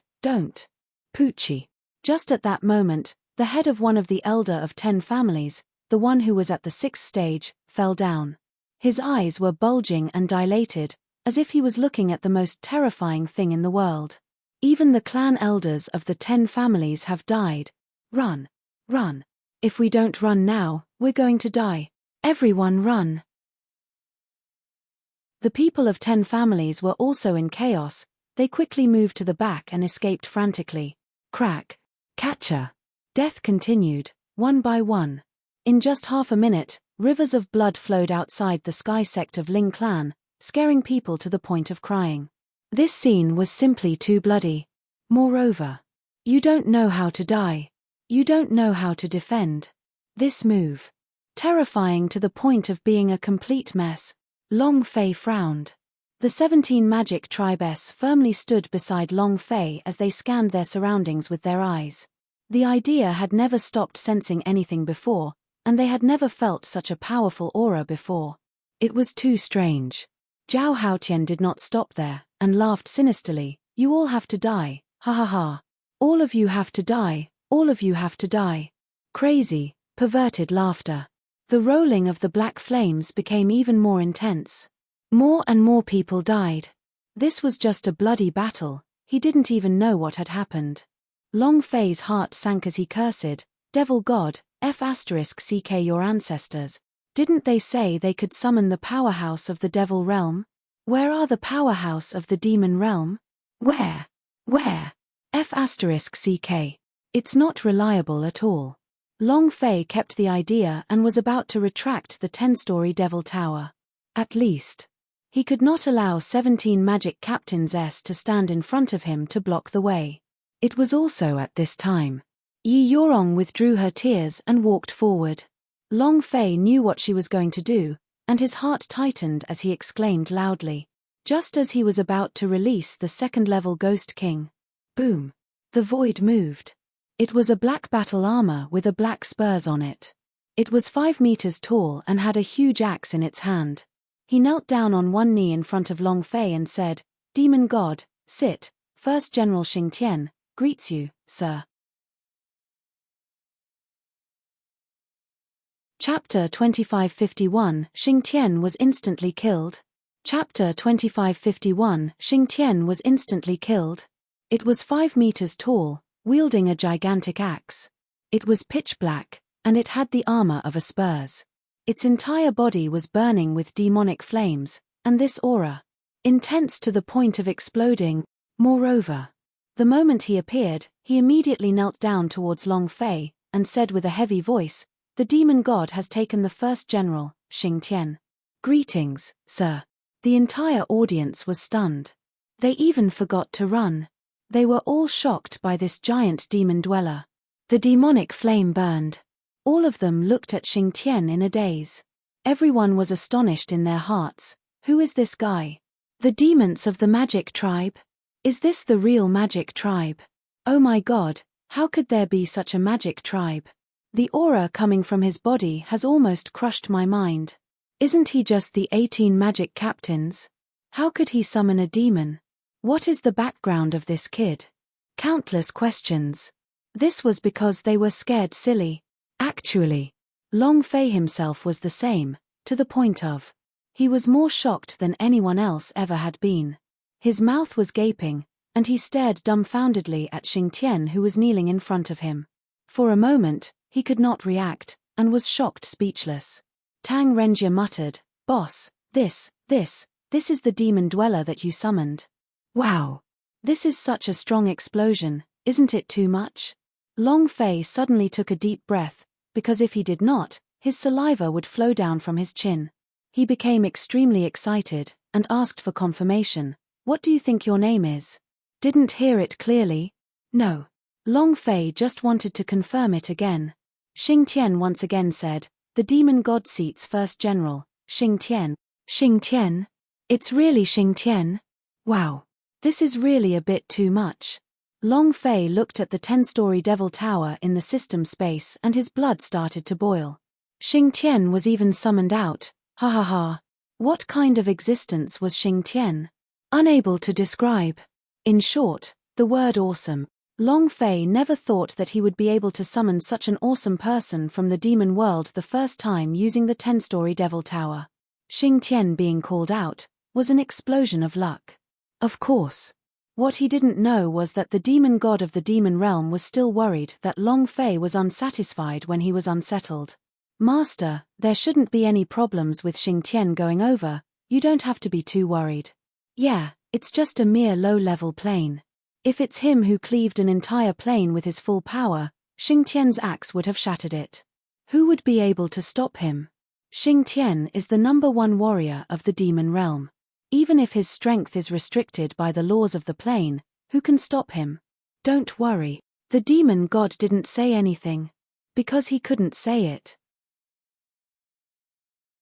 Poochie. Just at that moment, the head of one of the elder of 10 families, the one who was at the 6th stage, fell down. His eyes were bulging and dilated, as if he was looking at the most terrifying thing in the world. Even the clan elders of the 10 families have died. Run. Run. If we don't run now, we're going to die. Everyone run. The people of 10 families were also in chaos. They quickly moved to the back and escaped frantically. Crack. Catcher. Death continued, one by one. In just half a minute, rivers of blood flowed outside the sky sect of Ling clan, scaring people to the point of crying. This scene was simply too bloody. Moreover, you don't know how to die. You don't know how to defend. This move. Terrifying to the point of being a complete mess. Long Fei frowned. The 17 magic tribes firmly stood beside Long Fei as they scanned their surroundings with their eyes. The idea had never stopped sensing anything before, and they had never felt such a powerful aura before. It was too strange. Zhao Haotian did not stop there, and laughed sinisterly. You all have to die, ha ha ha. All of you have to die, all of you have to die. Crazy, perverted laughter. The rolling of the black flames became even more intense. More and more people died. This was just a bloody battle. He didn't even know what had happened. Long Fei's heart sank as he cursed, Devil God, *CK your ancestors. Didn't they say they could summon the powerhouse of the devil realm? Where are the powerhouse of the demon realm? Where? *CK. It's not reliable at all. Long Fei kept the idea and was about to retract the 10-story devil tower. At least. He could not allow 17 magic captains to stand in front of him to block the way. It was also at this time. Yi Yorong withdrew her tears and walked forward. Long Fei knew what she was going to do, and his heart tightened as he exclaimed loudly. Just as he was about to release the 2nd-level Ghost King. Boom. The void moved. It was a black battle armor with a black spurs on it. It was 5 meters tall and had a huge axe in its hand. He knelt down on one knee in front of Long Fei and said, Demon God, sit, First General Xingtian, greets you, sir. Chapter 2551, Xingtian was instantly killed. Chapter 2551, Xingtian was instantly killed. It was 5 meters tall, wielding a gigantic axe. It was pitch black, and it had the armor of a spurs. Its entire body was burning with demonic flames, and this aura. Intense to the point of exploding. Moreover, the moment he appeared, he immediately knelt down towards Long Fei, and said with a heavy voice, The demon god has taken the first general, Xingtian. Greetings, sir. The entire audience was stunned. They even forgot to run. They were all shocked by this giant demon dweller. The demonic flame burned. All of them looked at Xingtian in a daze. Everyone was astonished in their hearts. Who is this guy? The demons of the magic tribe? Is this the real magic tribe? Oh my god, how could there be such a magic tribe? The aura coming from his body has almost crushed my mind. Isn't he just the 18 magic captains? How could he summon a demon? What is the background of this kid? Countless questions. This was because they were scared silly. Actually, Long Fei himself was the same, to the point of. He was more shocked than anyone else ever had been. His mouth was gaping, and he stared dumbfoundedly at Xingtian, who was kneeling in front of him. For a moment, he could not react, and was shocked speechless. Tang Renjia muttered, "Boss, this is the demon dweller that you summoned. Wow! This is such a strong explosion, isn't it too much?" Long Fei suddenly took a deep breath, because if he did not, his saliva would flow down from his chin. He became extremely excited, and asked for confirmation. "What do you think your name is?" "Didn't hear it clearly." "No." Long Fei just wanted to confirm it again. Xingtian once again said, "The demon god seat's first general, Xingtian." "Xingtian? It's really Xingtian? Wow. This is really a bit too much." Long Fei looked at the 10-story devil tower in the system space and his blood started to boil. Xingtian was even summoned out, ha ha ha. What kind of existence was Xingtian? Unable to describe. In short, the word awesome. Long Fei never thought that he would be able to summon such an awesome person from the demon world the first time using the 10-story devil tower. Xingtian being called out was an explosion of luck. Of course. What he didn't know was that the demon god of the demon realm was still worried that Long Fei was unsatisfied when he was unsettled. "Master, there shouldn't be any problems with Xingtian going over, you don't have to be too worried. Yeah, it's just a mere low-level plane. If it's him who cleaved an entire plane with his full power, Xingtian's axe would have shattered it. Who would be able to stop him? Xingtian is the #1 warrior of the demon realm. Even if his strength is restricted by the laws of the plane, who can stop him? Don't worry, the demon god didn't say anything. Because he couldn't say it.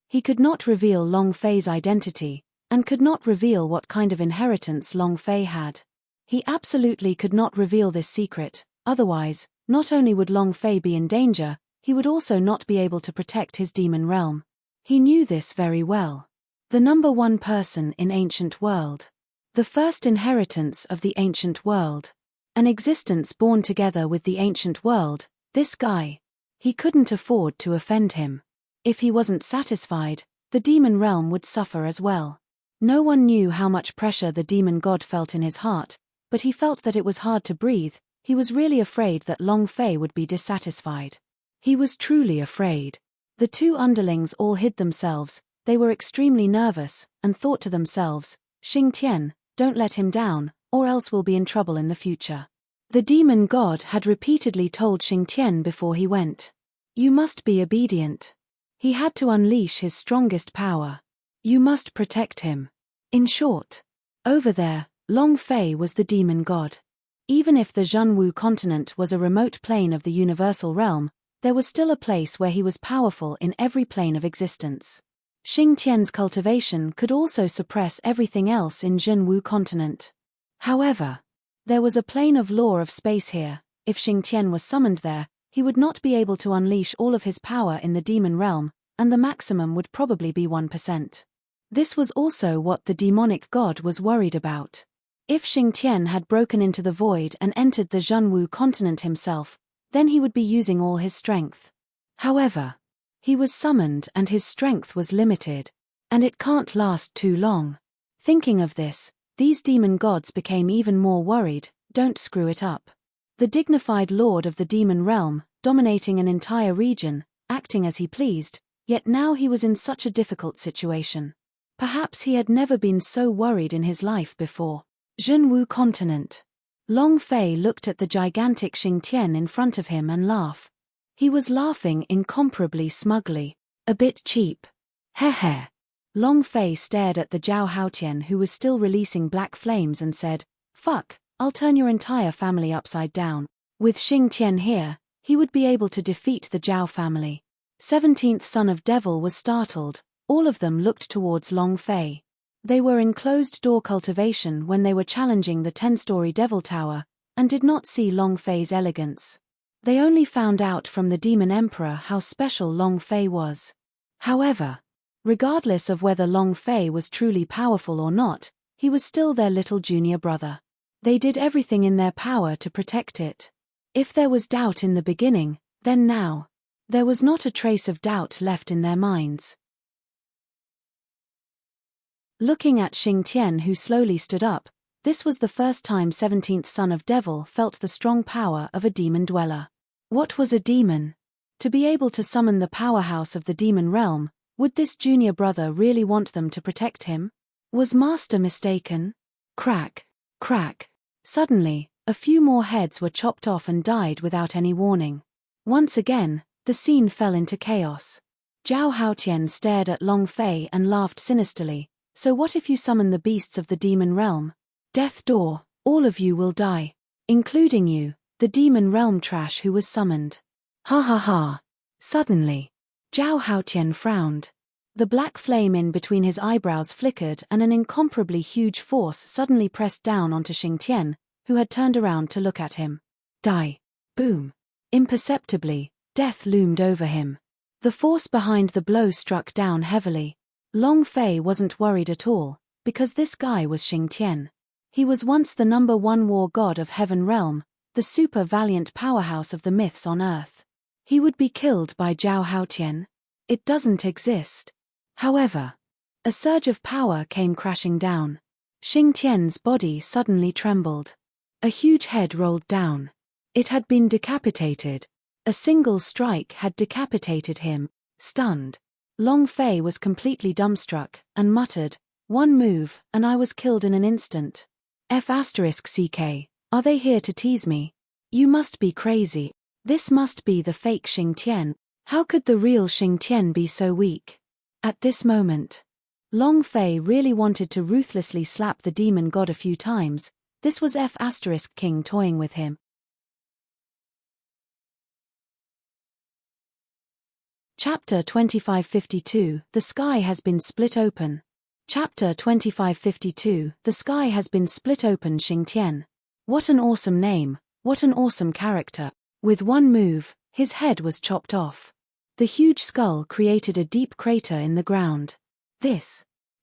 He could not reveal Long Fei's identity, and could not reveal what kind of inheritance Long Fei had. He absolutely could not reveal this secret, otherwise, not only would Long Fei be in danger, he would also not be able to protect his demon realm. He knew this very well. The #1 person in ancient world. The first inheritance of the ancient world. An existence born together with the ancient world, this guy. He couldn't afford to offend him. If he wasn't satisfied, the demon realm would suffer as well. No one knew how much pressure the demon god felt in his heart, but he felt that it was hard to breathe. He was really afraid that Long Fei would be dissatisfied. He was truly afraid. The two underlings all hid themselves. They were extremely nervous, and thought to themselves, "Xingtian, don't let him down, or else we'll be in trouble in the future." The demon god had repeatedly told Xingtian before he went. "You must be obedient." He had to unleash his strongest power. You must protect him. In short, over there, Long Fei was the demon god. Even if the Zhenwu continent was a remote plane of the universal realm, there was still a place where he was powerful in every plane of existence. Xingtian's cultivation could also suppress everything else in Zhenwu continent. However, there was a plane of law of space here. If Xingtian was summoned there, he would not be able to unleash all of his power in the demon realm, and the maximum would probably be 1%. This was also what the demonic god was worried about. If Xingtian had broken into the void and entered the Zhenwu continent himself, then he would be using all his strength. However, he was summoned and his strength was limited, and it can't last too long. Thinking of this, these demon gods became even more worried. Don't screw it up. The dignified lord of the demon realm, dominating an entire region, acting as he pleased, yet now he was in such a difficult situation. Perhaps he had never been so worried in his life before. Zhenwu continent. Long Fei looked at the gigantic Xingtian in front of him and laughed. He was laughing incomparably smugly. A bit cheap. Heh. Long Fei stared at the Zhao Haotian, who was still releasing black flames, and said, "Fuck, I'll turn your entire family upside down." With Xingtian here, he would be able to defeat the Zhao family. 17th son of devil was startled. All of them looked towards Long Fei. They were in closed-door cultivation when they were challenging the 10-story devil tower, and did not see Long Fei's elegance. They only found out from the demon emperor how special Long Fei was. However, regardless of whether Long Fei was truly powerful or not, he was still their little junior brother. They did everything in their power to protect it. If there was doubt in the beginning, then now. There was not a trace of doubt left in their minds. Looking at Xingtian, who slowly stood up, this was the first time 17th son of Devil felt the strong power of a demon dweller. What was a demon? To be able to summon the powerhouse of the demon realm, would this junior brother really want them to protect him? Was Master mistaken? Crack, crack. Suddenly, a few more heads were chopped off and died without any warning. Once again, the scene fell into chaos. Zhao Haotian stared at Long Fei and laughed sinisterly. So what if you summon the beasts of the demon realm? Death door, all of you will die. Including you, the demon realm trash who was summoned. Ha ha ha. Suddenly, Zhao Haotian frowned. The black flame in between his eyebrows flickered and an incomparably huge force suddenly pressed down onto Xingtian, who had turned around to look at him. Die. Boom. Imperceptibly, death loomed over him. The force behind the blow struck down heavily. Long Fei wasn't worried at all, because this guy was Xingtian. He was once the #1 war god of Heaven Realm, the super valiant powerhouse of the myths on Earth. He would be killed by Zhao Haotian. It doesn't exist. However, a surge of power came crashing down. Xingtian's body suddenly trembled. A huge head rolled down. It had been decapitated. A single strike had decapitated him. Stunned, Long Fei was completely dumbstruck, and muttered, "One move, and I was killed in an instant. F***CK, are they here to tease me? You must be crazy. This must be the fake Xingtian. How could the real Xingtian be so weak?" At this moment, Long Fei really wanted to ruthlessly slap the demon god a few times. This was F***King toying with him. Chapter 2552, The Sky Has Been Split Open. Chapter 2552, The Sky Has Been Split Open. Xingtian. What an awesome name, what an awesome character. With one move, his head was chopped off. The huge skull created a deep crater in the ground.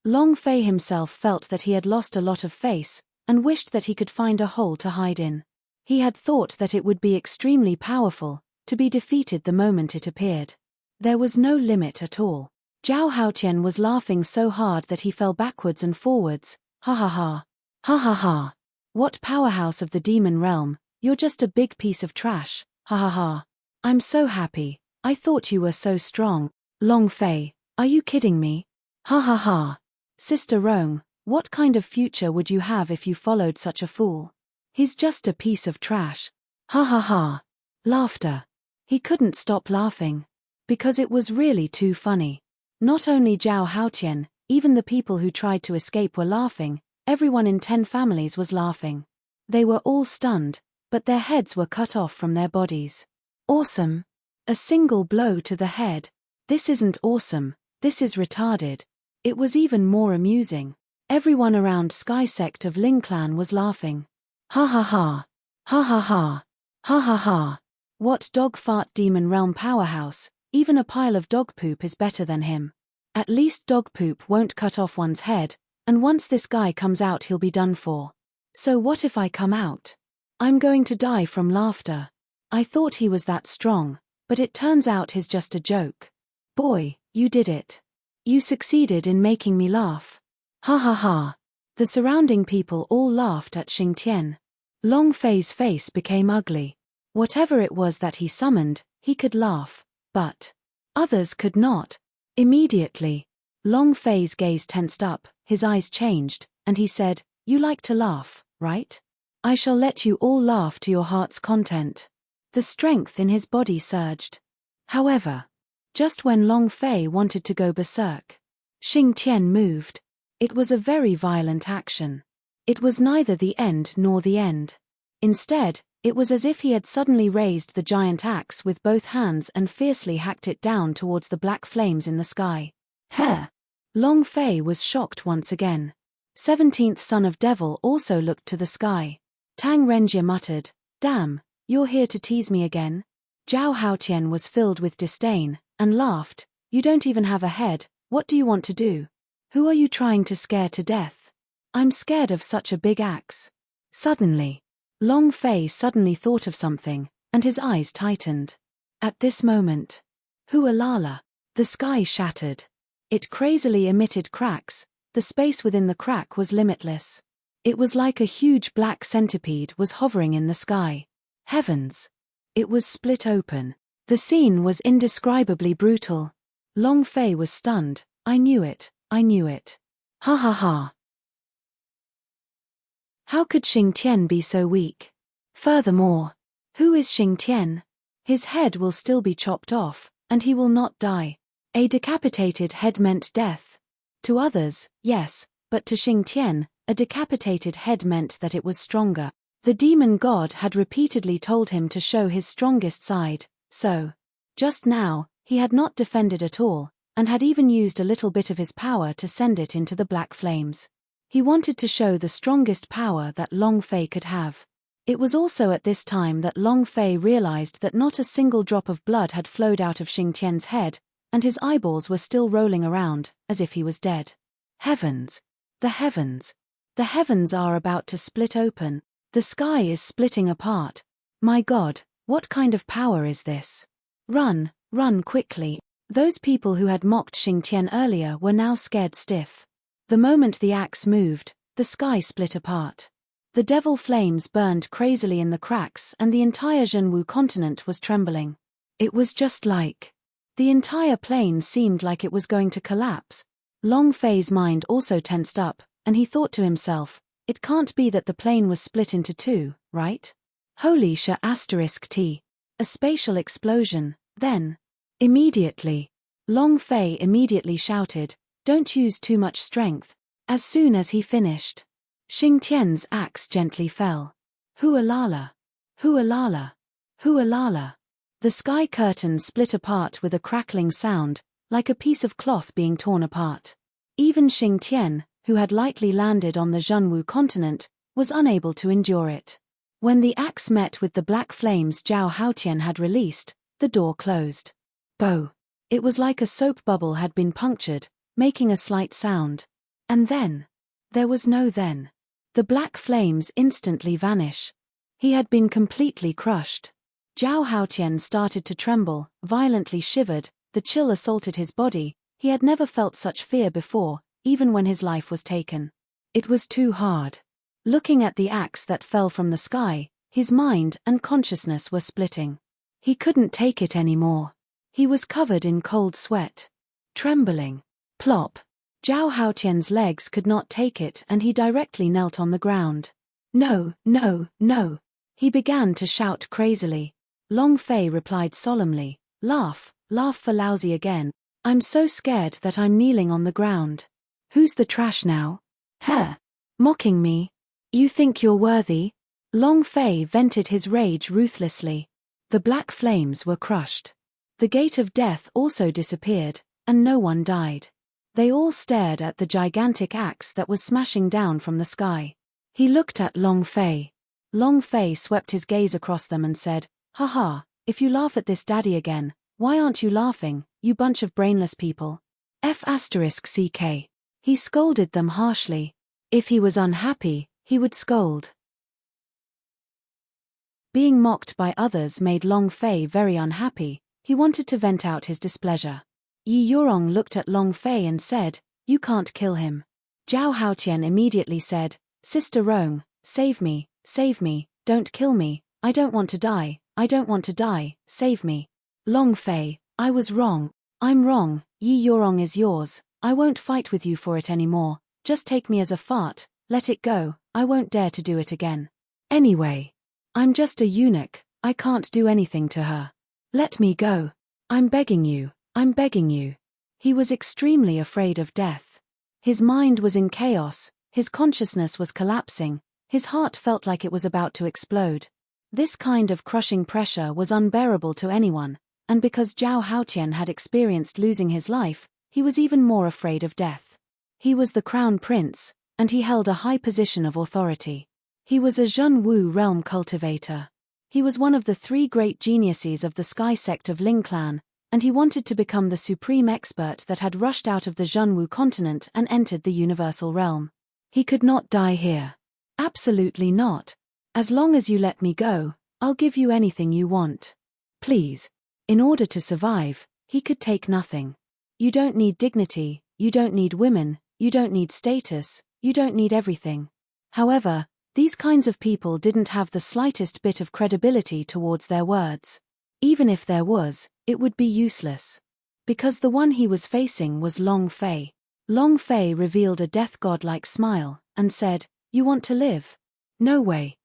Long Fei himself felt that he had lost a lot of face, and wished that he could find a hole to hide in. He had thought that it would be extremely powerful, to be defeated the moment it appeared. There was no limit at all. Zhao Haotian was laughing so hard that he fell backwards and forwards. Ha ha ha. Ha ha ha. What powerhouse of the demon realm, you're just a big piece of trash. Ha ha ha. I'm so happy, I thought you were so strong. Long Fei, are you kidding me? Ha ha ha. Sister Rong, what kind of future would you have if you followed such a fool? He's just a piece of trash. Ha ha ha. Laughter. He couldn't stop laughing. Because it was really too funny. Not only Zhao Haotian, even the people who tried to escape were laughing. Everyone in 10 families was laughing. They were all stunned, but their heads were cut off from their bodies. Awesome. A single blow to the head. This isn't awesome, this is retarded. It was even more amusing. Everyone around Sky Sect of Ling Clan was laughing. Ha ha ha. Ha ha ha. Ha ha ha. What dog fart demon realm powerhouse, even a pile of dog poop is better than him. At least dog poop won't cut off one's head, and once this guy comes out he'll be done for. So what if I come out? I'm going to die from laughter. I thought he was that strong, but it turns out he's just a joke. Boy, you did it. You succeeded in making me laugh. Ha ha ha. The surrounding people all laughed at Xingtian. Long Fei's face became ugly. Whatever it was that he summoned, he could laugh, but others could not. Immediately, Long Fei's gaze tensed up, his eyes changed, and he said, "You like to laugh, right? I shall let you all laugh to your heart's content." The strength in his body surged. However, just when Long Fei wanted to go berserk, Xingtian moved. It was a very violent action. It was neither the end nor the end. Instead, it was as if he had suddenly raised the giant axe with both hands and fiercely hacked it down towards the black flames in the sky. Heh! Long Fei was shocked once again. 17th son of Devil also looked to the sky. Tang Renjie muttered, "Damn, you're here to tease me again?" Zhao Haotian was filled with disdain, and laughed, "You don't even have a head, what do you want to do? Who are you trying to scare to death? I'm scared of such a big axe." Suddenly, Long Fei suddenly thought of something, and his eyes tightened. At this moment, Hualala! The sky shattered. It crazily emitted cracks. The space within the crack was limitless. It was like a huge black centipede was hovering in the sky. Heavens! It was split open. The scene was indescribably brutal. Long Fei was stunned. I knew it. I knew it. Ha ha ha. How could Xing Tian be so weak? Furthermore, who is Xing Tian? His head will still be chopped off, and he will not die. A decapitated head meant death. To others, yes, but to Xing Tian, a decapitated head meant that it was stronger. The demon god had repeatedly told him to show his strongest side, so, just now, he had not defended at all, and had even used a little bit of his power to send it into the black flames. He wanted to show the strongest power that Long Fei could have. It was also at this time that Long Fei realized that not a single drop of blood had flowed out of Xing Tian's head, and his eyeballs were still rolling around, as if he was dead. Heavens! The heavens! The heavens are about to split open. The sky is splitting apart. My God, what kind of power is this? Run, run quickly. Those people who had mocked Xing Tian earlier were now scared stiff. The moment the axe moved, the sky split apart. The devil flames burned crazily in the cracks and the entire Zhenwu continent was trembling. It was just like... The entire plain seemed like it was going to collapse. Long Fei's mind also tensed up, and he thought to himself, it can't be that the plane was split into two, right? Holy **T. A spatial explosion, then. Immediately. Long Fei immediately shouted, don't use too much strength. As soon as he finished, Xing Tian's axe gently fell. Hualala! Hualala! Hualala! The sky curtain split apart with a crackling sound, like a piece of cloth being torn apart. Even Xing Tian, who had lightly landed on the Zhenwu continent, was unable to endure it. When the axe met with the black flames Zhao Haotian had released, the door closed. Bo! It was like a soap bubble had been punctured, making a slight sound. And then. There was no then. The black flames instantly vanish. He had been completely crushed. Zhao Haotian started to tremble, violently shivered, the chill assaulted his body. He had never felt such fear before, even when his life was taken. It was too hard. Looking at the axe that fell from the sky, his mind and consciousness were splitting. He couldn't take it anymore. He was covered in cold sweat. Trembling. Plop. Zhao Haotian's legs could not take it and he directly knelt on the ground. No, no, no. He began to shout crazily. Long Fei replied solemnly, laugh, laugh for lousy again. I'm so scared that I'm kneeling on the ground. Who's the trash now? Huh? Mocking me? You think you're worthy? Long Fei vented his rage ruthlessly. The black flames were crushed. The gate of death also disappeared, and no one died. They all stared at the gigantic axe that was smashing down from the sky. He looked at Long Fei. Long Fei swept his gaze across them and said, haha, if you laugh at this daddy again, why aren't you laughing, you bunch of brainless people? F***ck. He scolded them harshly. If he was unhappy, he would scold. Being mocked by others made Long Fei very unhappy. He wanted to vent out his displeasure. Yi Yorong looked at Long Fei and said, you can't kill him. Zhao Haotian immediately said, Sister Rong, save me, don't kill me, I don't want to die, save me. Long Fei, I was wrong, I'm wrong, Yi Yorong is yours, I won't fight with you for it anymore, just take me as a fart, let it go, I won't dare to do it again. Anyway, I'm just a eunuch, I can't do anything to her. Let me go. I'm begging you. He was extremely afraid of death. His mind was in chaos, his consciousness was collapsing, his heart felt like it was about to explode. This kind of crushing pressure was unbearable to anyone, and because Zhao Haotian had experienced losing his life, he was even more afraid of death. He was the crown prince, and he held a high position of authority. He was a Zhenwu realm cultivator. He was one of the 3 great geniuses of the sky sect of Ling clan, and he wanted to become the supreme expert that had rushed out of the Zhenwu continent and entered the universal realm. He could not die here. Absolutely not. As long as you let me go, I'll give you anything you want. Please. In order to survive, He could take nothing. You don't need dignity, you don't need women, you don't need status, you don't need everything. However, these kinds of people didn't have the slightest bit of credibility towards their words. Even if there was, it would be useless. Because the one he was facing was Long Fei. Long Fei revealed a death god-like smile, and said, "You want to live? No way."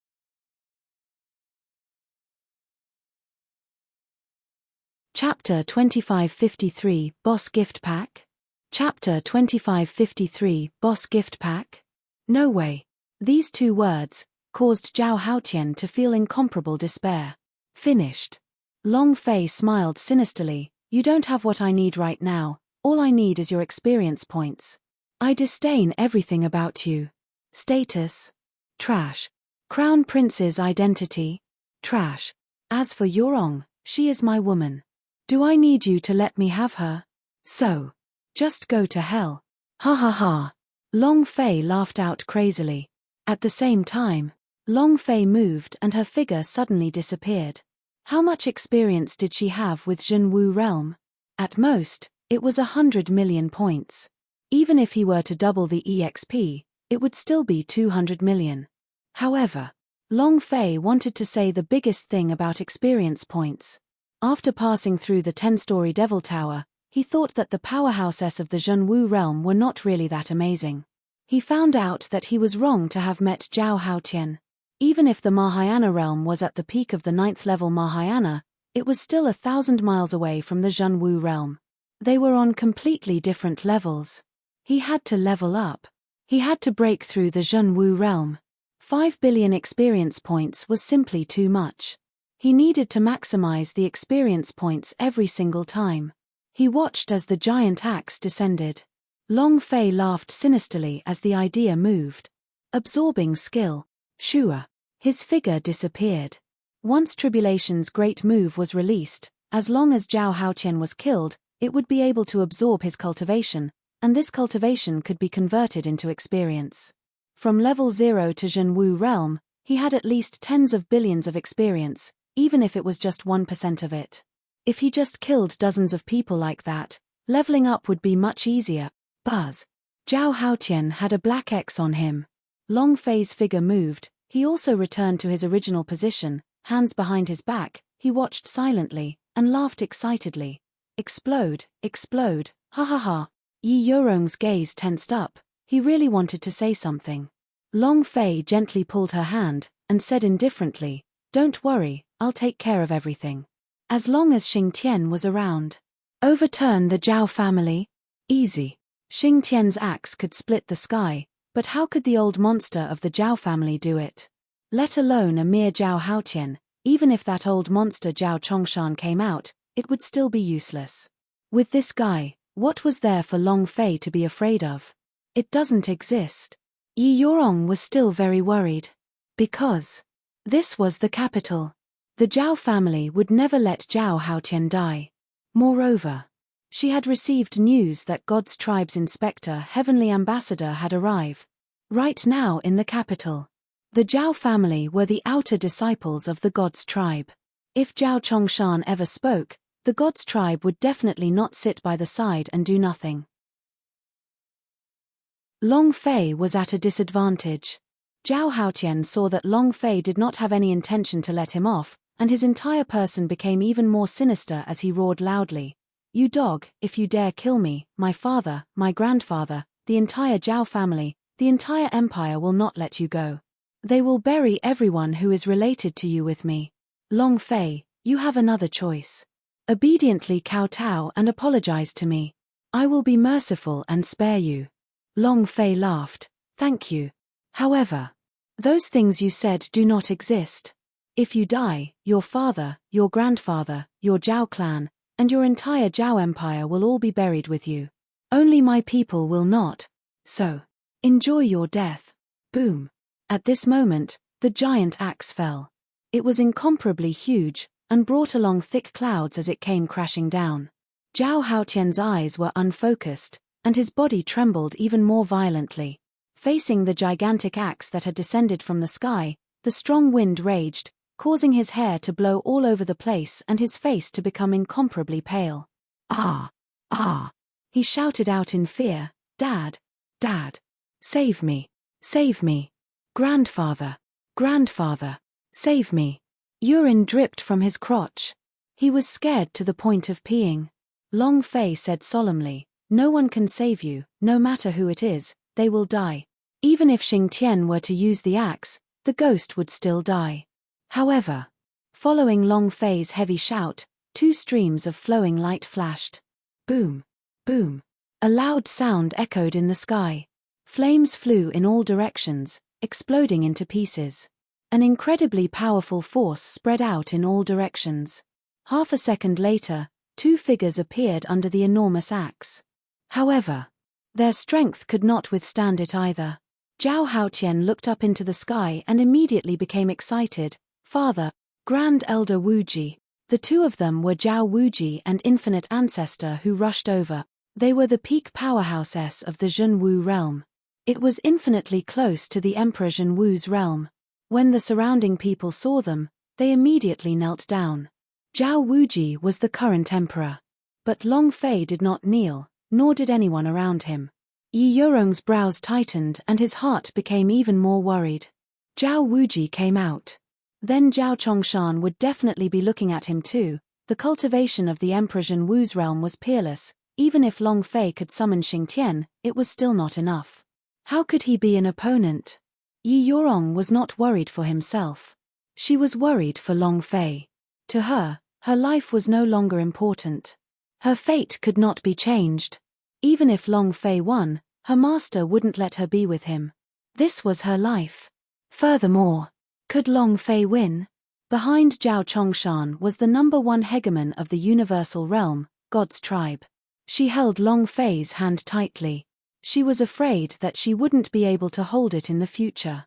Chapter 2553, Boss Gift Pack? Chapter 2553, Boss Gift Pack? No way. These two words caused Zhao Haotian to feel incomparable despair. Finished. Long Fei smiled sinisterly. "You don't have what I need right now, all I need is your experience points. I disdain everything about you. Status? Trash. Crown Prince's identity? Trash. As for Yurong, she is my woman. Do I need you to let me have her? So. Just go to hell." Ha ha ha. Long Fei laughed out crazily. At the same time, Long Fei moved and her figure suddenly disappeared. How much experience did she have with Zhenwu realm? At most, it was 100 million points. Even if he were to double the EXP, it would still be 200 million. However, Long Fei wanted to say the biggest thing about experience points. After passing through the 10-story Devil Tower, he thought that the powerhouses of the Zhenwu realm were not really that amazing. He found out that he was wrong to have met Zhao Haotian. Even if the Mahayana realm was at the peak of the 9th level Mahayana, it was still 1,000 miles away from the Zhenwu realm. They were on completely different levels. He had to level up. He had to break through the Zhenwu realm. 5 billion experience points was simply too much. He needed to maximize the experience points every single time. He watched as the giant axe descended. Long Fei laughed sinisterly as the idea moved. Absorbing skill. Shua. His figure disappeared. Once Tribulation's great move was released, as long as Zhao Haotian was killed, it would be able to absorb his cultivation, and this cultivation could be converted into experience. From level 0 to Zhenwu realm, he had at least tens of billions of experience, even if it was just 1% of it. If he just killed dozens of people like that, leveling up would be much easier. Buzz. Zhao Haotian had a black X on him. Long Fei's figure moved. He also returned to his original position, hands behind his back. He watched silently, and laughed excitedly. Explode, explode, ha ha ha. Yi Yorong's gaze tensed up. He really wanted to say something. Long Fei gently pulled her hand, and said indifferently, "Don't worry, I'll take care of everything. As long as Xing Tian was around. Overturn the Zhao family? Easy." Xing Tian's axe could split the sky, but how could the old monster of the Zhao family do it? Let alone a mere Zhao Haotian, even if that old monster Zhao Chongshan came out, it would still be useless. With this guy, what was there for Long Fei to be afraid of? It doesn't exist. Yi Yorong was still very worried. Because this was the capital. The Zhao family would never let Zhao Haotian die. Moreover, she had received news that God's tribe's inspector, heavenly ambassador, had arrived. Right now in the capital. The Zhao family were the outer disciples of the God's tribe. If Zhao Chongshan ever spoke, the God's tribe would definitely not sit by the side and do nothing. Long Fei was at a disadvantage. Zhao Haotian saw that Long Fei did not have any intention to let him off, and his entire person became even more sinister as he roared loudly. "You dog, if you dare kill me, my father, my grandfather, the entire Zhao family, the entire empire will not let you go. They will bury everyone who is related to you with me. Long Fei, you have another choice. Obediently kowtow and apologize to me. I will be merciful and spare you." Long Fei laughed. "Thank you. However, those things you said do not exist. If you die, your father, your grandfather, your Zhao clan, and your entire Zhao empire will all be buried with you. Only my people will not. So, enjoy your death." Boom. At this moment, the giant axe fell. It was incomparably huge, and brought along thick clouds as it came crashing down. Zhao Haotian's eyes were unfocused, and his body trembled even more violently. Facing the gigantic axe that had descended from the sky, the strong wind raged, causing his hair to blow all over the place and his face to become incomparably pale. Ah! Ah! He shouted out in fear, Dad! Dad! Save me! Save me! Grandfather! Grandfather! Save me! Urine dripped from his crotch. He was scared to the point of peeing. Long Fei said solemnly, No one can save you, no matter who it is, they will die. Even if Xing Tian were to use the axe, the ghost would still die. However, following Long Fei's heavy shout, two streams of flowing light flashed. Boom! Boom! A loud sound echoed in the sky. Flames flew in all directions, exploding into pieces. An incredibly powerful force spread out in all directions. Half a second later, two figures appeared under the enormous axe. However, their strength could not withstand it either. Zhao Haotian looked up into the sky and immediately became excited. Father, Grand Elder Wuji. The two of them were Zhao Wuji and Infinite Ancestor who rushed over. They were the peak powerhouses of the Zhenwu realm. It was infinitely close to the Emperor Zhenwu's realm. When the surrounding people saw them, they immediately knelt down. Zhao Wuji was the current emperor. But Long Fei did not kneel, nor did anyone around him. Yi Yurong's brows tightened and his heart became even more worried. Zhao Wuji came out. Then Zhao Chongshan would definitely be looking at him too. The cultivation of the Emperor Zhenwu's realm was peerless. Even if Long Fei could summon Xing Tian, it was still not enough. How could he be an opponent? Yi Yurong was not worried for himself. She was worried for Long Fei. To her, her life was no longer important. Her fate could not be changed. Even if Long Fei won, her master wouldn't let her be with him. This was her life. Furthermore, could Long Fei win? Behind Zhao Chongshan was the #1 hegemon of the universal realm, God's tribe. She held Long Fei's hand tightly. She was afraid that she wouldn't be able to hold it in the future.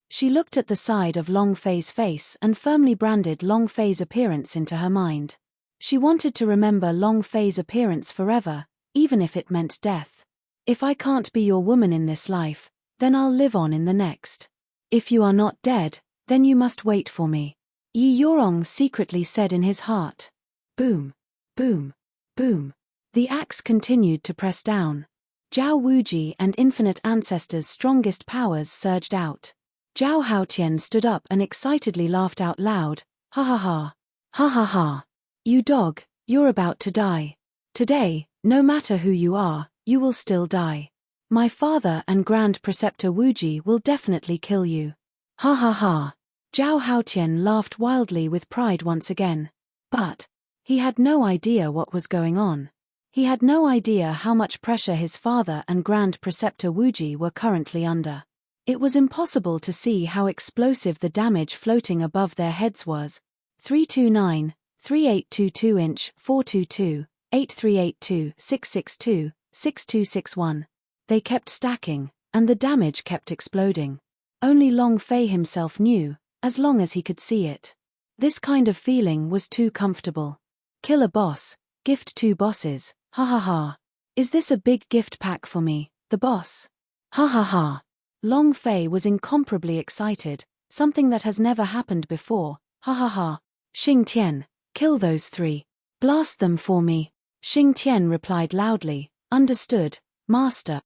She looked at the side of Long Fei's face and firmly branded Long Fei's appearance into her mind. She wanted to remember Long Fei's appearance forever, even if it meant death. If I can't be your woman in this life, then I'll live on in the next. If you are not dead, then you must wait for me. Yi Yurong secretly said in his heart. Boom! Boom! Boom! The axe continued to press down. Zhao Wuji and Infinite Ancestor's strongest powers surged out. Zhao Haotian stood up and excitedly laughed out loud. Ha ha ha. Ha ha ha. You dog, you're about to die. Today, no matter who you are, you will still die. My father and Grand Preceptor Wuji will definitely kill you. Ha ha ha. Zhao Haotian laughed wildly with pride once again. But he had no idea what was going on. He had no idea how much pressure his father and Grand Preceptor Wuji were currently under. It was impossible to see how explosive the damage floating above their heads was. 329, 3822 inch, 422, 8382, 662, 6261. They kept stacking, and the damage kept exploding. Only Long Fei himself knew, as long as he could see it. This kind of feeling was too comfortable. Kill a boss, gift 2 bosses, ha ha ha. Is this a big gift pack for me, the boss? Ha ha ha. Long Fei was incomparably excited, something that has never happened before, ha ha ha. Xing Tian, kill those 3. Blast them for me. Xing Tian replied loudly, understood, master.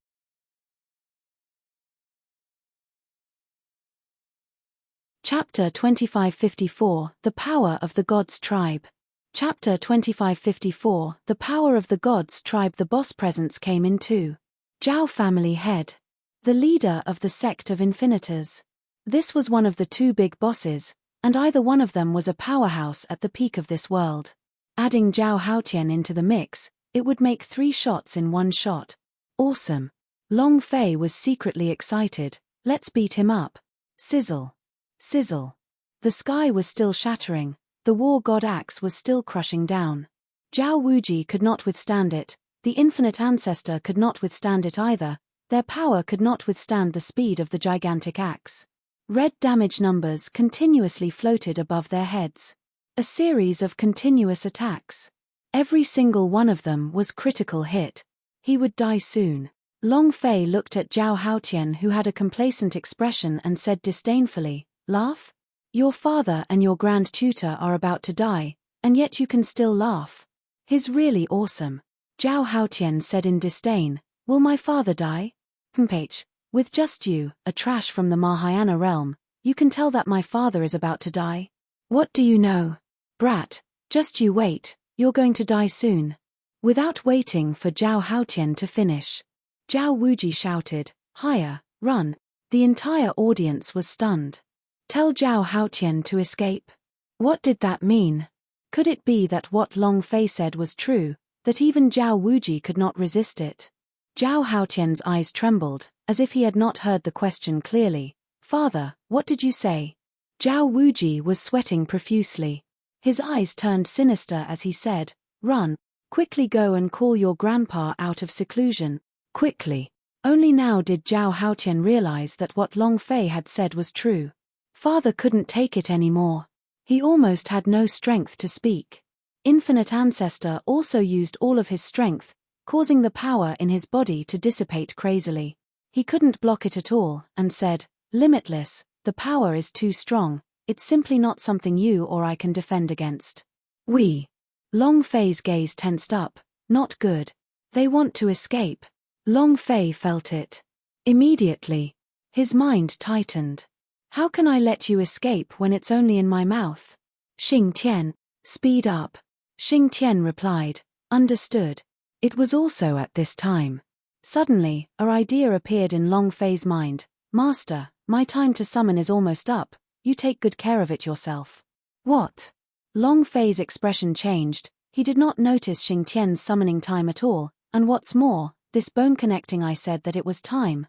Chapter 2554, The Power of the Gods Tribe. Chapter 2554, The Power of the Gods Tribe. The boss presence came in too. Zhao family head. The leader of the sect of Infinitors. This was one of the 2 big bosses, and either one of them was a powerhouse at the peak of this world. Adding Zhao Haotian into the mix, it would make 3 shots in 1 shot. Awesome. Long Fei was secretly excited. Let's beat him up. Sizzle. Sizzle. The sky was still shattering, the war god axe was still crushing down. Zhao Wuji could not withstand it, the Infinite Ancestor could not withstand it either, their power could not withstand the speed of the gigantic axe. Red damage numbers continuously floated above their heads. A series of continuous attacks. Every single one of them was critical hit. He would die soon. Long Fei looked at Zhao Haotian, who had a complacent expression, and said disdainfully, Laugh? Your father and your grand tutor are about to die, and yet you can still laugh. He's really awesome. Zhao Haotian said in disdain. Will my father die? Mph. With just you, a trash from the Mahayana realm, you can tell that my father is about to die? What do you know? Brat, just you wait, you're going to die soon. Without waiting for Zhao Haotian to finish, Zhao Wuji shouted, higher, run. The entire audience was stunned. Tell Zhao Haotian to escape. What did that mean? Could it be that what Long Fei said was true, that even Zhao Wuji could not resist it? Zhao Haotian's eyes trembled, as if he had not heard the question clearly. Father, what did you say? Zhao Wuji was sweating profusely. His eyes turned sinister as he said, run, quickly go and call your grandpa out of seclusion, quickly. Only now did Zhao Haotian realize that what Long Fei had said was true. Father couldn't take it anymore. He almost had no strength to speak. Infinite Ancestor also used all of his strength, causing the power in his body to dissipate crazily. He couldn't block it at all, and said, limitless, the power is too strong, it's simply not something you or I can defend against. Long Fei's gaze tensed up. Not good. They want to escape. Long Fei felt it. Immediately. His mind tightened. How can I let you escape when it's only in my mouth? Xing Tian, speed up. Xing Tian replied, understood. It was also at this time. Suddenly, an idea appeared in Long Fei's mind. Master, my time to summon is almost up, you take good care of it yourself. What? Long Fei's expression changed. He did not notice Xing Tian's summoning time at all, and what's more, this bone connecting eye said that it was time.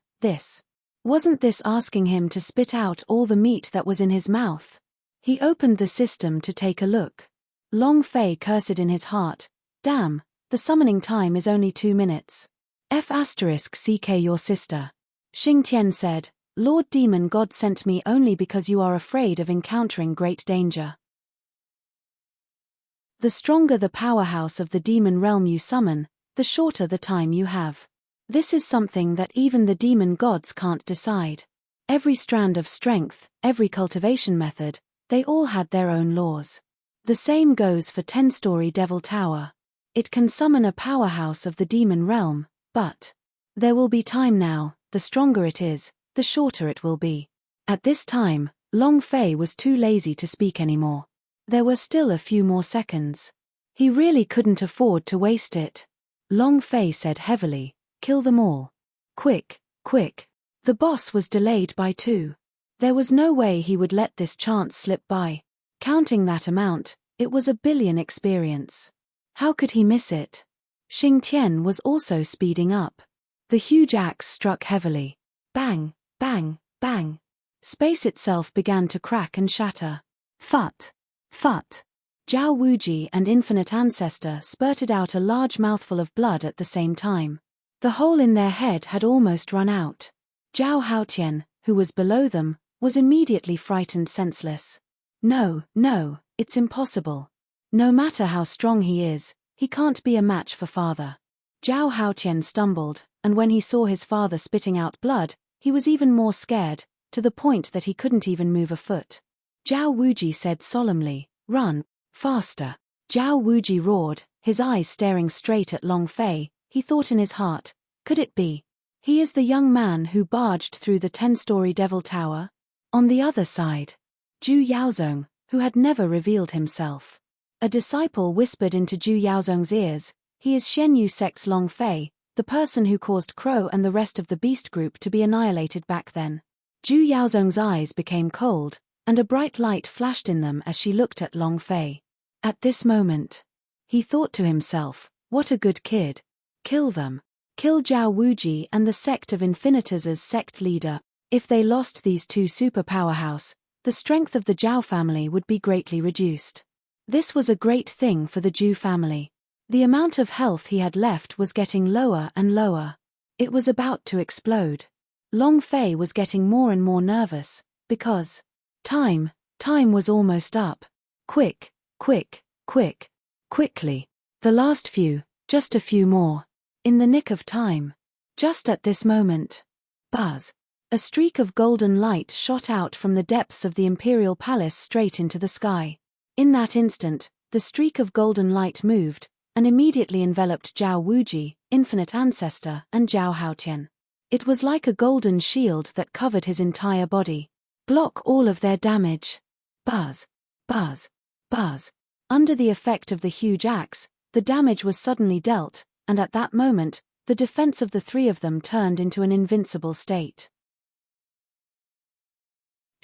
Wasn't this asking him to spit out all the meat that was in his mouth? He opened the system to take a look. Long Fei cursed in his heart. Damn, the summoning time is only 2 minutes. *CK your sister. Xing Tian said, Lord Demon God sent me only because you are afraid of encountering great danger. The stronger the powerhouse of the demon realm you summon, the shorter the time you have. This is something that even the demon gods can't decide. Every strand of strength, every cultivation method, they all had their own laws. The same goes for 10-story Devil Tower. It can summon a powerhouse of the demon realm, but there will be time now, the stronger it is, the shorter it will be. At this time, Long Fei was too lazy to speak anymore. There were still a few more seconds. He really couldn't afford to waste it. Long Fei said heavily, kill them all. Quick, quick. The boss was delayed by 2. There was no way he would let this chance slip by. Counting that amount, it was a billion experience. How could he miss it? Xing Tian was also speeding up. The huge axe struck heavily. Bang, bang, bang. Space itself began to crack and shatter. Phut, phut. Zhao Wuji and Infinite Ancestor spurted out a large mouthful of blood at the same time. The hole in their head had almost run out. Zhao Haotian, who was below them, was immediately frightened senseless. No, it's impossible. No matter how strong he is, he can't be a match for father. Zhao Haotian stumbled, and when he saw his father spitting out blood, he was even more scared, to the point that he couldn't even move a foot. Zhao Wuji said solemnly, run, faster. Zhao Wuji roared, his eyes staring straight at Long Fei. He thought in his heart, could it be? He is the young man who barged through the 10-story Devil Tower? On the other side, Zhu Yaozong, who had never revealed himself. A disciple whispered into Zhu Yaozong's ears, he is Shenyu Sect's Long Fei, the person who caused Crow and the rest of the beast group to be annihilated back then. Zhu Yaozong's eyes became cold, and a bright light flashed in them as she looked at Long Fei. At this moment, he thought to himself, what a good kid. Kill them. Kill Zhao Wuji and the sect of Infinitas as sect leader. If they lost these 2 super powerhouse, the strength of the Zhao family would be greatly reduced. This was a great thing for the Zhu family. The amount of health he had left was getting lower and lower. It was about to explode. Long Fei was getting more and more nervous, because time was almost up. Quick, quick, quick, quickly. The last few, just a few more. In the nick of time. Just at this moment. Buzz. A streak of golden light shot out from the depths of the Imperial Palace straight into the sky. In that instant, the streak of golden light moved, and immediately enveloped Zhao Wuji, infinite ancestor, and Zhao Haotian. It was like a golden shield that covered his entire body. Block all of their damage. Buzz, buzz, buzz. Under the effect of the huge axe, the damage was suddenly dealt, and at that moment, the defense of the three of them turned into an invincible state.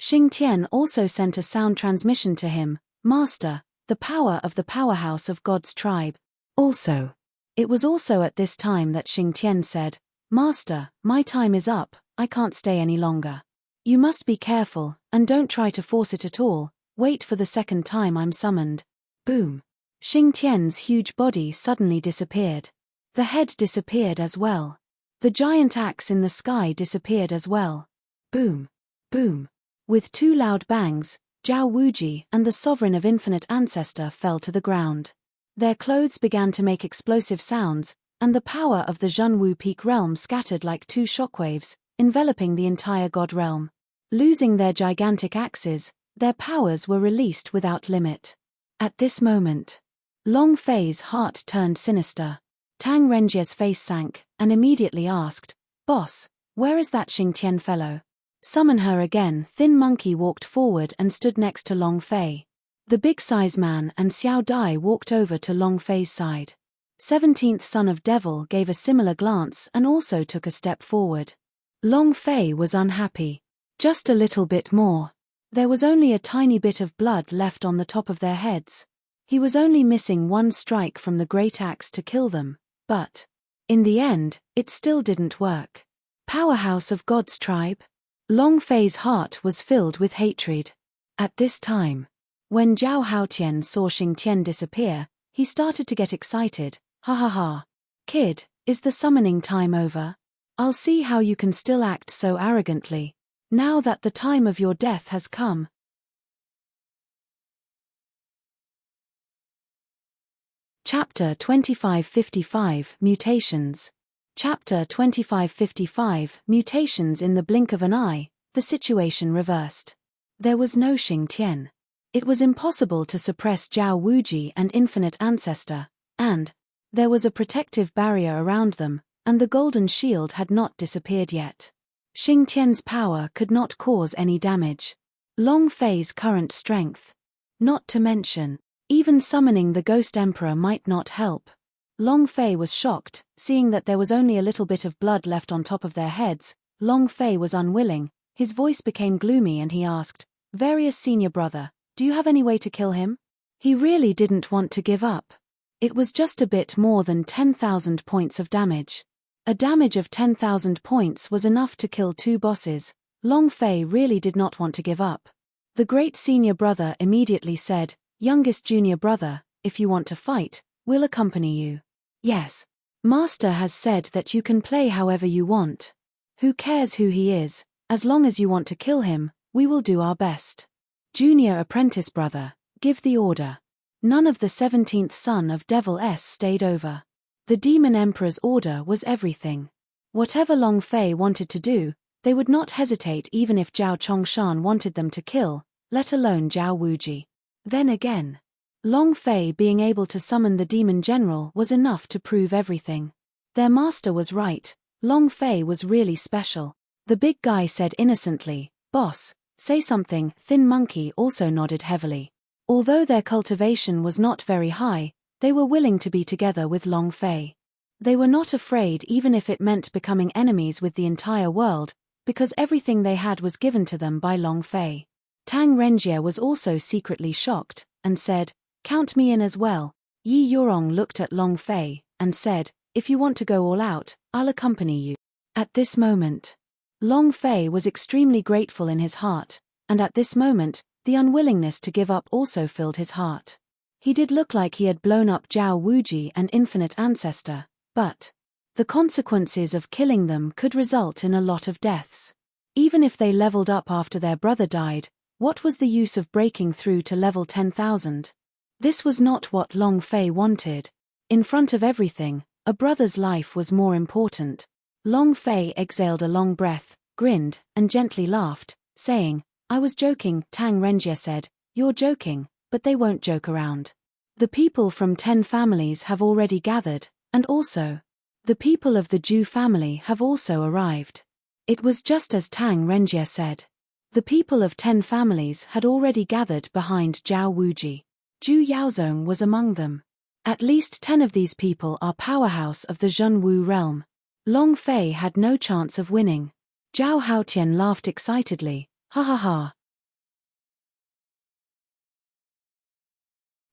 Xing Tian also sent a sound transmission to him, Master, the power of the powerhouse of God's tribe. It was also at this time that Xing Tian said, Master, my time is up, I can't stay any longer. You must be careful, and don't try to force it at all, wait for the second time I'm summoned. Boom. Xing Tian's huge body suddenly disappeared. The head disappeared as well. The giant axe in the sky disappeared as well. Boom. Boom. With two loud bangs, Zhao Wuji and the sovereign of infinite ancestor fell to the ground. Their clothes began to make explosive sounds, and the power of the Zhenwu Peak realm scattered like two shockwaves, enveloping the entire god realm. Losing their gigantic axes, their powers were released without limit. At this moment, Long Fei's heart turned sinister. Tang Renjie's face sank, and immediately asked, Boss, where is that Xing Tian fellow? Summon her again. Thin Monkey walked forward and stood next to Long Fei. The big size man and Xiao Dai walked over to Long Fei's side. 17th son of Devil gave a similar glance and also took a step forward. Long Fei was unhappy. Just a little bit more. There was only a tiny bit of blood left on the top of their heads. He was only missing one strike from the great axe to kill them, but in the end, it still didn't work. Powerhouse of God's tribe? Long Fei's heart was filled with hatred. At this time, when Zhao Haotian saw Xing Tian disappear, he started to get excited. Ha ha ha. Kid, is the summoning time over? I'll see how you can still act so arrogantly, now that the time of your death has come. Chapter 2555 Mutations. Chapter 2555 Mutations. In the blink of an eye, the situation reversed. There was no Xing Tian. It was impossible to suppress Zhao Wuji and infinite ancestor, and there was a protective barrier around them, and the golden shield had not disappeared yet. Xing Tian's power could not cause any damage. Long Fei's current strength. Not to mention, even summoning the Ghost Emperor might not help. Long Fei was shocked, seeing that there was only a little bit of blood left on top of their heads. Long Fei was unwilling, his voice became gloomy and he asked, Various senior brother, do you have any way to kill him? He really didn't want to give up. It was just a bit more than 10,000 points of damage. A damage of 10,000 points was enough to kill two bosses. Long Fei really did not want to give up. The great senior brother immediately said, Youngest junior brother, if you want to fight, we'll accompany you. Yes. Master has said that you can play however you want. Who cares who he is, as long as you want to kill him, we will do our best. Junior apprentice brother, give the order. None of the 17th son of Devil S stayed over. The Demon Emperor's order was everything. Whatever Long Fei wanted to do, they would not hesitate even if Zhao Chongshan wanted them to kill, let alone Zhao Wuji. Then again, Long Fei being able to summon the Demon General was enough to prove everything. Their master was right, Long Fei was really special. The big guy said innocently, Boss, say something. Thin Monkey also nodded heavily. Although their cultivation was not very high, they were willing to be together with Long Fei. They were not afraid even if it meant becoming enemies with the entire world, because everything they had was given to them by Long Fei. Tang Renjie was also secretly shocked, and said, Count me in as well. Yi Yurong looked at Long Fei, and said, If you want to go all out, I'll accompany you. At this moment, Long Fei was extremely grateful in his heart, and at this moment, the unwillingness to give up also filled his heart. He did look like he had blown up Zhao Wuji and infinite ancestor, but the consequences of killing them could result in a lot of deaths. Even if they leveled up after their brother died, what was the use of breaking through to level 10,000? This was not what Long Fei wanted. In front of everything, a brother's life was more important. Long Fei exhaled a long breath, grinned, and gently laughed, saying, I was joking. Tang Renjie said, You're joking, but they won't joke around. The people from 10 families have already gathered, and also, the people of the Zhu family have also arrived. It was just as Tang Renjie said. The people of 10 families had already gathered behind Zhao Wuji. Zhu Yaozong was among them. At least 10 of these people are powerhouse of the Zhenwu realm. Long Fei had no chance of winning. Zhao Haotian laughed excitedly, ha ha ha.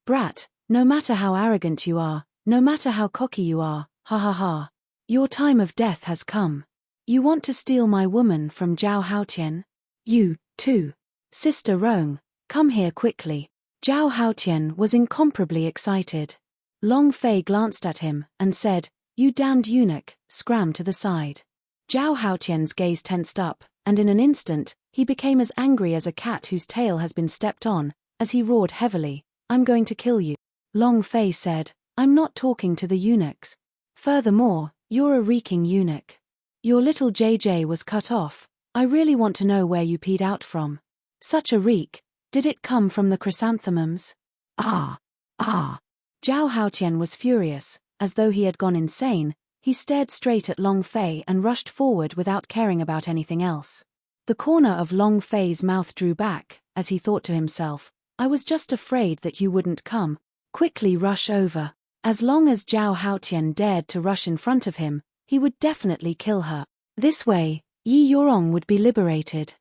Brat, no matter how arrogant you are, no matter how cocky you are, ha ha ha. Your time of death has come. You want to steal my woman from Zhao Haotian? You, too. Sister Rong, come here quickly. Zhao Haotian was incomparably excited. Long Fei glanced at him and said, you damned eunuch, scram to the side. Zhao Haotian's gaze tensed up, and in an instant, he became as angry as a cat whose tail has been stepped on, as he roared heavily, I'm going to kill you. Long Fei said, I'm not talking to the eunuchs. Furthermore, you're a reeking eunuch. Your little JJ was cut off. I really want to know where you peed out from. Such a reek. Did it come from the chrysanthemums? Ah! Ah! Zhao Haotian was furious, as though he had gone insane. He stared straight at Long Fei and rushed forward without caring about anything else. The corner of Long Fei's mouth drew back, as he thought to himself, I was just afraid that you wouldn't come. Quickly rush over. As long as Zhao Haotian dared to rush in front of him, he would definitely kill her. This way, Yi Yorong would be liberated.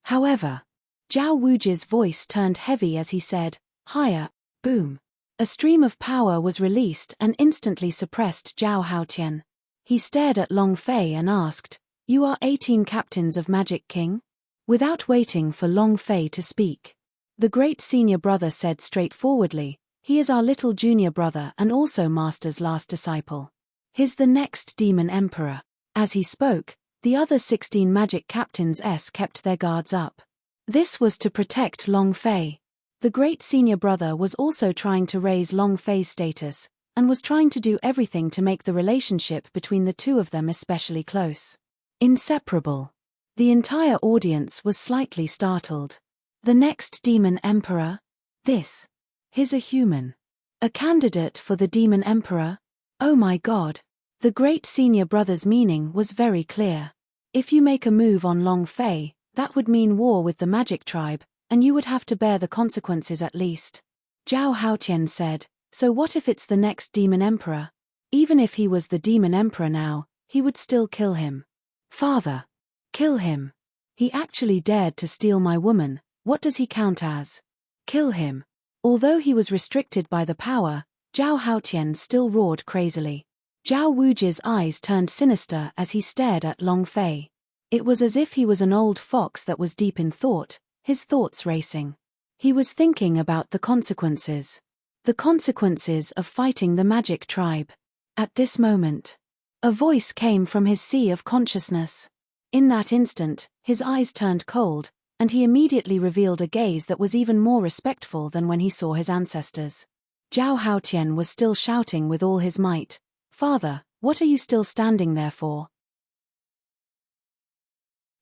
However, Zhao Wuji's voice turned heavy as he said, higher, boom. A stream of power was released and instantly suppressed Zhao Haotian. He stared at Long Fei and asked, you are 18 captains of Magic King? Without waiting for Long Fei to speak, the great senior brother said straightforwardly, he is our little junior brother and also Master's last disciple. He's the next demon emperor. As he spoke, the other 16 magic captains kept their guards up. This was to protect Long Fei. The great senior brother was also trying to raise Long Fei's status, and was trying to do everything to make the relationship between the two of them especially close. Inseparable. The entire audience was slightly startled. The next demon emperor? This. He's a human. A candidate for the demon emperor? Oh my god. The great senior brother's meaning was very clear. If you make a move on Long Fei, that would mean war with the magic tribe, and you would have to bear the consequences at least. Zhao Haotian said, so what if it's the next demon emperor? Even if he was the demon emperor now, he would still kill him. Father. Kill him. He actually dared to steal my woman, what does he count as? Kill him. Although he was restricted by the power, Zhao Haotian still roared crazily. Zhao Wuji's eyes turned sinister as he stared at Long Fei. It was as if he was an old fox that was deep in thought, his thoughts racing. He was thinking about the consequences. The consequences of fighting the magic tribe. At this moment, a voice came from his sea of consciousness. In that instant, his eyes turned cold, and he immediately revealed a gaze that was even more respectful than when he saw his ancestors. Zhao Haotian was still shouting with all his might, Father, what are you still standing there for?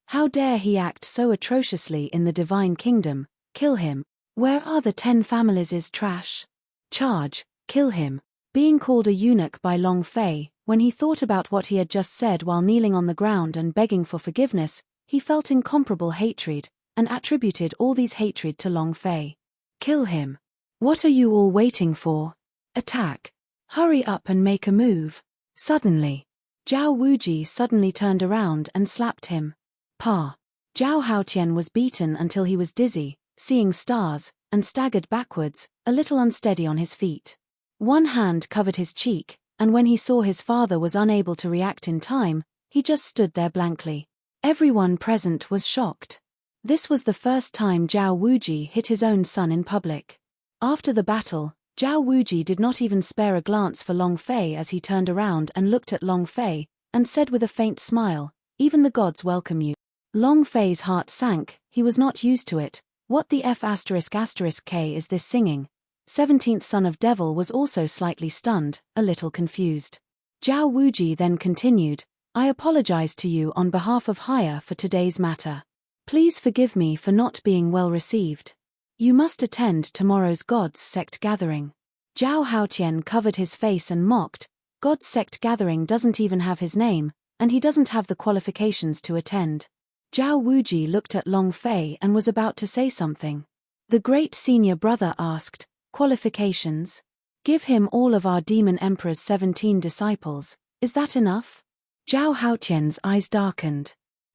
How dare he act so atrociously in the divine kingdom? Kill him. Where are the 10 families' trash? Charge, kill him. Being called a eunuch by Long Fei, when he thought about what he had just said while kneeling on the ground and begging for forgiveness, he felt incomparable hatred, and attributed all these hatred to Long Fei. Kill him. What are you all waiting for? Attack. Hurry up and make a move. Suddenly. Zhao Wuji suddenly turned around and slapped him. Pa. Zhao Haotian was beaten until he was dizzy, seeing stars, and staggered backwards, a little unsteady on his feet. One hand covered his cheek, and when he saw his father was unable to react in time, he just stood there blankly. Everyone present was shocked. This was the first time Zhao Wuji hit his own son in public. After the battle, Zhao Wuji did not even spare a glance for Long Fei as he turned around and looked at Long Fei, and said with a faint smile, even the gods welcome you. Long Fei's heart sank, he was not used to it. What the F***K is this singing? 17th son of devil was also slightly stunned, a little confused. Zhao Wuji then continued, I apologize to you on behalf of Haya for today's matter. Please forgive me for not being well received. You must attend tomorrow's Gods sect gathering. Zhao Haotian covered his face and mocked, God's sect gathering doesn't even have his name, and he doesn't have the qualifications to attend. Zhao Wuji looked at Long Fei and was about to say something. The great senior brother asked, qualifications? Give him all of our demon emperor's 17 disciples, is that enough? Zhao Haotian's eyes darkened.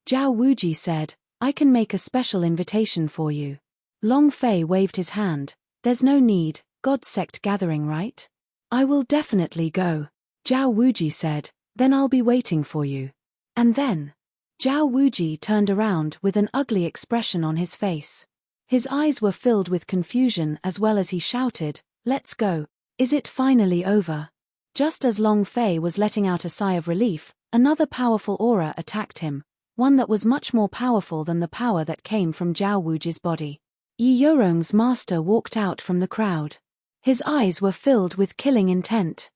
Zhao Wuji said, I can make a special invitation for you. Long Fei waved his hand, there's no need, God's sect gathering, right? I will definitely go. Zhao Wuji said, then I'll be waiting for you. And then, Zhao Wuji turned around with an ugly expression on his face. His eyes were filled with confusion as well as he shouted, let's go. Is it finally over? Just as Long Fei was letting out a sigh of relief, another powerful aura attacked him, one that was much more powerful than the power that came from Zhao Wuji's body. Yi Yorong's master walked out from the crowd. His eyes were filled with killing intent.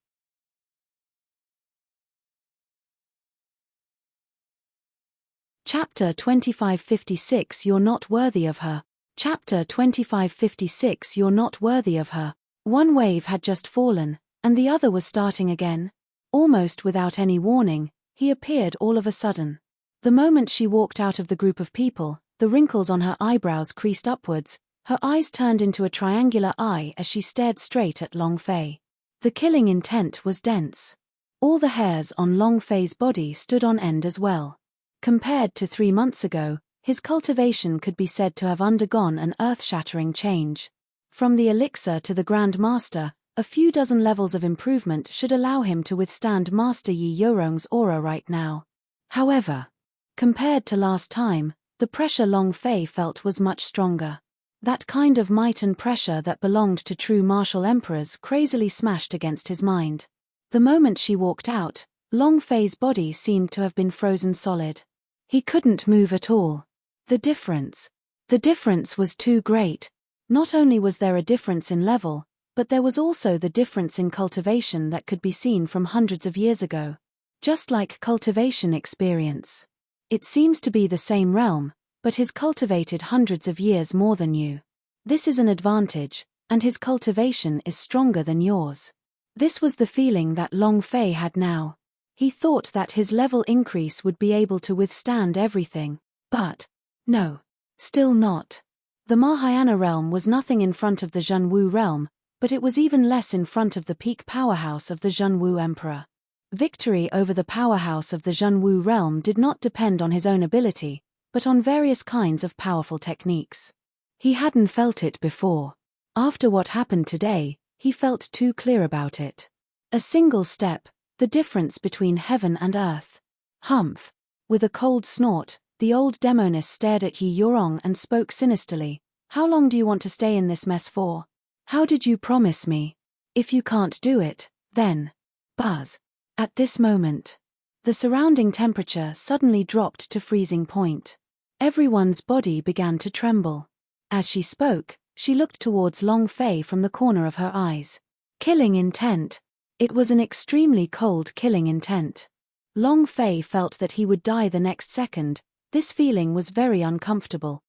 Chapter 2556 You're not worthy of her. Chapter 2556 You're not worthy of her. One wave had just fallen, and the other was starting again. Almost without any warning, he appeared all of a sudden. The moment she walked out of the group of people, the wrinkles on her eyebrows creased upwards, her eyes turned into a triangular eye as she stared straight at Long Fei. The killing intent was dense. All the hairs on Long Fei's body stood on end as well. Compared to 3 months ago, his cultivation could be said to have undergone an earth-shattering change. From the elixir to the Grand Master, a few dozen levels of improvement should allow him to withstand Master Yi Yorong's aura right now. However, compared to last time, the pressure Long Fei felt was much stronger. That kind of might and pressure that belonged to true martial emperors crazily smashed against his mind. The moment she walked out, Long Fei's body seemed to have been frozen solid. He couldn't move at all. The difference was too great. Not only was there a difference in level, but there was also the difference in cultivation that could be seen from hundreds of years ago. Just like cultivation experience. It seems to be the same realm, but his cultivated hundreds of years more than you. This is an advantage, and his cultivation is stronger than yours. This was the feeling that Long Fei had now. He thought that his level increase would be able to withstand everything, but no, still not. The Mahayana realm was nothing in front of the Zhenwu realm, but it was even less in front of the peak powerhouse of the Zhenwu emperor. Victory over the powerhouse of the Zhenwu realm did not depend on his own ability, but on various kinds of powerful techniques. He hadn't felt it before. After what happened today, he felt too clear about it. A single step, the difference between heaven and earth. Humph. With a cold snort, the old demoness stared at Yi Yorong and spoke sinisterly. How long do you want to stay in this mess for? How did you promise me? If you can't do it, then buzz. At this moment, the surrounding temperature suddenly dropped to freezing point. Everyone's body began to tremble. As she spoke, she looked towards Long Fei from the corner of her eyes. Killing intent. It was an extremely cold killing intent. Long Fei felt that he would die the next second. This feeling was very uncomfortable.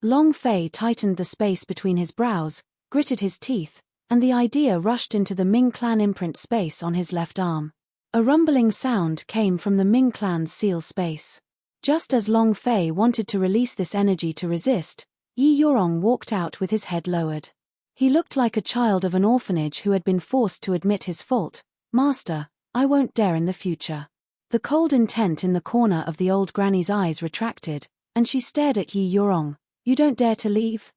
Long Fei tightened the space between his brows, gritted his teeth, and the idea rushed into the Ming clan imprint space on his left arm. A rumbling sound came from the Ming clan's seal space. Just as Long Fei wanted to release this energy to resist, Yi Yorong walked out with his head lowered. He looked like a child of an orphanage who had been forced to admit his fault. Master, I won't dare in the future. The cold intent in the corner of the old granny's eyes retracted, and she stared at Yi Yorong. You don't dare to leave?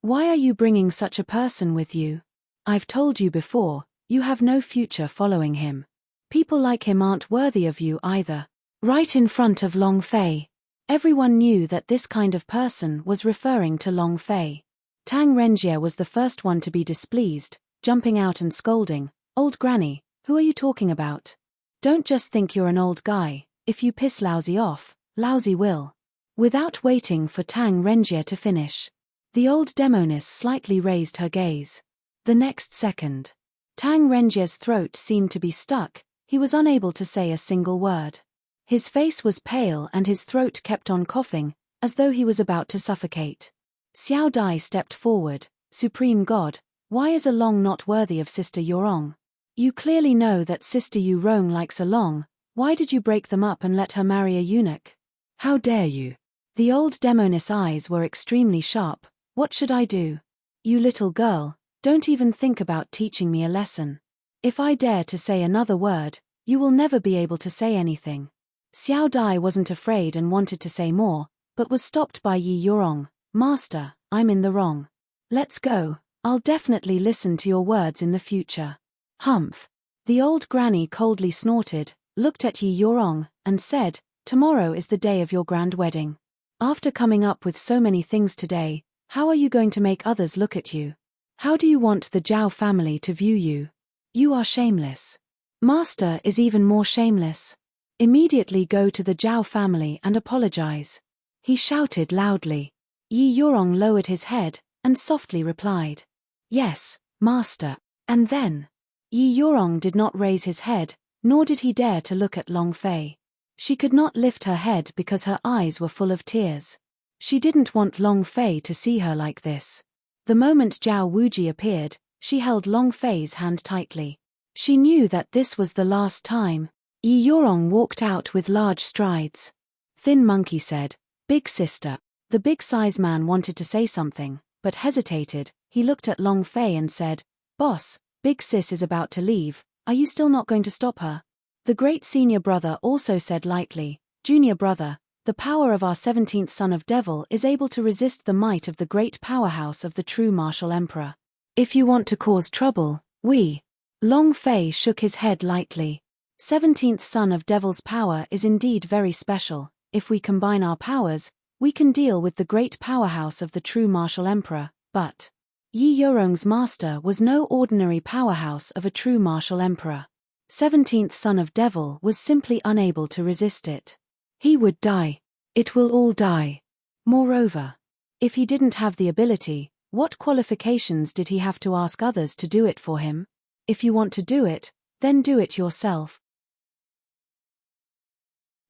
Why are you bringing such a person with you? I've told you before, you have no future following him. People like him aren't worthy of you either. Right in front of Long Fei. Everyone knew that this kind of person was referring to Long Fei. Tang Renjie was the first one to be displeased, jumping out and scolding, Old Granny, who are you talking about? Don't just think you're an old guy. If you piss Lousy off, Lousy will. Without waiting for Tang Renjie to finish, the old demoness slightly raised her gaze. The next second, Tang Renjie's throat seemed to be stuck. He was unable to say a single word. His face was pale and his throat kept on coughing, as though he was about to suffocate. Xiao Dai stepped forward, Supreme God, why is a Long not worthy of Sister Yurong? You clearly know that Sister Yurong likes a Long. Why did you break them up and let her marry a eunuch? How dare you? The old demoness eyes were extremely sharp. What should I do? You little girl, don't even think about teaching me a lesson. If I dare to say another word, you will never be able to say anything. Xiao Dai wasn't afraid and wanted to say more, but was stopped by Yi Yurong. Master, I'm in the wrong. Let's go. I'll definitely listen to your words in the future. Humph. The old granny coldly snorted, looked at Yi Yurong, and said, tomorrow is the day of your grand wedding. After coming up with so many things today, how are you going to make others look at you? How do you want the Zhao family to view you? You are shameless. Master is even more shameless. Immediately go to the Zhao family and apologize. He shouted loudly. Yi Yurong lowered his head, and softly replied. Yes, Master. And then? Yi Yurong did not raise his head, nor did he dare to look at Long Fei. She could not lift her head because her eyes were full of tears. She didn't want Long Fei to see her like this. The moment Zhao Wuji appeared, she held Long Fei's hand tightly. She knew that this was the last time. Yi Yurong walked out with large strides. Thin Monkey said, Big sister. The big size man wanted to say something, but hesitated. He looked at Long Fei and said, Boss, Big Sis is about to leave, are you still not going to stop her? The great senior brother also said lightly, Junior brother, the power of our 17th son of Devil is able to resist the might of the great powerhouse of the true martial emperor. If you want to cause trouble, we. Long Fei shook his head lightly. 17th son of Devil's power is indeed very special. If we combine our powers, we can deal with the great powerhouse of the true martial emperor, but Yi Yurong's master was no ordinary powerhouse of a true martial emperor. 17th son of Devil was simply unable to resist it. He would die. It will all die. Moreover, if he didn't have the ability, what qualifications did he have to ask others to do it for him? If you want to do it, then do it yourself.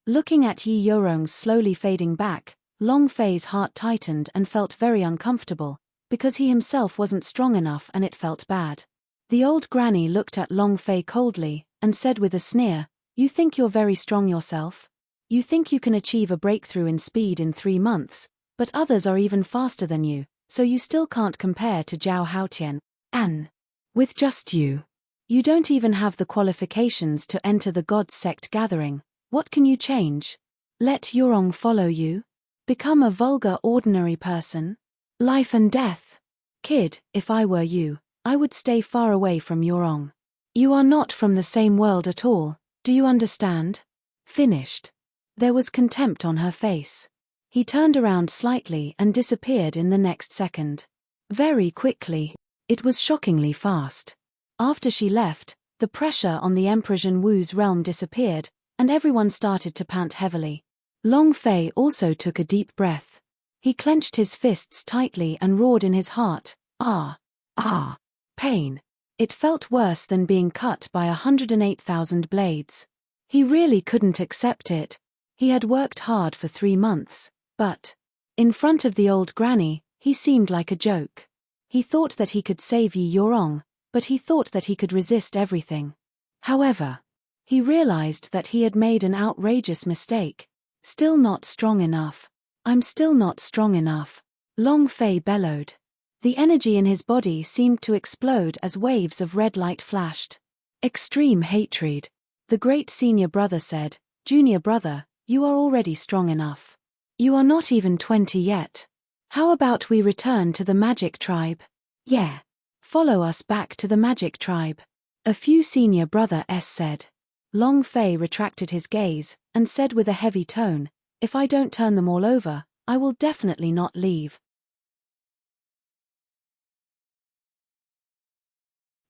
Looking at Yi Yurong's slowly fading back, Long Fei's heart tightened and felt very uncomfortable, because he himself wasn't strong enough and it felt bad. The old granny looked at Long Fei coldly, and said with a sneer, You think you're very strong yourself? You think you can achieve a breakthrough in speed in 3 months, but others are even faster than you, so you still can't compare to Zhao Haotian. And with just you don't even have the qualifications to enter the God's sect gathering. What can you change? Let Yurong follow you? Become a vulgar ordinary person? Life and death. Kid, if I were you, I would stay far away from Yurong. You are not from the same world at all, do you understand? Finished. There was contempt on her face. He turned around slightly and disappeared in the next second. Very quickly. It was shockingly fast. After she left, the pressure on the Emperor Zhenwu's realm disappeared, and everyone started to pant heavily. Long Fei also took a deep breath. He clenched his fists tightly and roared in his heart, Ah! Ah! Pain. It felt worse than being cut by 108,000 blades. He really couldn't accept it. He had worked hard for 3 months, but in front of the old granny, he seemed like a joke. He thought that he could save Yi Yurong, but he thought that he could resist everything. However, he realized that he had made an outrageous mistake. Still not strong enough. I'm still not strong enough. Long Fei bellowed. The energy in his body seemed to explode as waves of red light flashed. Extreme hatred. The great senior brother said, Junior brother, you are already strong enough. You are not even 20 yet. How about we return to the magic tribe? Yeah. Follow us back to the magic tribe. A few senior brothers said. Long Fei retracted his gaze, and said with a heavy tone, If I don't turn them all over, I will definitely not leave.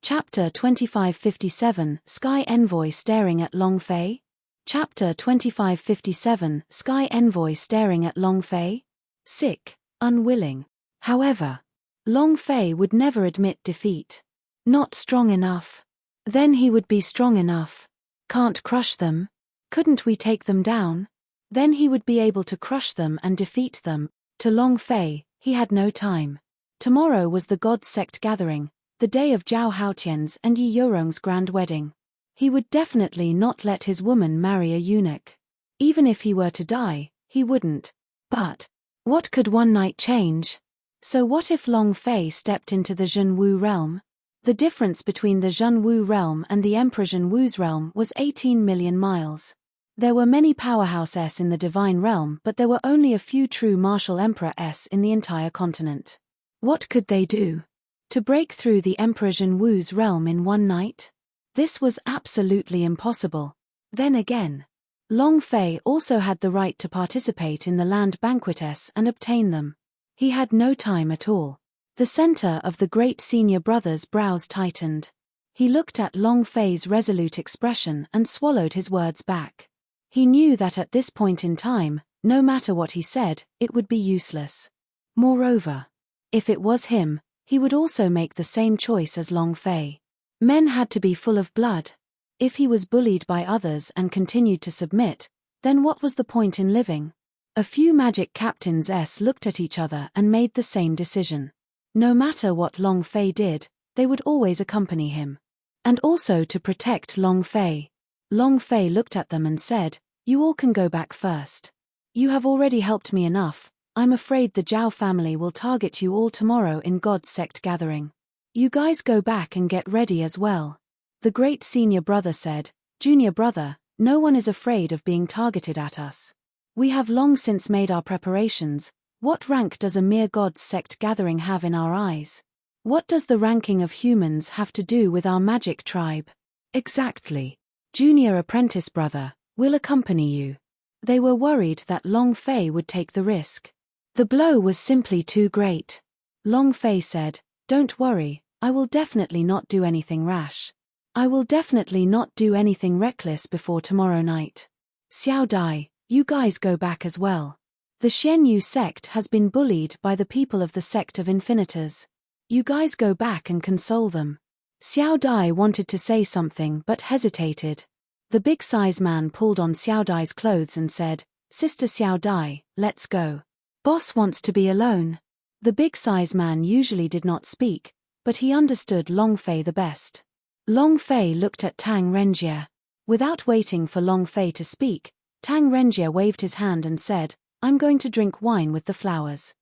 Chapter 2557, Sky Envoy staring at Long Fei? Chapter 2557, Sky Envoy staring at Long Fei? Sick, unwilling. However, Long Fei would never admit defeat. Not strong enough. Then he would be strong enough. Can't crush them? Couldn't we take them down? Then he would be able to crush them and defeat them. To Long Fei, he had no time. Tomorrow was the God's sect gathering, the day of Zhao Haotian's and Yi Yorong's grand wedding. He would definitely not let his woman marry a eunuch. Even if he were to die, he wouldn't. But what could one night change? So what if Long Fei stepped into the Zhenwu realm? The difference between the Zhenwu realm and the Emperor Zhenwu's realm was 18 million miles. There were many powerhouses in the divine realm, but there were only a few true martial emperors in the entire continent. What could they do to break through the Emperor Zhenwu's realm in one night? This was absolutely impossible. Then again, Long Fei also had the right to participate in the land banquets and obtain them. He had no time at all. The center of the great senior brother's brows tightened. He looked at Long Fei's resolute expression and swallowed his words back. He knew that at this point in time, no matter what he said, it would be useless. Moreover, if it was him, he would also make the same choice as Long Fei. Men had to be full of blood. If he was bullied by others and continued to submit, then what was the point in living? A few magic captains looked at each other and made the same decision. No matter what Long Fei did, they would always accompany him. And also to protect Long Fei. Long Fei looked at them and said, "You all can go back first. You have already helped me enough. I'm afraid the Zhao family will target you all tomorrow in God's sect gathering. You guys go back and get ready as well." The great senior brother said, "Junior brother, no one is afraid of being targeted at us. We have long since made our preparations. What rank does a mere God's sect gathering have in our eyes? What does the ranking of humans have to do with our magic tribe?" "Exactly. Junior apprentice brother, we'll accompany you." They were worried that Long Fei would take the risk. The blow was simply too great. Long Fei said, "Don't worry, I will definitely not do anything rash. I will definitely not do anything reckless before tomorrow night. Xiao Dai, you guys go back as well. The Xianyu sect has been bullied by the people of the sect of Infinitors. You guys go back and console them." Xiao Dai wanted to say something but hesitated. The big size man pulled on Xiao Dai's clothes and said, "Sister Xiao Dai, let's go. Boss wants to be alone." The big size man usually did not speak, but he understood Long Fei the best. Long Fei looked at Tang Renjie. Without waiting for Long Fei to speak, Tang Renjie waved his hand and said, "I'm going to drink wine with the flowers.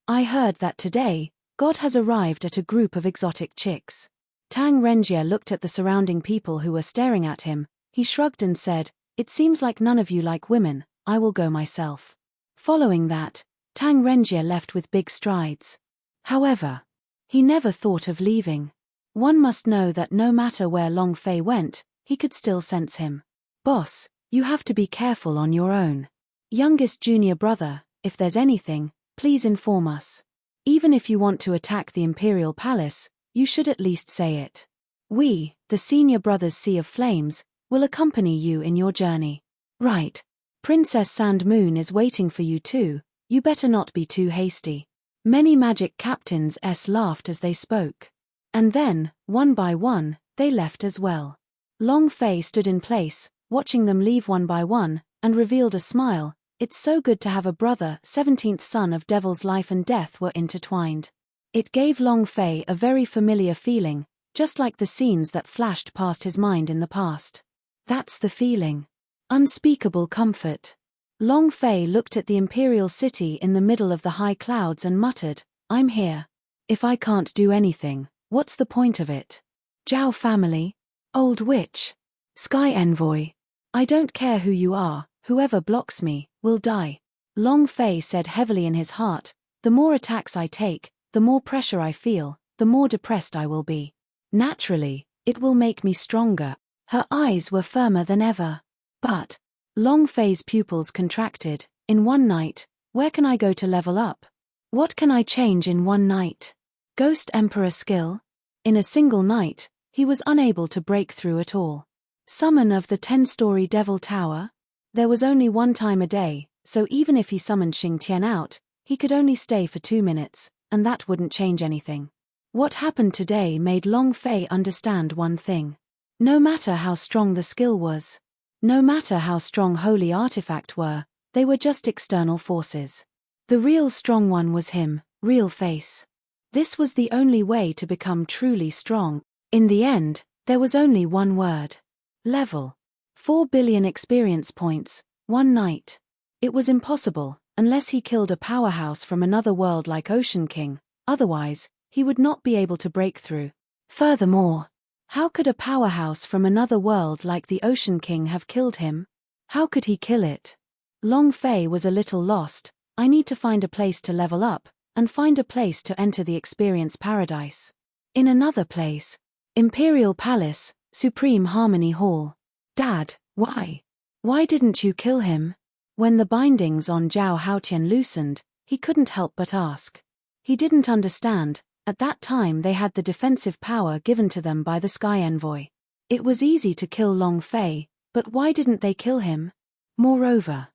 I heard that today, God has arrived at a group of exotic chicks." Tang Renjie looked at the surrounding people who were staring at him. He shrugged and said, "It seems like none of you like women, I will go myself." Following that, Tang Renjie left with big strides. However, he never thought of leaving. One must know that no matter where Long Fei went, he could still sense him. "Boss, you have to be careful on your own. Youngest junior brother, if there's anything, please inform us. Even if you want to attack the Imperial Palace, you should at least say it. We, the senior brothers Sea of Flames, will accompany you in your journey." "Right. Princess Sand Moon is waiting for you too, you better not be too hasty." Many magic captains laughed as they spoke. And then, one by one, they left as well. Long Fei stood in place, watching them leave one by one, and revealed a smile. It's so good to have a brother. 17th son of Devil's life and death were intertwined. It gave Long Fei a very familiar feeling, just like the scenes that flashed past his mind in the past. That's the feeling. Unspeakable comfort. Long Fei looked at the imperial city in the middle of the high clouds and muttered, "I'm here. If I can't do anything, what's the point of it? Zhao family? Old witch? Sky envoy? I don't care who you are, whoever blocks me, will die." Long Fei said heavily in his heart, "The more attacks I take, the more pressure I feel, the more depressed I will be. Naturally, it will make me stronger." Her eyes were firmer than ever. But Long Fei's pupils contracted. "In one night, where can I go to level up? What can I change in one night? Ghost Emperor skill?" In a single night, he was unable to break through at all. Summon of the 10-story Devil Tower? There was only one time a day, so even if he summoned Xing Tian out, he could only stay for 2 minutes, and that wouldn't change anything. What happened today made Long Fei understand one thing. No matter how strong the skill was, no matter how strong holy artifact were, they were just external forces. The real strong one was him, real face. This was the only way to become truly strong. In the end, there was only one word. Level. 4 billion experience points, one night. It was impossible, unless he killed a powerhouse from another world like Ocean King, otherwise, he would not be able to break through. Furthermore, how could a powerhouse from another world like the Ocean King have killed him? How could he kill it? Long Fei was a little lost. I need to find a place to level up, and find a place to enter the experience paradise. In another place. Imperial Palace, Supreme Harmony Hall. Dad, why? Why didn't you kill him? When the bindings on Zhao Haotian loosened, he couldn't help but ask. He didn't understand. At that time they had the defensive power given to them by the Sky Envoy. It was easy to kill Long Fei, but why didn't they kill him? Moreover,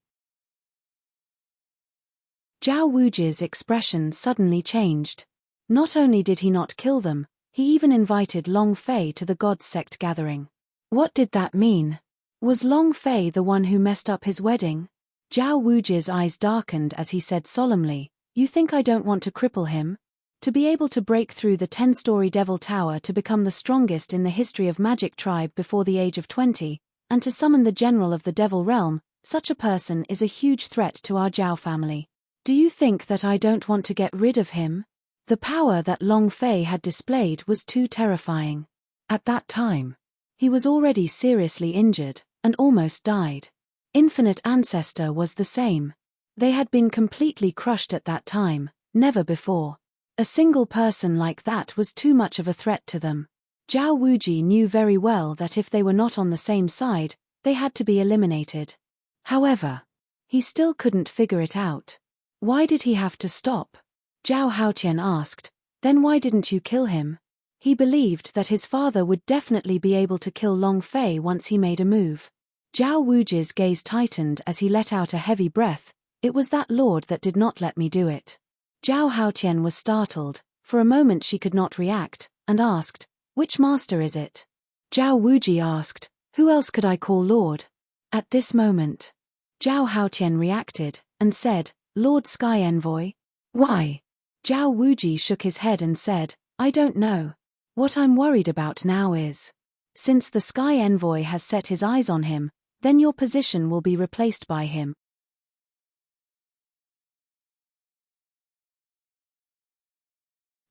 Zhao Wuji's expression suddenly changed. Not only did he not kill them, he even invited Long Fei to the God's Sect gathering. What did that mean? Was Long Fei the one who messed up his wedding? Zhao Wuji's eyes darkened as he said solemnly, "You think I don't want to cripple him? To be able to break through the 10-story Devil Tower to become the strongest in the history of Magic Tribe before the age of 20, and to summon the General of the Devil Realm, such a person is a huge threat to our Zhao family. Do you think that I don't want to get rid of him?" The power that Long Fei had displayed was too terrifying. At that time, he was already seriously injured, and almost died. Infinite Ancestor was the same. They had been completely crushed at that time, never before. A single person like that was too much of a threat to them. Zhao Wuji knew very well that if they were not on the same side, they had to be eliminated. However, he still couldn't figure it out. Why did he have to stop? Zhao Haotian asked, "Then why didn't you kill him?" He believed that his father would definitely be able to kill Long Fei once he made a move. Zhao Wuji's gaze tightened as he let out a heavy breath. "It was that lord that did not let me do it." Zhao Haotian was startled. For a moment she could not react, and asked, "Which master is it?" Zhao Wuji asked, "Who else could I call lord?" At this moment, Zhao Haotian reacted, and said, "Lord Sky Envoy." "Why?" Zhao Wuji shook his head and said, "I don't know. What I'm worried about now is, since the Sky Envoy has set his eyes on him, then your position will be replaced by him."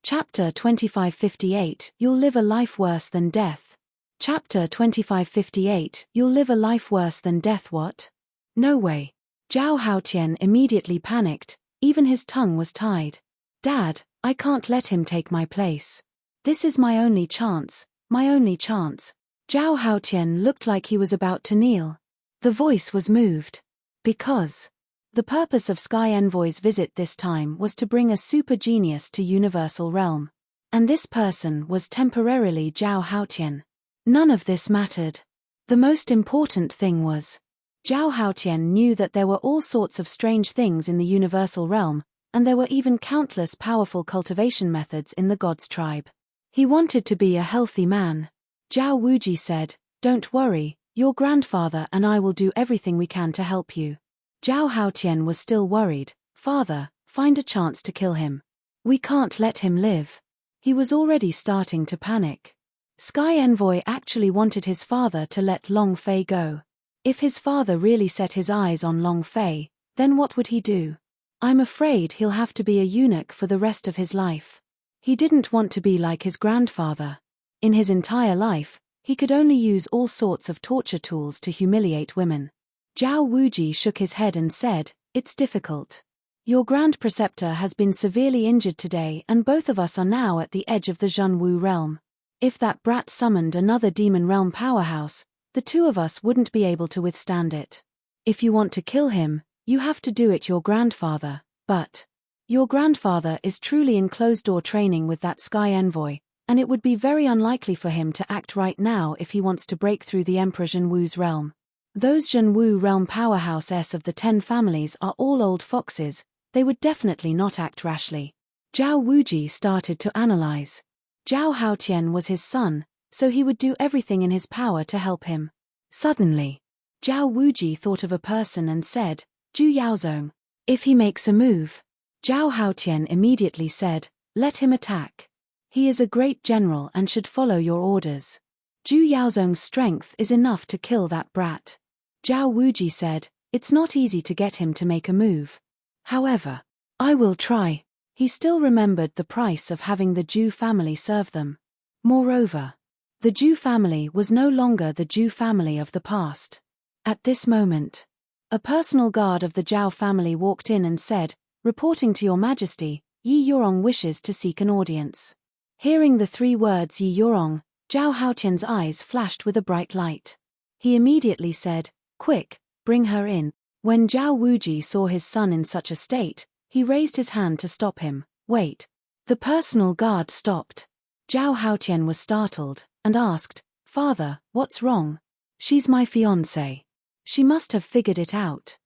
Chapter 2558, You'll live a life worse than death. Chapter 2558, You'll live a life worse than death. What? No way. Zhao Haotian immediately panicked, even his tongue was tied. "Dad, I can't let him take my place. This is my only chance, my only chance." Zhao Haotian looked like he was about to kneel. The voice was moved. Because the purpose of Sky Envoy's visit this time was to bring a super genius to Universal Realm. And this person was temporarily Zhao Haotian. None of this mattered. The most important thing was, Zhao Haotian knew that there were all sorts of strange things in the Universal Realm, and there were even countless powerful cultivation methods in the God's tribe. He wanted to be a healthy man. Zhao Wuji said, "Don't worry, your grandfather and I will do everything we can to help you." Zhao Haotian was still worried. "Father, find a chance to kill him. We can't let him live." He was already starting to panic. Sky Envoy actually wanted his father to let Long Fei go. If his father really set his eyes on Long Fei, then what would he do? "I'm afraid he'll have to be a eunuch for the rest of his life." He didn't want to be like his grandfather. In his entire life, he could only use all sorts of torture tools to humiliate women. Zhao Wuji shook his head and said, "It's difficult. Your Grand Preceptor has been severely injured today and both of us are now at the edge of the Zhenwu realm. If that brat summoned another Demon Realm powerhouse, the two of us wouldn't be able to withstand it. If you want to kill him, you have to do it your grandfather, but your grandfather is truly in closed-door training with that Sky Envoy, and it would be very unlikely for him to act right now if he wants to break through the Emperor Zhenwu's realm. Those Zhenwu realm powerhouses of the 10 families are all old foxes, they would definitely not act rashly." Zhao Wuji started to analyze. Zhao Haotian was his son, so he would do everything in his power to help him. Suddenly, Zhao Wuji thought of a person and said, "Zhu Yaozong. If he makes a move, Zhao Haotian immediately said, "Let him attack. He is a great general and should follow your orders. Zhu Yaozong's strength is enough to kill that brat." Zhao Wuji said, "It's not easy to get him to make a move. However, I will try." He still remembered the price of having the Zhu family serve them. Moreover, the Zhu family was no longer the Zhu family of the past. At this moment, a personal guard of the Zhao family walked in and said, "Reporting to your majesty, Yi Yorong wishes to seek an audience." Hearing the 3 words Yi Yorong, Zhao Haotian's eyes flashed with a bright light. He immediately said, "Quick, bring her in." When Zhao Wuji saw his son in such a state, he raised his hand to stop him. "Wait." The personal guard stopped. Zhao Haotian was startled, and asked, "Father, what's wrong?" "She's my fiancée. She must have figured it out.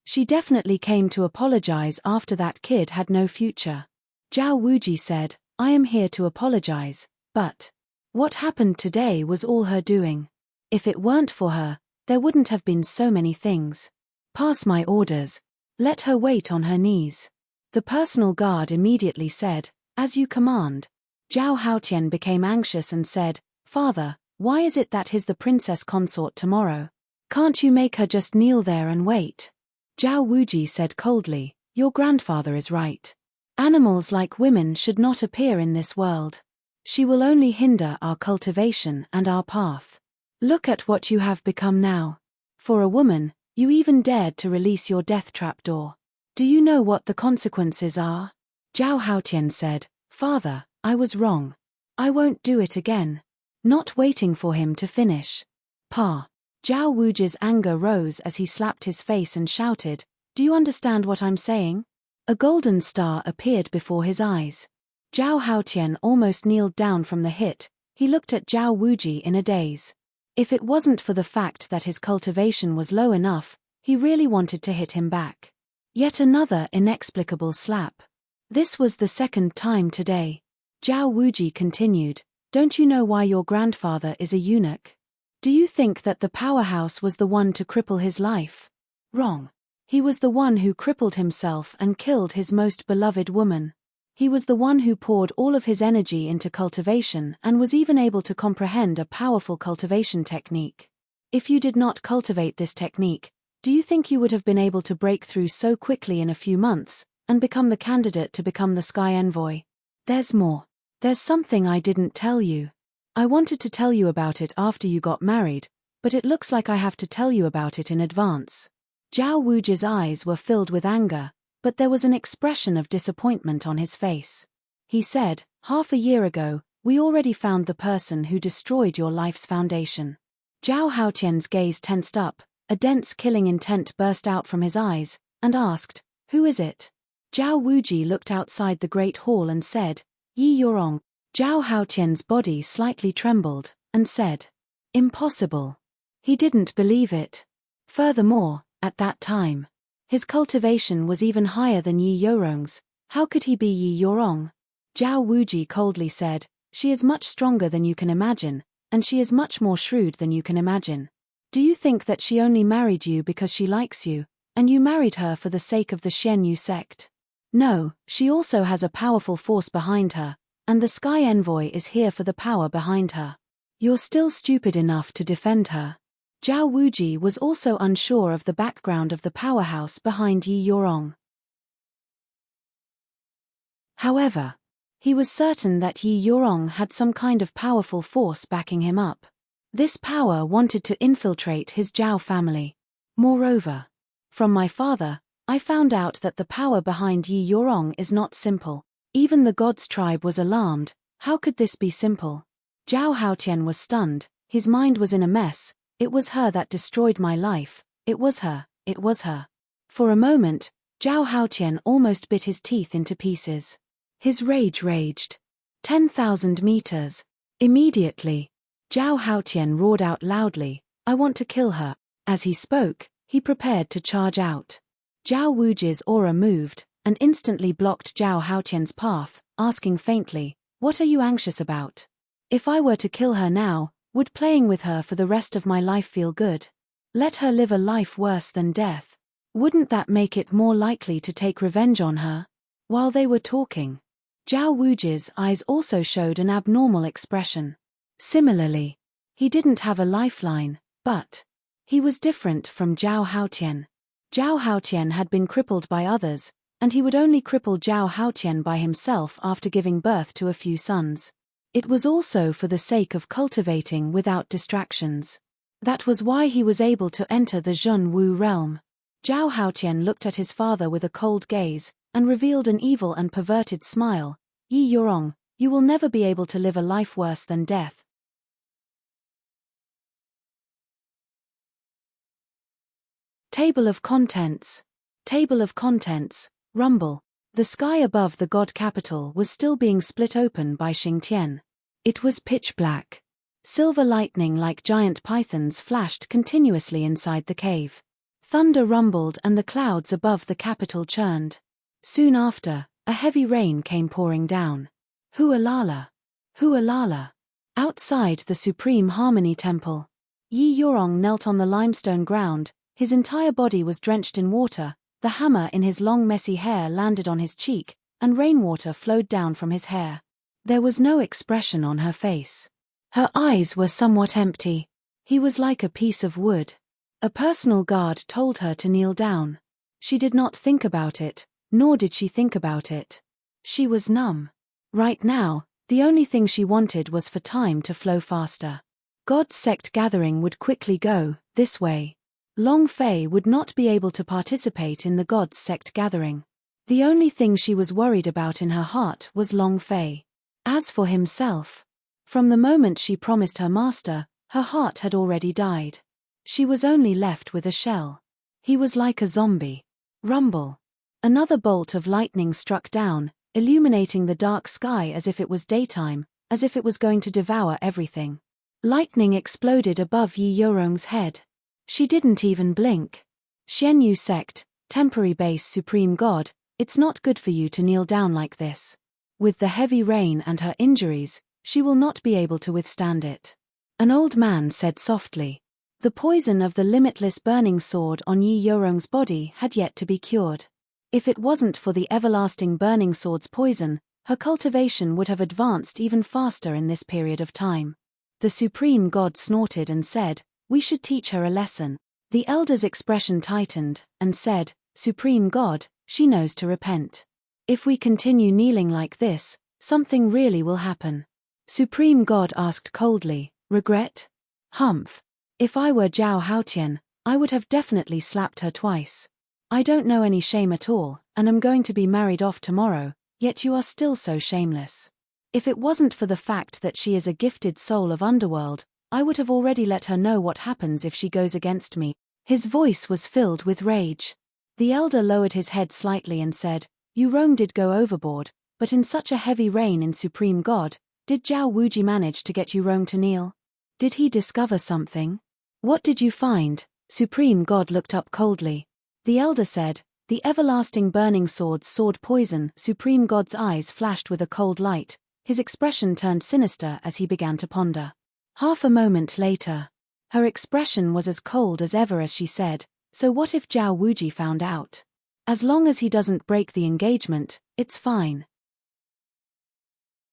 She definitely came to apologize after that kid had no future." Zhao Wuji said, "I am here to apologize, but what happened today was all her doing. If it weren't for her, there wouldn't have been so many things. Pass my orders. Let her wait on her knees." The personal guard immediately said, "As you command." Zhao Haotian became anxious and said, "Father, why is it that he's the princess consort tomorrow? Can't you make her just kneel there and wait?" Zhao Wuji said coldly, "Your grandfather is right. Animals like women should not appear in this world. She will only hinder our cultivation and our path. Look at what you have become now. For a woman, you even dared to release your death trapdoor. Do you know what the consequences are?" Zhao Haotian said, "Father, I was wrong. I won't do it again." Not waiting for him to finish, "Pa." Zhao Wuji's anger rose as he slapped his face and shouted, "Do you understand what I'm saying?" A golden star appeared before his eyes. Zhao Haotian almost kneeled down from the hit. He looked at Zhao Wuji in a daze. If it wasn't for the fact that his cultivation was low enough, he really wanted to hit him back. Yet another inexplicable slap. This was the 2nd time today. Zhao Wuji continued, "Don't you know why your grandfather is a eunuch? Do you think that the powerhouse was the one to cripple his life? Wrong. He was the one who crippled himself and killed his most beloved woman. He was the one who poured all of his energy into cultivation and was even able to comprehend a powerful cultivation technique. If you did not cultivate this technique, do you think you would have been able to break through so quickly in a few months and become the candidate to become the Sky Envoy? There's more. There's something I didn't tell you. I wanted to tell you about it after you got married, but it looks like I have to tell you about it in advance." Zhao Wuji's eyes were filled with anger, but there was an expression of disappointment on his face. He said, "Half a year ago, we already found the person who destroyed your life's foundation." Zhao Haotian's gaze tensed up, a dense killing intent burst out from his eyes, and asked, "Who is it?" Zhao Wuji looked outside the great hall and said, "Yi Yorong." Zhao Haotian's body slightly trembled, and said, "Impossible." He didn't believe it. Furthermore, at that time, his cultivation was even higher than Yi Yorong's. How could he be Yi Yorong? Zhao Wuji coldly said, "She is much stronger than you can imagine, and she is much more shrewd than you can imagine. Do you think that she only married you because she likes you, and you married her for the sake of the Xianyu sect? No, she also has a powerful force behind her, and the Sky Envoy is here for the power behind her. You're still stupid enough to defend her." Zhao Wuji was also unsure of the background of the powerhouse behind Yi Yorong. However, he was certain that Yi Yorong had some kind of powerful force backing him up. This power wanted to infiltrate his Zhao family. Moreover, from my father, I found out that the power behind Yi Yorong is not simple. Even the gods' tribe was alarmed. How could this be simple? Zhao Haotian was stunned, his mind was in a mess. It was her that destroyed my life. It was her, it was her. For a moment, Zhao Haotian almost bit his teeth into pieces. His rage raged. 10,000 meters. Immediately, Zhao Haotian roared out loudly, "I want to kill her." As he spoke, he prepared to charge out. Zhao Wuji's aura moved, and instantly blocked Zhao Haotian's path, asking faintly, "What are you anxious about? If I were to kill her now, would playing with her for the rest of my life feel good? Let her live a life worse than death." Wouldn't that make it more likely to take revenge on her? While they were talking, Zhao Wuji's eyes also showed an abnormal expression. Similarly, he didn't have a lifeline, but he was different from Zhao Haotian. Zhao Haotian had been crippled by others, and he would only cripple Zhao Haotian by himself after giving birth to a few sons. It was also for the sake of cultivating without distractions. That was why he was able to enter the Zhun Wu realm. Zhao Haotian looked at his father with a cold gaze, and revealed an evil and perverted smile. Yi Yorong, you will never be able to live a life worse than death. Table of Contents. Table of Contents, Rumble. The sky above the god capital was still being split open by Xingtian. It was pitch black. Silver lightning like giant pythons flashed continuously inside the cave. Thunder rumbled and the clouds above the capital churned. Soon after, a heavy rain came pouring down. Hualala! Hualala! Outside the Supreme Harmony Temple, Yi Yorong knelt on the limestone ground. His entire body was drenched in water, the hammer in his long messy hair landed on his cheek, and rainwater flowed down from his hair. There was no expression on her face. Her eyes were somewhat empty. He was like a piece of wood. A personal guard told her to kneel down. She did not think about it, nor did she think about it. She was numb. Right now, the only thing she wanted was for time to flow faster. God's sect gathering would quickly go this way. Long Fei would not be able to participate in the God's sect gathering. The only thing she was worried about in her heart was Long Fei. As for himself, from the moment she promised her master, her heart had already died. She was only left with a shell. He was like a zombie. Rumble. Another bolt of lightning struck down, illuminating the dark sky as if it was daytime, as if it was going to devour everything. Lightning exploded above Yi Yorong's head. She didn't even blink. Xianyu sect, temporary base supreme god, it's not good for you to kneel down like this. With the heavy rain and her injuries, she will not be able to withstand it. An old man said softly. The poison of the limitless burning sword on Yi Yorong's body had yet to be cured. If it wasn't for the everlasting burning sword's poison, her cultivation would have advanced even faster in this period of time. The supreme god snorted and said, "We should teach her a lesson." The elder's expression tightened, and said, "Supreme God, she knows to repent. If we continue kneeling like this, something really will happen." Supreme God asked coldly, "Regret?" "Humph. If I were Zhao Haotian, I would have definitely slapped her twice. I don't know any shame at all, and am going to be married off tomorrow, yet you are still so shameless. If it wasn't for the fact that she is a gifted soul of underworld, I would have already let her know what happens if she goes against me." His voice was filled with rage. The elder lowered his head slightly and said, "Yorong did go overboard, but in such a heavy rain in Supreme God, did Zhao Wuji manage to get Yorong to kneel? Did he discover something? What did you find?" Supreme God looked up coldly. The elder said, "The everlasting burning sword's sword poison." Supreme God's eyes flashed with a cold light. His expression turned sinister as he began to ponder. Half a moment later, her expression was as cold as ever as she said, "So what if Zhao Wuji found out? As long as he doesn't break the engagement, it's fine."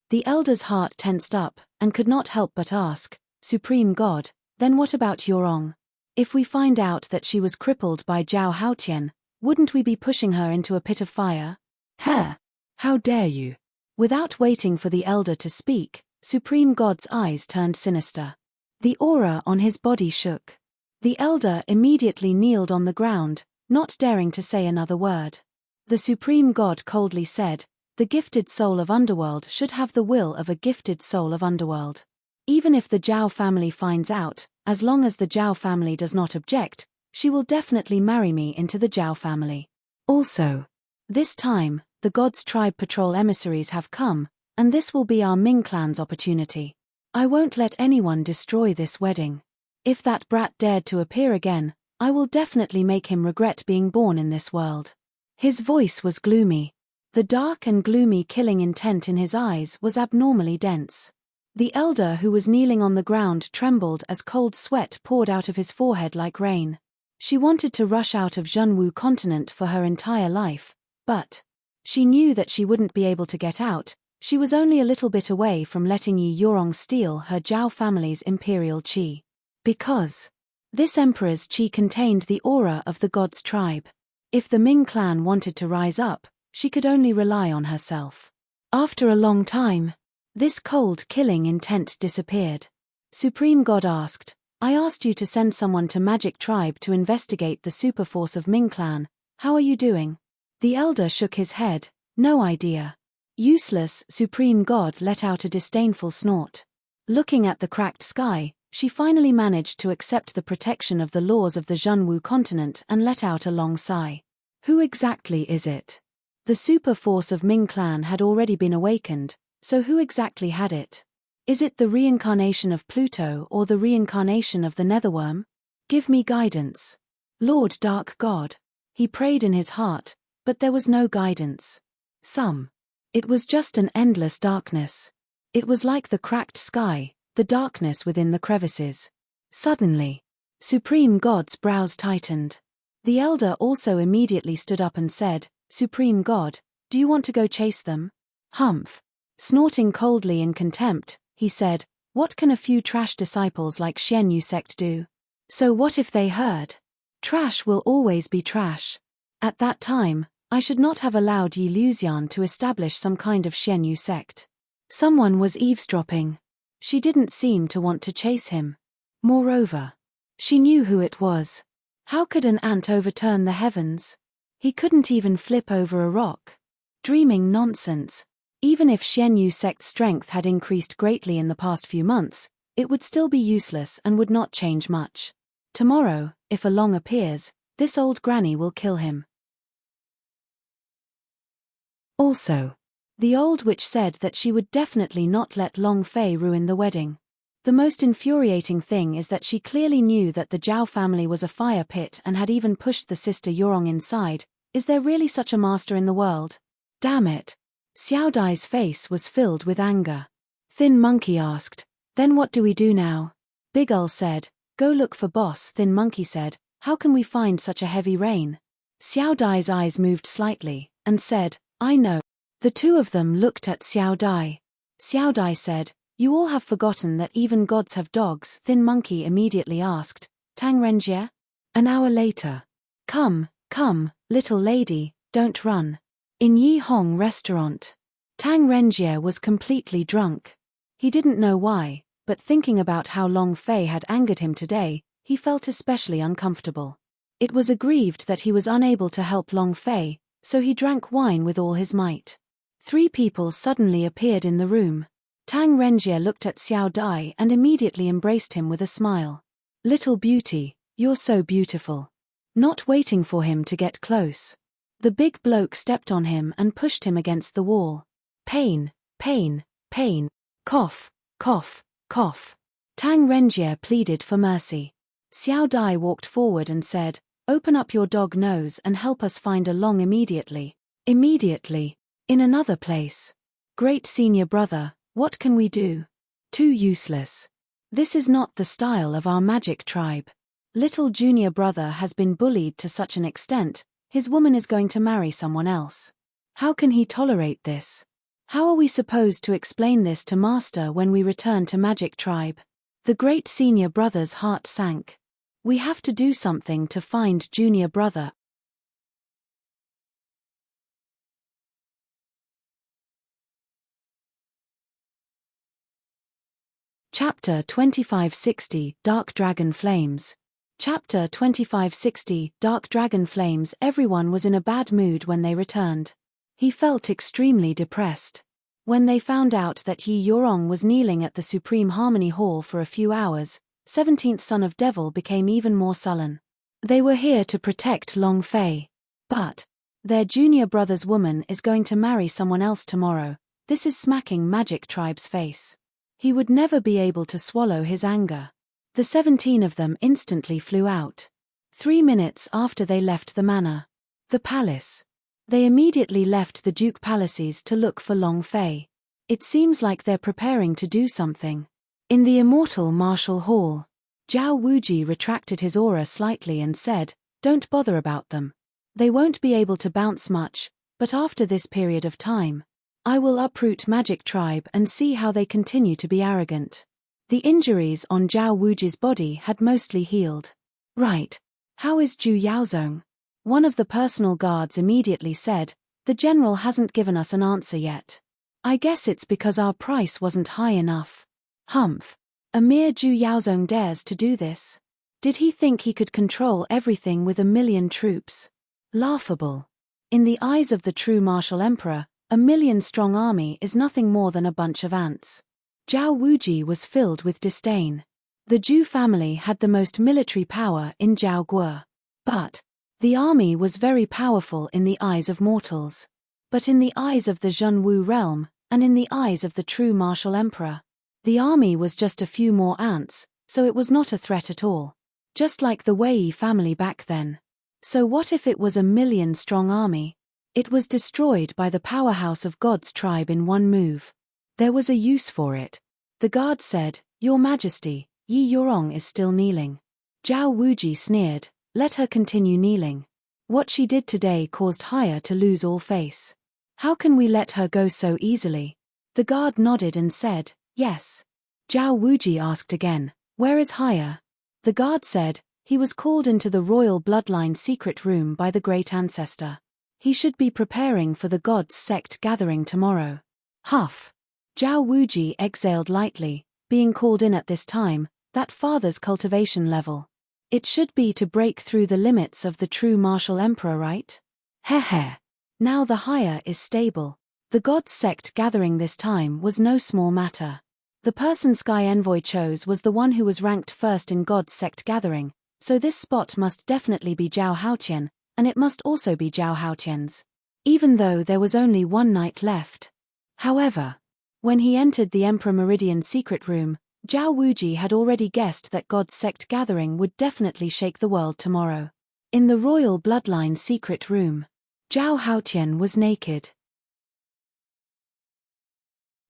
The elder's heart tensed up, and could not help but ask, "Supreme God, then what about Yorong? If we find out that she was crippled by Zhao Haotian, wouldn't we be pushing her into a pit of fire?" "Huh! How dare you?" Without waiting for the elder to speak, Supreme God's eyes turned sinister. The aura on his body shook. The elder immediately kneeled on the ground, not daring to say another word. The Supreme God coldly said, "The gifted soul of Underworld should have the will of a gifted soul of Underworld. Even if the Zhao family finds out, as long as the Zhao family does not object, she will definitely marry me into the Zhao family. Also, this time, the God's tribe patrol emissaries have come, and this will be our Ming clan's opportunity. I won't let anyone destroy this wedding. If that brat dared to appear again, I will definitely make him regret being born in this world." His voice was gloomy. The dark and gloomy killing intent in his eyes was abnormally dense. The elder who was kneeling on the ground trembled as cold sweat poured out of his forehead like rain. She wanted to rush out of Zhenwu continent for her entire life, but she knew that she wouldn't be able to get out. She was only a little bit away from letting Yi Yorong steal her Zhao family's imperial qi. Because this emperor's qi contained the aura of the god's tribe. If the Ming clan wanted to rise up, she could only rely on herself. After a long time, this cold killing intent disappeared. Supreme God asked, I asked you to send someone to Magic Tribe to investigate the superforce of Ming clan. How are you doing? The elder shook his head. No idea. Useless. Supreme God let out a disdainful snort. Looking at the cracked sky, she finally managed to accept the protection of the laws of the Zhenwu continent and let out a long sigh. Who exactly is it? The super force of Ming clan had already been awakened, so who exactly had it? Is it the reincarnation of Pluto or the reincarnation of the Netherworm? Give me guidance. Lord Dark God. He prayed in his heart, but there was no guidance. It was just an endless darkness. It was like the cracked sky, the darkness within the crevices. Suddenly, Supreme God's brows tightened. The elder also immediately stood up and said, Supreme God, do you want to go chase them? Humph. Snorting coldly in contempt, he said, what can a few trash disciples like Xian Yu sect do? So what if they heard? Trash will always be trash. At that time, I should not have allowed Yi Luxian to establish some kind of Xian Yu sect. Someone was eavesdropping. She didn't seem to want to chase him. Moreover, she knew who it was. How could an ant overturn the heavens? He couldn't even flip over a rock. Dreaming nonsense. Even if Xian Yu sect's strength had increased greatly in the past few months, it would still be useless and would not change much. Tomorrow, if a Long appears, this old granny will kill him. Also, the old witch said that she would definitely not let Long Fei ruin the wedding. The most infuriating thing is that she clearly knew that the Zhao family was a fire pit and had even pushed the sister Yorong inside. Is there really such a master in the world? Damn it. Xiao Dai's face was filled with anger. Thin Monkey asked, then what do we do now? Big Ul said, go look for boss. Thin Monkey said, how can we find such a heavy rain? Xiao Dai's eyes moved slightly, and said, I know. The two of them looked at Xiao Dai. Xiao Dai said, you all have forgotten that even gods have dogs. Thin Monkey immediately asked, Tang Renjie? An hour later. Come, little lady, don't run. In Yi Hong restaurant. Tang Renjie was completely drunk. He didn't know why, but thinking about how Long Fei had angered him today, he felt especially uncomfortable. It was aggrieved that he was unable to help Long Fei, so he drank wine with all his might. 3 people suddenly appeared in the room. Tang Renjie looked at Xiao Dai and immediately embraced him with a smile. Little beauty, you're so beautiful. Not waiting for him to get close. The big bloke stepped on him and pushed him against the wall. Pain. Cough. Tang Renjie pleaded for mercy. Xiao Dai walked forward and said, open up your dog nose and help us find a Long immediately. Immediately. In another place. Great senior brother, what can we do? Too useless. This is not the style of our magic tribe. Little junior brother has been bullied to such an extent, his woman is going to marry someone else. How can he tolerate this? How are we supposed to explain this to Master when we return to Magic Tribe? The great senior brother's heart sank. We have to do something to find junior brother. Chapter 2560 Dark Dragon Flames. Chapter 2560 Dark Dragon Flames. Everyone was in a bad mood when they returned. He felt extremely depressed. When they found out that Yi Yorong was kneeling at the Supreme Harmony Hall for a few hours, 17th Son of Devil became even more sullen. They were here to protect Long Fei. But their junior brother's woman is going to marry someone else tomorrow. This is smacking Magic Tribe's face. He would never be able to swallow his anger. The 17 of them instantly flew out. 3 minutes after they left the manor. The palace. They immediately left the Duke Palaces to look for Long Fei. It seems like they're preparing to do something. In the Immortal Martial Hall. Zhao Wuji retracted his aura slightly and said, "Don't bother about them. They won't be able to bounce much, but after this period of time, I will uproot Magic Tribe and see how they continue to be arrogant." The injuries on Zhao Wuji's body had mostly healed. "Right. How is Zhu Yaozong?" One of the personal guards immediately said, "The general hasn't given us an answer yet. I guess it's because our price wasn't high enough." Humph. A mere Zhu Yaozong dares to do this? Did he think he could control everything with 1,000,000 troops? Laughable. In the eyes of the true martial emperor, 1,000,000-strong army is nothing more than a bunch of ants. Zhao Wuji was filled with disdain. The Zhu family had the most military power in Zhao Guo. But the army was very powerful in the eyes of mortals. But in the eyes of the Zhenwu realm, and in the eyes of the true martial emperor, the army was just a few more ants, so it was not a threat at all. Just like the Wei family back then. So what if it was 1,000,000-strong army? It was destroyed by the powerhouse of God's tribe in one move. There was a use for it. The guard said, "Your Majesty, Yi Yorong is still kneeling." Zhao Wuji sneered, "Let her continue kneeling. What she did today caused Haya to lose all face. How can we let her go so easily?" The guard nodded and said, "Yes." Zhao Wuji asked again, "Where is Haya?" The guard said, "He was called into the royal bloodline secret room by the great ancestor. He should be preparing for the gods' sect gathering tomorrow." Huff. Zhao Wuji exhaled lightly, being called in at this time, that father's cultivation level. It should be to break through the limits of the true martial emperor, right? Heh. Now the Haya is stable. The gods' sect gathering this time was no small matter. The person Sky Envoy chose was the one who was ranked first in God's sect gathering, so this spot must definitely be Zhao Haotian, and it must also be Zhao Haotian's. Even though there was only one night left. However, when he entered the Emperor Meridian secret room, Zhao Wuji had already guessed that God's sect gathering would definitely shake the world tomorrow. In the royal bloodline secret room, Zhao Haotian was naked.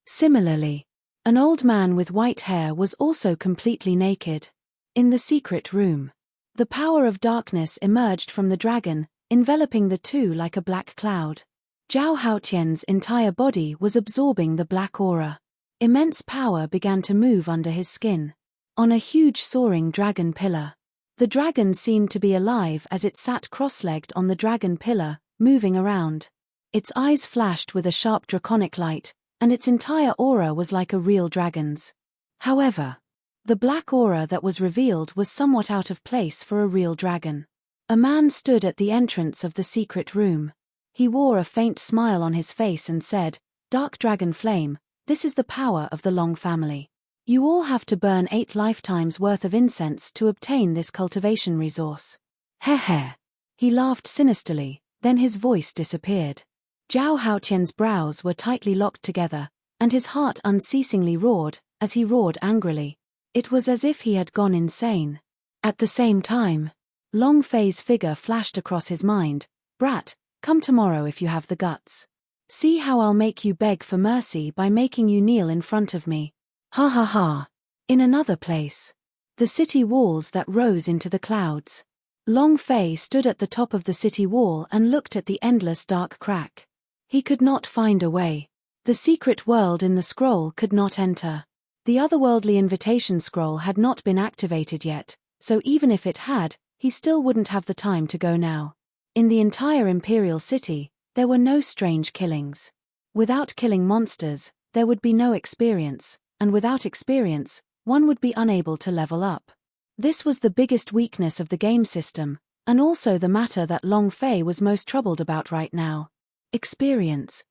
Similarly, an old man with white hair was also completely naked. In the secret room, the power of darkness emerged from the dragon, enveloping the two like a black cloud. Zhao Haotian's entire body was absorbing the black aura. Immense power began to move under his skin. On a huge soaring dragon pillar. The dragon seemed to be alive as it sat cross-legged on the dragon pillar, moving around. Its eyes flashed with a sharp draconic light, and its entire aura was like a real dragon's. However, the black aura that was revealed was somewhat out of place for a real dragon. A man stood at the entrance of the secret room. He wore a faint smile on his face and said, "Dark Dragon Flame, this is the power of the Long family. You all have to burn 8 lifetimes worth of incense to obtain this cultivation resource." Heh. He laughed sinisterly, then his voice disappeared. Zhao Haotian's brows were tightly locked together, and his heart unceasingly roared, as he roared angrily. It was as if he had gone insane. At the same time, Long Fei's figure flashed across his mind. "Brat, come tomorrow if you have the guts. See how I'll make you beg for mercy by making you kneel in front of me." Ha ha ha. In another place, the city walls that rose into the clouds. Long Fei stood at the top of the city wall and looked at the endless dark crack. He could not find a way. The secret world in the scroll could not enter. The otherworldly invitation scroll had not been activated yet, so even if it had, he still wouldn't have the time to go now. In the entire Imperial City, there were no strange killings. Without killing monsters, there would be no experience, and without experience, one would be unable to level up. This was the biggest weakness of the game system, and also the matter that Long Fei was most troubled about right now. Experience.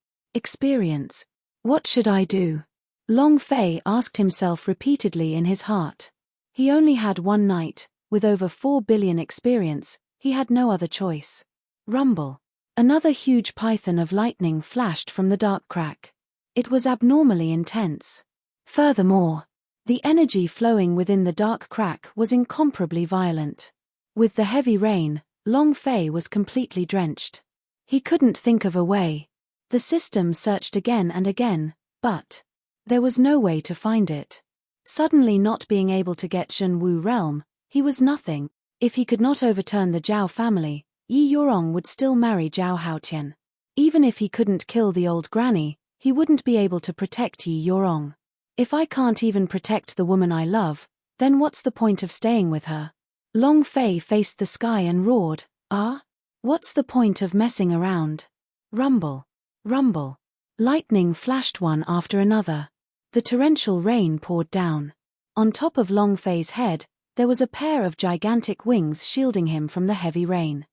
What should I do? Long Fei asked himself repeatedly in his heart. He only had one night, with over 4 billion experience, he had no other choice. Rumble. Another huge python of lightning flashed from the dark crack. It was abnormally intense. Furthermore, the energy flowing within the dark crack was incomparably violent. With the heavy rain, Long Fei was completely drenched. He couldn't think of a way. The system searched again and again, but there was no way to find it. Suddenly not being able to get Zhenwu realm, he was nothing. If he could not overturn the Zhao family, Yi Yorong would still marry Zhao Haotian. Even if he couldn't kill the old granny, he wouldn't be able to protect Yi Yorong. If I can't even protect the woman I love, then what's the point of staying with her? Long Fei faced the sky and roared, "Ah? What's the point of messing around?" Rumble. Rumble. Lightning flashed one after another. The torrential rain poured down. On top of Long Fei's head, there was a pair of gigantic wings shielding him from the heavy rain.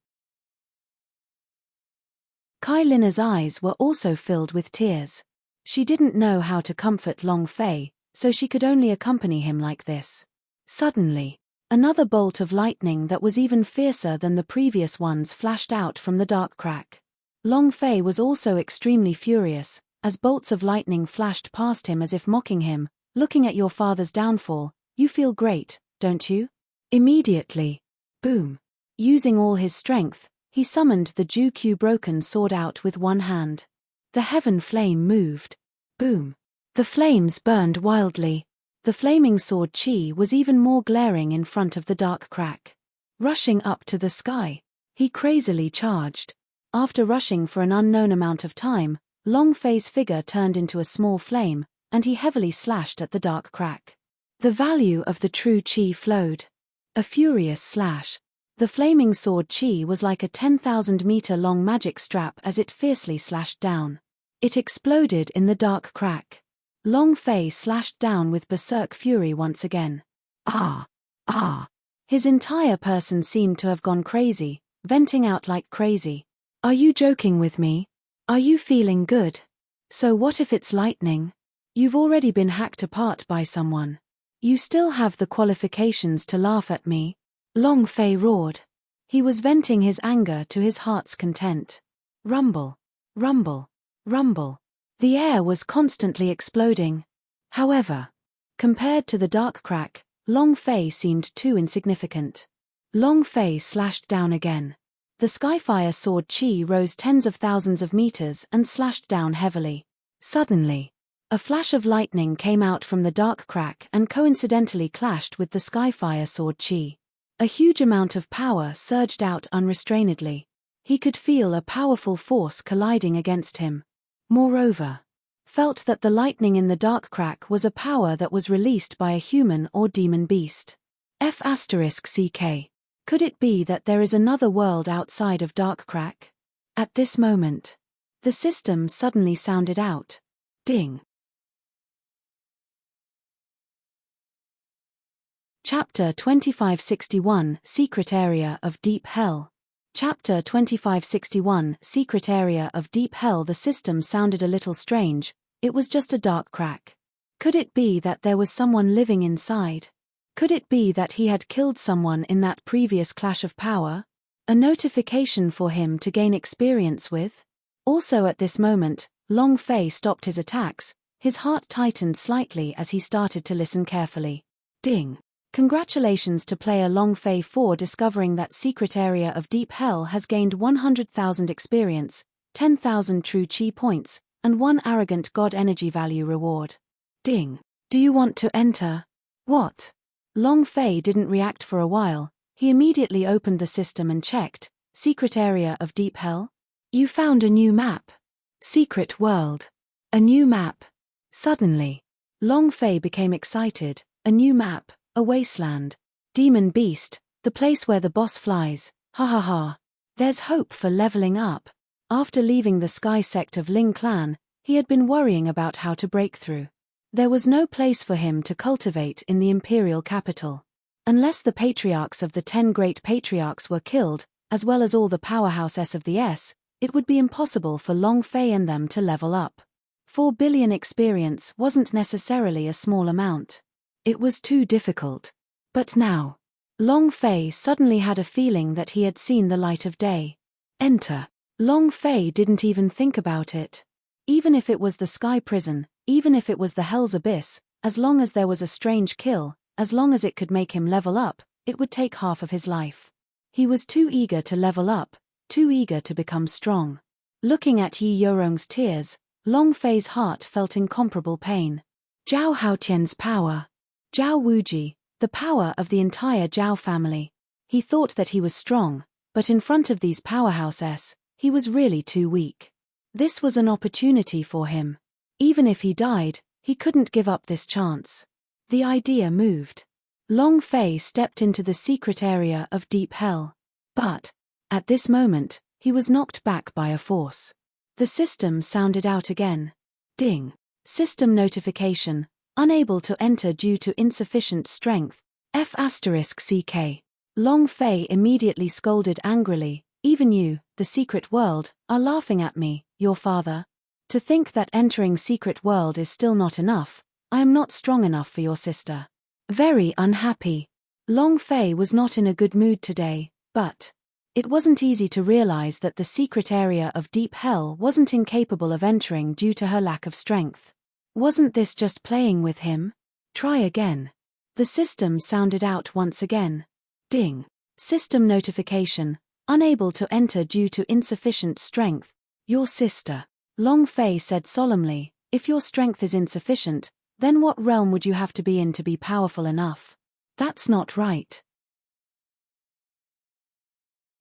Kai Lina's eyes were also filled with tears. She didn't know how to comfort Long Fei, so she could only accompany him like this. Suddenly, another bolt of lightning that was even fiercer than the previous ones flashed out from the dark crack. Long Fei was also extremely furious, as bolts of lightning flashed past him as if mocking him. "Looking at your father's downfall, you feel great, don't you?" Immediately. Boom. Using all his strength, he summoned the Ju-Q broken sword out with one hand. The heaven flame moved. Boom. The flames burned wildly. The flaming sword Qi was even more glaring in front of the dark crack. Rushing up to the sky, he crazily charged. After rushing for an unknown amount of time, Long Fei's figure turned into a small flame, and he heavily slashed at the dark crack. The value of the true Qi flowed. A furious slash. The flaming sword Qi was like a 10,000-meter-long magic strap as it fiercely slashed down. It exploded in the dark crack. Long Fei slashed down with berserk fury once again. Ah! Ah! His entire person seemed to have gone crazy, venting out like crazy. "Are you joking with me? Are you feeling good? So what if it's lightning? You've already been hacked apart by someone. You still have the qualifications to laugh at me?" Long Fei roared. He was venting his anger to his heart's content. Rumble. Rumble. Rumble. The air was constantly exploding. However, compared to the dark crack, Long Fei seemed too insignificant. Long Fei slashed down again. The Skyfire sword Qi rose tens of thousands of meters and slashed down heavily. Suddenly, a flash of lightning came out from the dark crack and coincidentally clashed with the Skyfire sword Qi. A huge amount of power surged out unrestrainedly. He could feel a powerful force colliding against him. Moreover, felt that the lightning in the dark crack was a power that was released by a human or demon beast. F***CK. Could it be that there is another world outside of dark crack? At this moment, the system suddenly sounded out. Ding. Chapter 2561 Secret Area of Deep Hell. Chapter 2561 Secret Area of Deep Hell. The system sounded a little strange. It was just a dark crack. Could it be that there was someone living inside? Could it be that he had killed someone in that previous clash of power? A notification for him to gain experience with? Also at this moment, Long Fei stopped his attacks. His heart tightened slightly as he started to listen carefully. Ding. Congratulations to player Long Fei for discovering that secret area of Deep Hell has gained 100,000 experience, 10,000 true Qi points, and 1 arrogant god energy value reward. Ding. Do you want to enter? What? Long Fei didn't react for a while. He immediately opened the system and checked. Secret area of Deep Hell? You found a new map. Secret world. A new map. Suddenly, Long Fei became excited. A new map. A wasteland. Demon beast, the place where the boss flies. Ha ha ha. There's hope for leveling up. After leaving the sky sect of Ling clan, he had been worrying about how to break through. There was no place for him to cultivate in the imperial capital. Unless the patriarchs of the 10 great patriarchs were killed, as well as all the powerhouses of the S, it would be impossible for Long Fei and them to level up. 4 billion experience wasn't necessarily a small amount. It was too difficult. But now, Long Fei suddenly had a feeling that he had seen the light of day. Enter. Long Fei didn't even think about it. Even if it was the sky prison, even if it was the Hell's Abyss, as long as there was a strange kill, as long as it could make him level up, it would take half of his life. He was too eager to level up, too eager to become strong. Looking at Yi Yorong's tears, Long Fei's heart felt incomparable pain. Zhao Haotian's power. Zhao Wuji, the power of the entire Zhao family. He thought that he was strong, but in front of these powerhouses, he was really too weak. This was an opportunity for him. Even if he died, he couldn't give up this chance. The idea moved. Long Fei stepped into the secret area of deep hell. But, at this moment, he was knocked back by a force. The system sounded out again. Ding. System notification. Unable to enter due to insufficient strength. F***CK. Long Fei immediately scolded angrily, "Even you, the secret world, are laughing at me, your father. To think that entering secret world is still not enough, I am not strong enough for your sister." Very unhappy. Long Fei was not in a good mood today, but it wasn't easy to realize that the secret area of deep hell wasn't incapable of entering due to her lack of strength. Wasn't this just playing with him? Try again. The system sounded out once again. Ding. System notification. Unable to enter due to insufficient strength. Your sister. Long Fei said solemnly, "If your strength is insufficient, then what realm would you have to be in to be powerful enough? That's not right.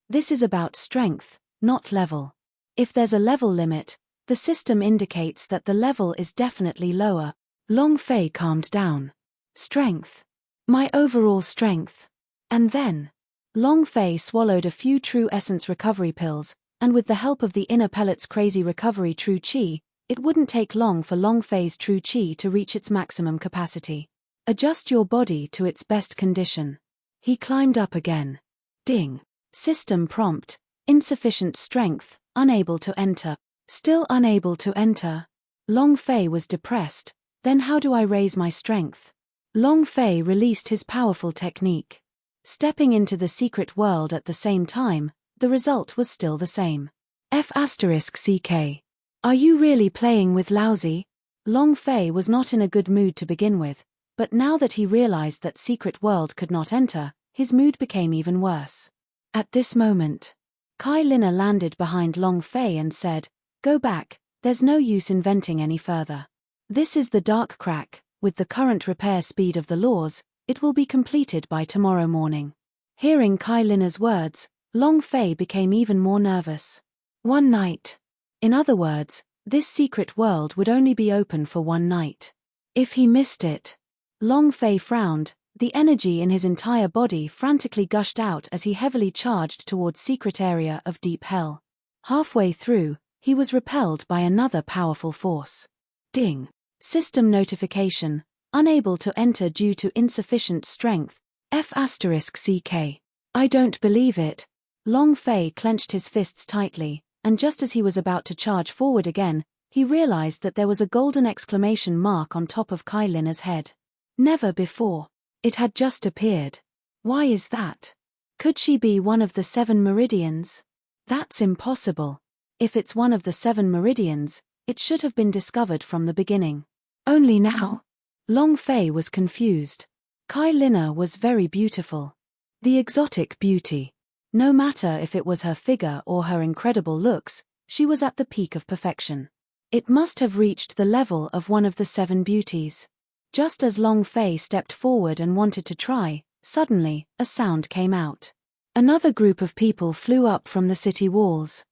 This is about strength, not level. If there's a level limit, the system indicates that the level is definitely lower." Long Fei calmed down. Strength. My overall strength. And then, Long Fei swallowed a few true essence recovery pills, and with the help of the inner pellet's crazy recovery true qi, it wouldn't take long for Long Fei's true qi to reach its maximum capacity. Adjust your body to its best condition. He climbed up again. Ding. System prompt. Insufficient strength, unable to enter. Still unable to enter. Long Fei was depressed. Then how do I raise my strength? Long Fei released his powerful technique. Stepping into the secret world at the same time, the result was still the same. F***CK. Are you really playing with lousy? Long Fei was not in a good mood to begin with, but now that he realized that secret world could not enter, his mood became even worse. At this moment, Kai Lina landed behind Long Fei and said, "Go back, there's no use inventing any further. This is the dark crack, with the current repair speed of the laws, it will be completed by tomorrow morning." Hearing Kai Lina's words, Long Fei became even more nervous. One night. In other words, this secret world would only be open for one night. If he missed it. Long Fei frowned, the energy in his entire body frantically gushed out as he heavily charged towards secret area of deep hell. Halfway through, he was repelled by another powerful force. Ding. System notification. Unable to enter due to insufficient strength. F***CK. I don't believe it. Long Fei clenched his fists tightly, and just as he was about to charge forward again, he realized that there was a golden exclamation mark on top of Kai Lina's head. Never before. It had just appeared. Why is that? Could she be one of the 7 meridians? That's impossible. If it's one of the 7 meridians, it should have been discovered from the beginning. Only now? Long Fei was confused. Kai Lina was very beautiful. The exotic beauty. No matter if it was her figure or her incredible looks, she was at the peak of perfection. It must have reached the level of one of the 7 beauties. Just as Long Fei stepped forward and wanted to try, suddenly, a sound came out. Another group of people flew up from the city walls.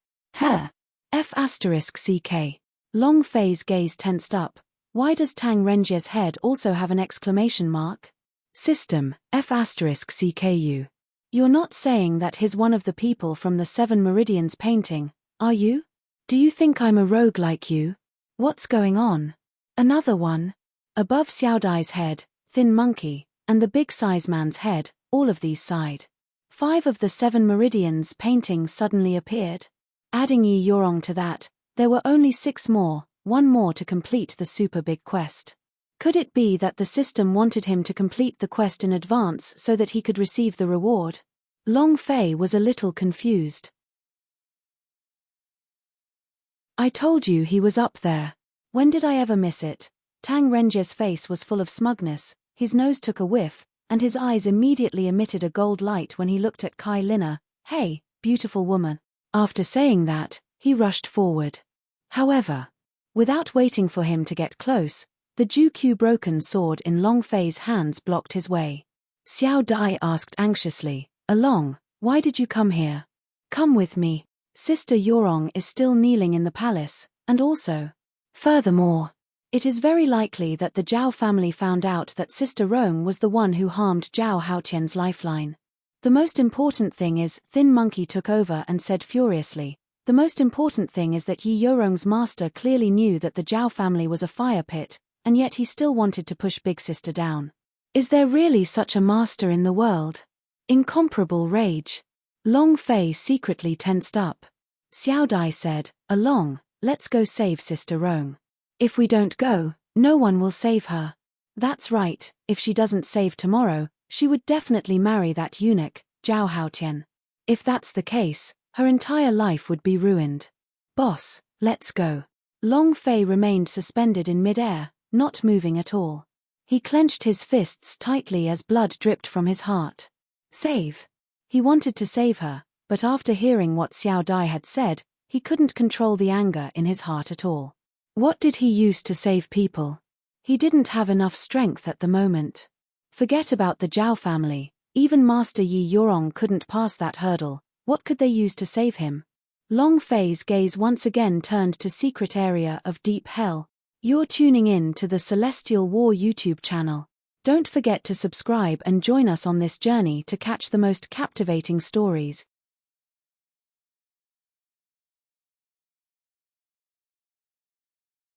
F***CK. Long Fei's gaze tensed up. Why does Tang Renjie's head also have an exclamation mark? System, F***CKU. You're not saying that he's one of the people from the 7 Meridians painting, are you? Do you think I'm a rogue like you? What's going on? Another one. Above Xiaodai's head, Thin Monkey, and the Big Size Man's head, all of these sighed. 5 of the 7 Meridians paintings suddenly appeared. Adding Yi Yorong to that, there were only 6 more, 1 more to complete the super big quest. Could it be that the system wanted him to complete the quest in advance so that he could receive the reward? Long Fei was a little confused. I told you he was up there. When did I ever miss it? Tang Renjie's face was full of smugness, his nose took a whiff, and his eyes immediately emitted a gold light when he looked at Kai Lina. Hey, beautiful woman. After saying that, he rushed forward. However, without waiting for him to get close, The Ju broken sword in Long Fei's hands blocked his way. Xiao Dai asked anxiously, "Along, why did you come here?" "Come with me. Sister Yorong is still kneeling in the palace, and also, furthermore, it is very likely that the Zhao family found out that Sister Rong was the one who harmed Zhao Haotian's lifeline. The most important thing is," Thin Monkey took over and said furiously, "the most important thing is that Yi Yorong's master clearly knew that the Zhao family was a fire pit, and yet he still wanted to push Big Sister down. Is there really such a master in the world?" Incomparable rage. Long Fei secretly tensed up. Xiao Dai said, "Along, let's go save Sister Rong. If we don't go, no one will save her." "That's right, if she doesn't save tomorrow, she would definitely marry that eunuch, Zhao Haotian. If that's the case, her entire life would be ruined." "Boss, let's go." Long Fei remained suspended in midair, not moving at all. He clenched his fists tightly as blood dripped from his heart. Save. He wanted to save her, but after hearing what Xiao Dai had said, he couldn't control the anger in his heart at all. What did he use to save people? He didn't have enough strength at the moment. Forget about the Zhao family, even Master Yi Yorong couldn't pass that hurdle. What could they use to save him? Long Fei's gaze once again turned to secret area of deep hell. You're tuning in to the Celestial War YouTube channel. Don't forget to subscribe and join us on this journey to catch the most captivating stories.